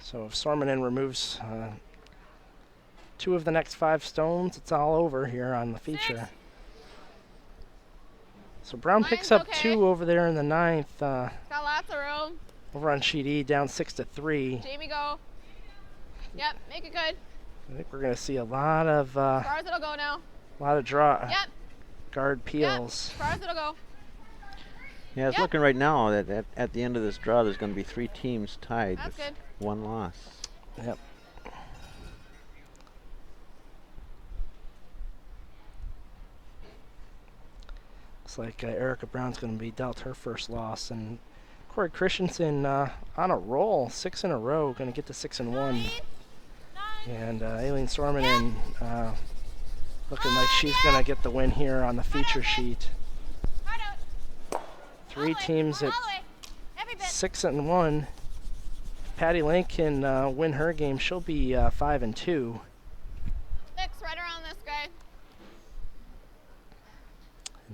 So if Sormanen removes 2 of the next 5 stones, it's all over here on the feature. 6. So Brown Mine's picks up okay. 2 over there in the 9th, Got lots of room. over on sheet E, down 6-3. Jamie, go. Yep, make it good. I think we're going to see a lot of As far as it'll go now. draw Yep. guard peels. Yep. As far as it'll go. Yeah, it's looking right now that at the end of this draw, there's going to be 3 teams tied That's with good. 1 loss. Yep. Looks like Erica Brown's going to be dealt her first loss, and Corey Christensen on a roll, 6 in a row, going to get to 6-1. And Aileen Sormanen looking like she's going to get the win here on the feature sheet. 3 teams at 6-1. If Patty Link can win her game, she'll be 5-2. 6 right around this guy.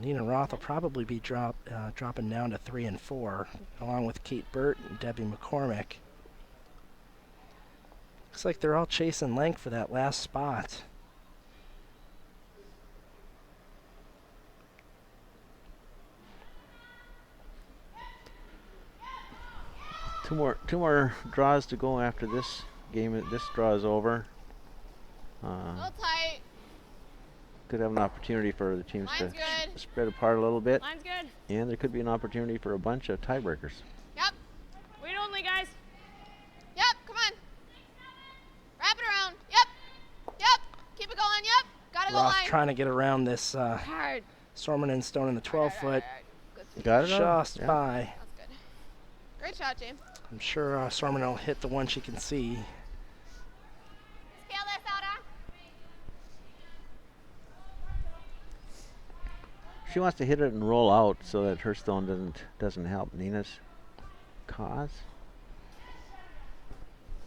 Nina Roth will probably be dropping down to 3-4, along with Kate Burt and Debbie McCormick. Looks like they're all chasing Lank for that last spot. Two more draws to go after this game. This draw is over. A little tight. Could have an opportunity for the teams Line's to good. spread apart a little bit. Line's good. And there could be an opportunity for a bunch of tiebreakers. Yep. Wait only, guys. Yep. Come on. Wrap it around. Yep. Yep. Keep it going. Yep. Gotta go Roth line. trying to get around this Hard. Sormanen stone in the 12-foot. Got it? Just Yeah. by. That's good. Great shot, James. I'm sure Sormanen will hit the one she can see. Scale this out, huh? She wants to hit it and roll out so that her stone doesn't help Nina's cause.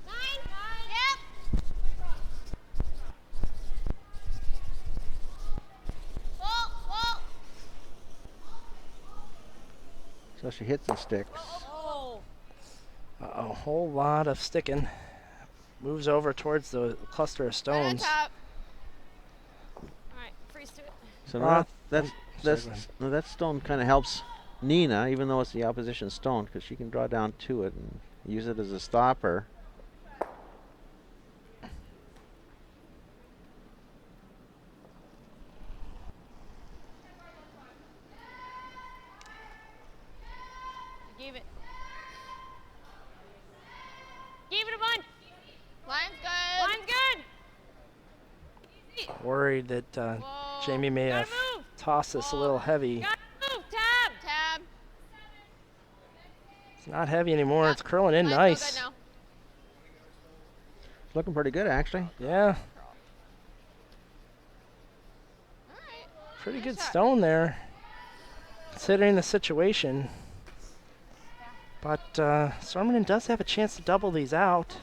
Yep. Whoa. So she hits and sticks. A whole lot of sticking. Moves over towards the cluster of stones. Top. All right, freeze to it. So Roth. that stone kind of helps Nina, even though it's the opposition stone, because she can draw down to it and use it as a stopper. Gave it. Gave it a bunch. Line's good. Line's good. Worried that Jamie may have tossed this a little heavy. Gotta move. Tab. Tab. It's not heavy anymore. It's curling in Line's nice. Good now. Looking pretty good, actually. Yeah. All right. Pretty Nice good shot. stone there, considering the situation. But Sormanen does have a chance to double these out.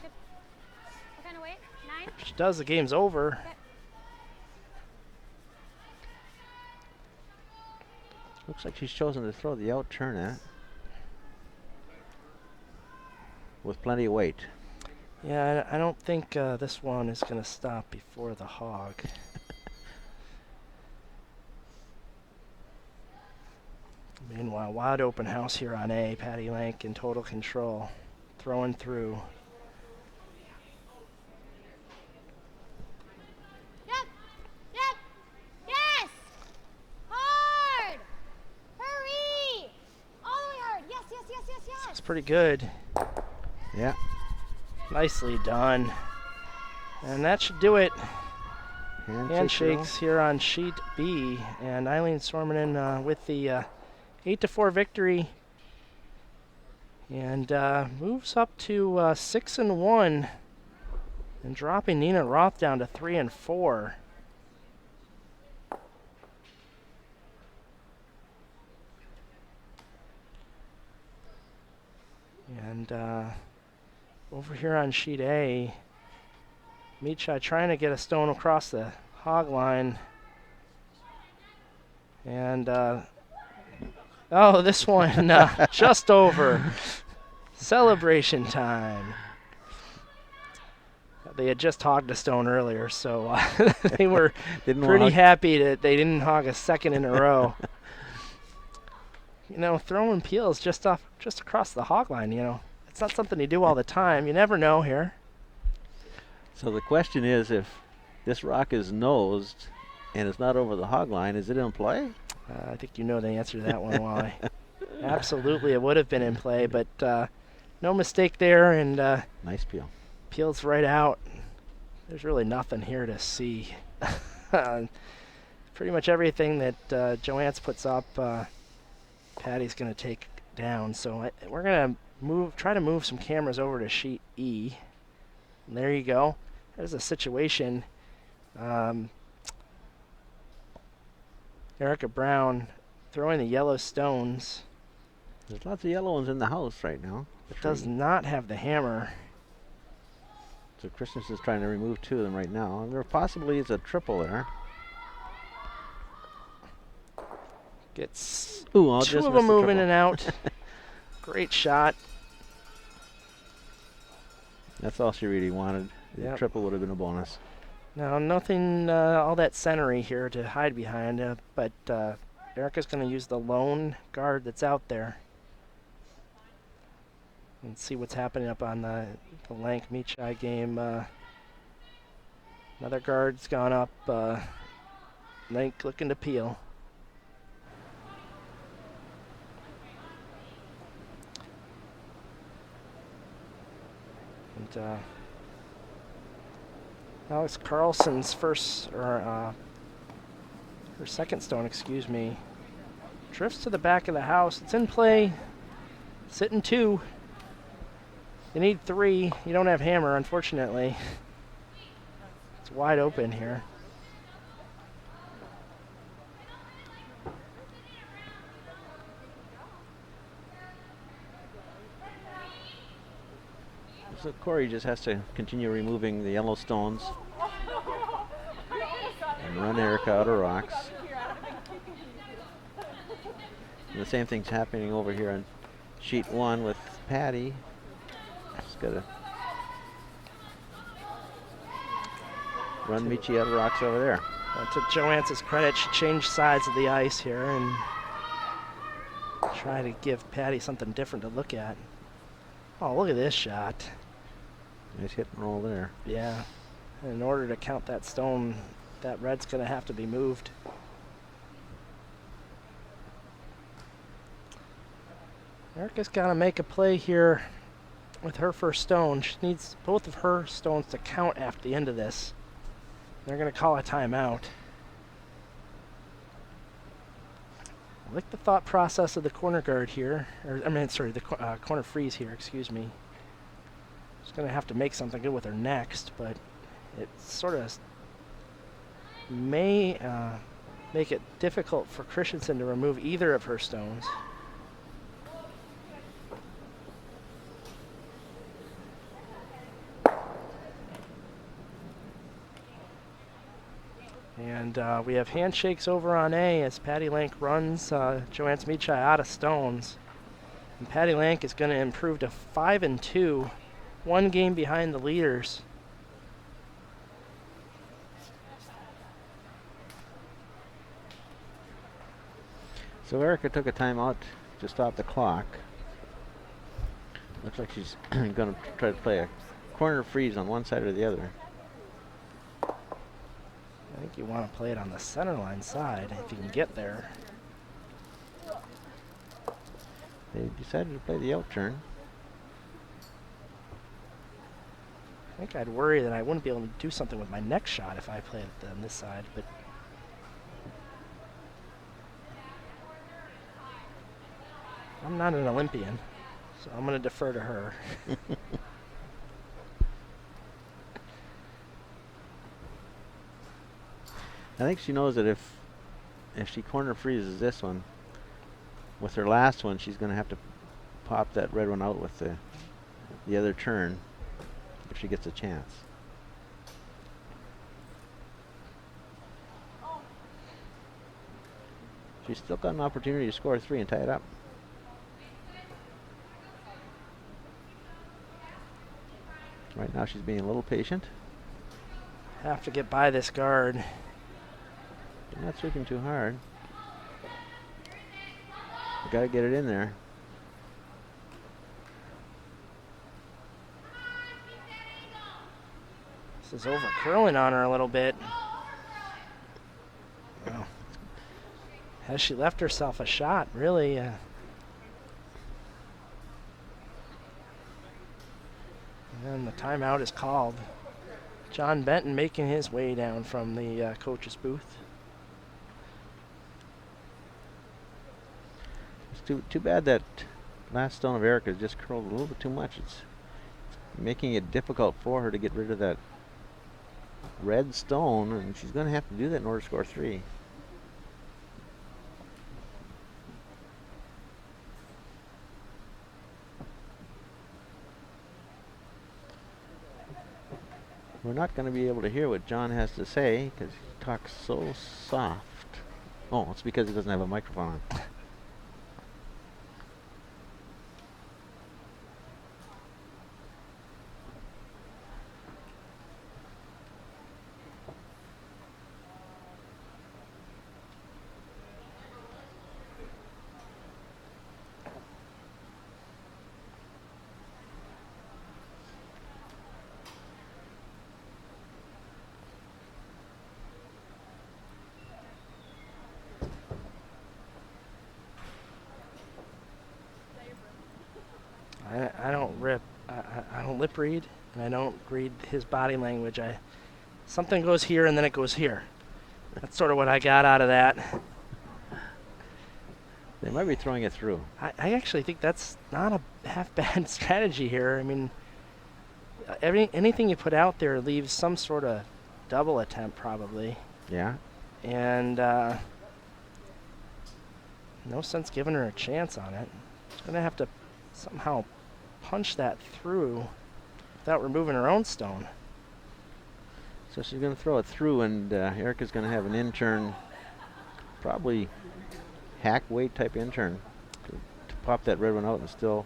What kind of weight? 9? If she does, the game's over. Looks like she's chosen to throw the out turn at with plenty of weight. Yeah, I don't think this one is going to stop before the hog. Meanwhile, wide open house here on A. Patty Lank in total control, throwing through. Yep. Yes. Hard. Hurry. All the way hard. Yes. It's pretty good. Yeah. Nicely done. And that should do it. Handshakes girl. here on sheet B, and Eileen Sormanen with the 8-4 victory, and moves up to 6-1, and dropping Nina Roth down to 3-4. And over here on sheet A, Michai trying to get a stone across the hog line. And, oh, this one just over. Celebration time. They had just hogged a stone earlier, so they were pretty happy that they didn't hog a second in a row. You know, throwing peels just across the hog line, you know. It's not something you do all the time. You never know here. So the question is, if this rock is nosed and it's not over the hog line, is it in play? I think you know the answer to that one, Wally. Absolutely, it would have been in play, but no mistake there, and nice peel. Peels right out. There's really nothing here to see. Pretty much everything that Joanne's puts up, Patty's going to take down. So we're going to try to move some cameras over to sheet E. And there you go. There's a situation. Erica Brown throwing the yellow stones. There's lots of yellow ones in the house right now. It does not have the hammer. So Christensen's trying to remove 2 of them right now. And there possibly is a triple there. Gets I'll 2 just of miss them the moving triple. and out. Great shot. That's all she really wanted. The Yep. triple would have been a bonus. Now, nothing all that centery here to hide behind, but Erica's going to use the lone guard that's out there. And see what's happening up on the Lank Meachai game. Another guard's gone up. Lank looking to peel. And Alex Carlson's her second stone, excuse me, drifts to the back of the house. It's in play. Sitting 2. You need 3. You don't have hammer, unfortunately. It's wide open here. So Corey just has to continue removing the yellow stones and run Erica out of rocks. And the same thing's happening over here on sheet 1 with Patty. Just gotta run Michi out of rocks over there. To Joanne's credit, she changed sides of the ice here and try to give Patty something different to look at. Oh, look at this shot. Nice hit and roll there. Yeah. In order to count that stone, that red's going to have to be moved. Erica's got to make a play here with her first stone. She needs both of her stones to count after the end of this. They're going to call a timeout. I like the thought process of the corner guard here. The corner freeze here, excuse me. She's going to have to make something good with her next, but it sort of may make it difficult for Christensen to remove either of her stones. And we have handshakes over on A as Patty Lank runs Joanne's Meachai out of stones. And Patty Lank is going to improve to 5-2, 1 game behind the leaders. So Erica took a timeout to stop the clock. Looks like she's going to try to play a corner freeze on one side or the other. I think you want to play it on the center line side if you can get there. They decided to play the out turn. I think I'd worry that I wouldn't be able to do something with my next shot if I played it on this side, but I'm not an Olympian, so I'm going to defer to her. I think she knows that if she corner freezes this one, with her last one, she's going to have to pop that red one out with the other turn if she gets a chance. She's still got an opportunity to score 3 and tie it up. Right now she's being a little patient. Have to get by this guard. You're not sweeping too hard. You got to get it in there. This is over curling on her a little bit. Well, has she left herself a shot, really? And the timeout is called. John Benton making his way down from the coach's booth. It's too bad that last stone of Erica just curled a little bit too much. It's making it difficult for her to get rid of that red stone, and she's going to have to do that in order to score 3. We're not going to be able to hear what John has to say because he talks so soft. Oh, it's because he doesn't have a microphone on. I don't lip read, and I don't read his body language. Something goes here and then it goes here. That's sort of what I got out of that. They might be throwing it through. I actually think that's not a half bad strategy here. I mean, anything you put out there leaves some sort of double attempt probably. Yeah. And no sense giving her a chance on it. She's going to have to somehow punch that through without removing her own stone. So she's going to throw it through, and Erica's going to have an in-turn, probably hack weight type in-turn to pop that red one out and still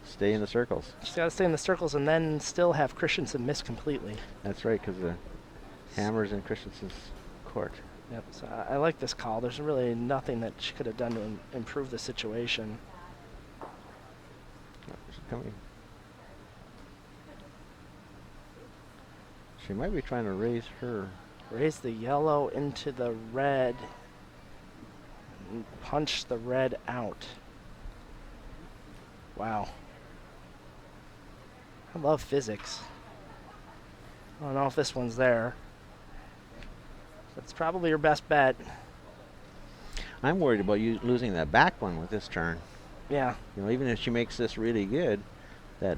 stay in the circles. She's got to stay in the circles and then still have Christensen miss completely. That's right, because the hammer's in Christensen's court. Yep, so I like this call. There's really nothing that she could have done to improve the situation. She's coming. She might be trying to raise the yellow into the red and punch the red out. Wow. I love physics. I don't know if this one's there. That's probably your best bet. I'm worried about you losing that back one with this turn. Yeah. You know, even if she makes this really good, that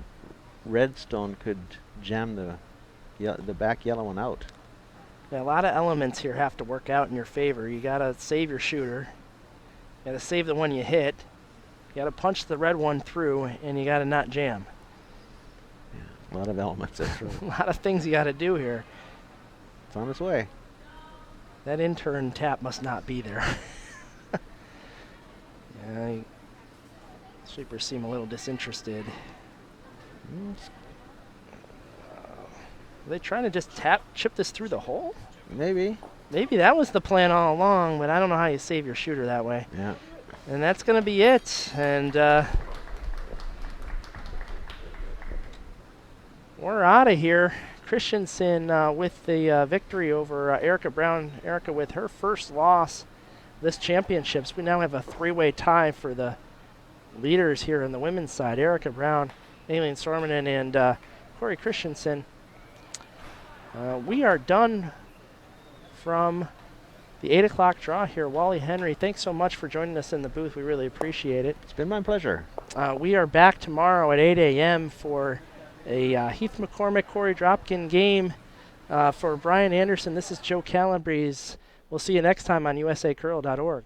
red stone could jam the back yellow one out. Yeah, a lot of elements here have to work out in your favor. You gotta save your shooter. You gotta save the one you hit. You gotta punch the red one through, and you gotta not jam. Yeah, a lot of elements. That's right. A lot of things you gotta do here. It's on its way. That in-turn tap must not be there. Yeah, sweepers seem a little disinterested. Are they trying to just chip this through the hole? Maybe. Maybe that was the plan all along, but I don't know how you save your shooter that way. Yeah. And that's going to be it. And we're out of here. Christensen with the victory over Erica Brown. Erica with her first loss this championships. We now have a 3-way tie for the leaders here on the women's side. Erica Brown, Aileen Sormanen, and Corey Christensen. We are done from the 8 o'clock draw here. Wally Henry, thanks so much for joining us in the booth. We really appreciate it. It's been my pleasure. We are back tomorrow at 8 a.m. for a Heath McCormick, Corey Dropkin game. For Brian Anderson, this is Joe Calabrese. We'll see you next time on usacurl.org.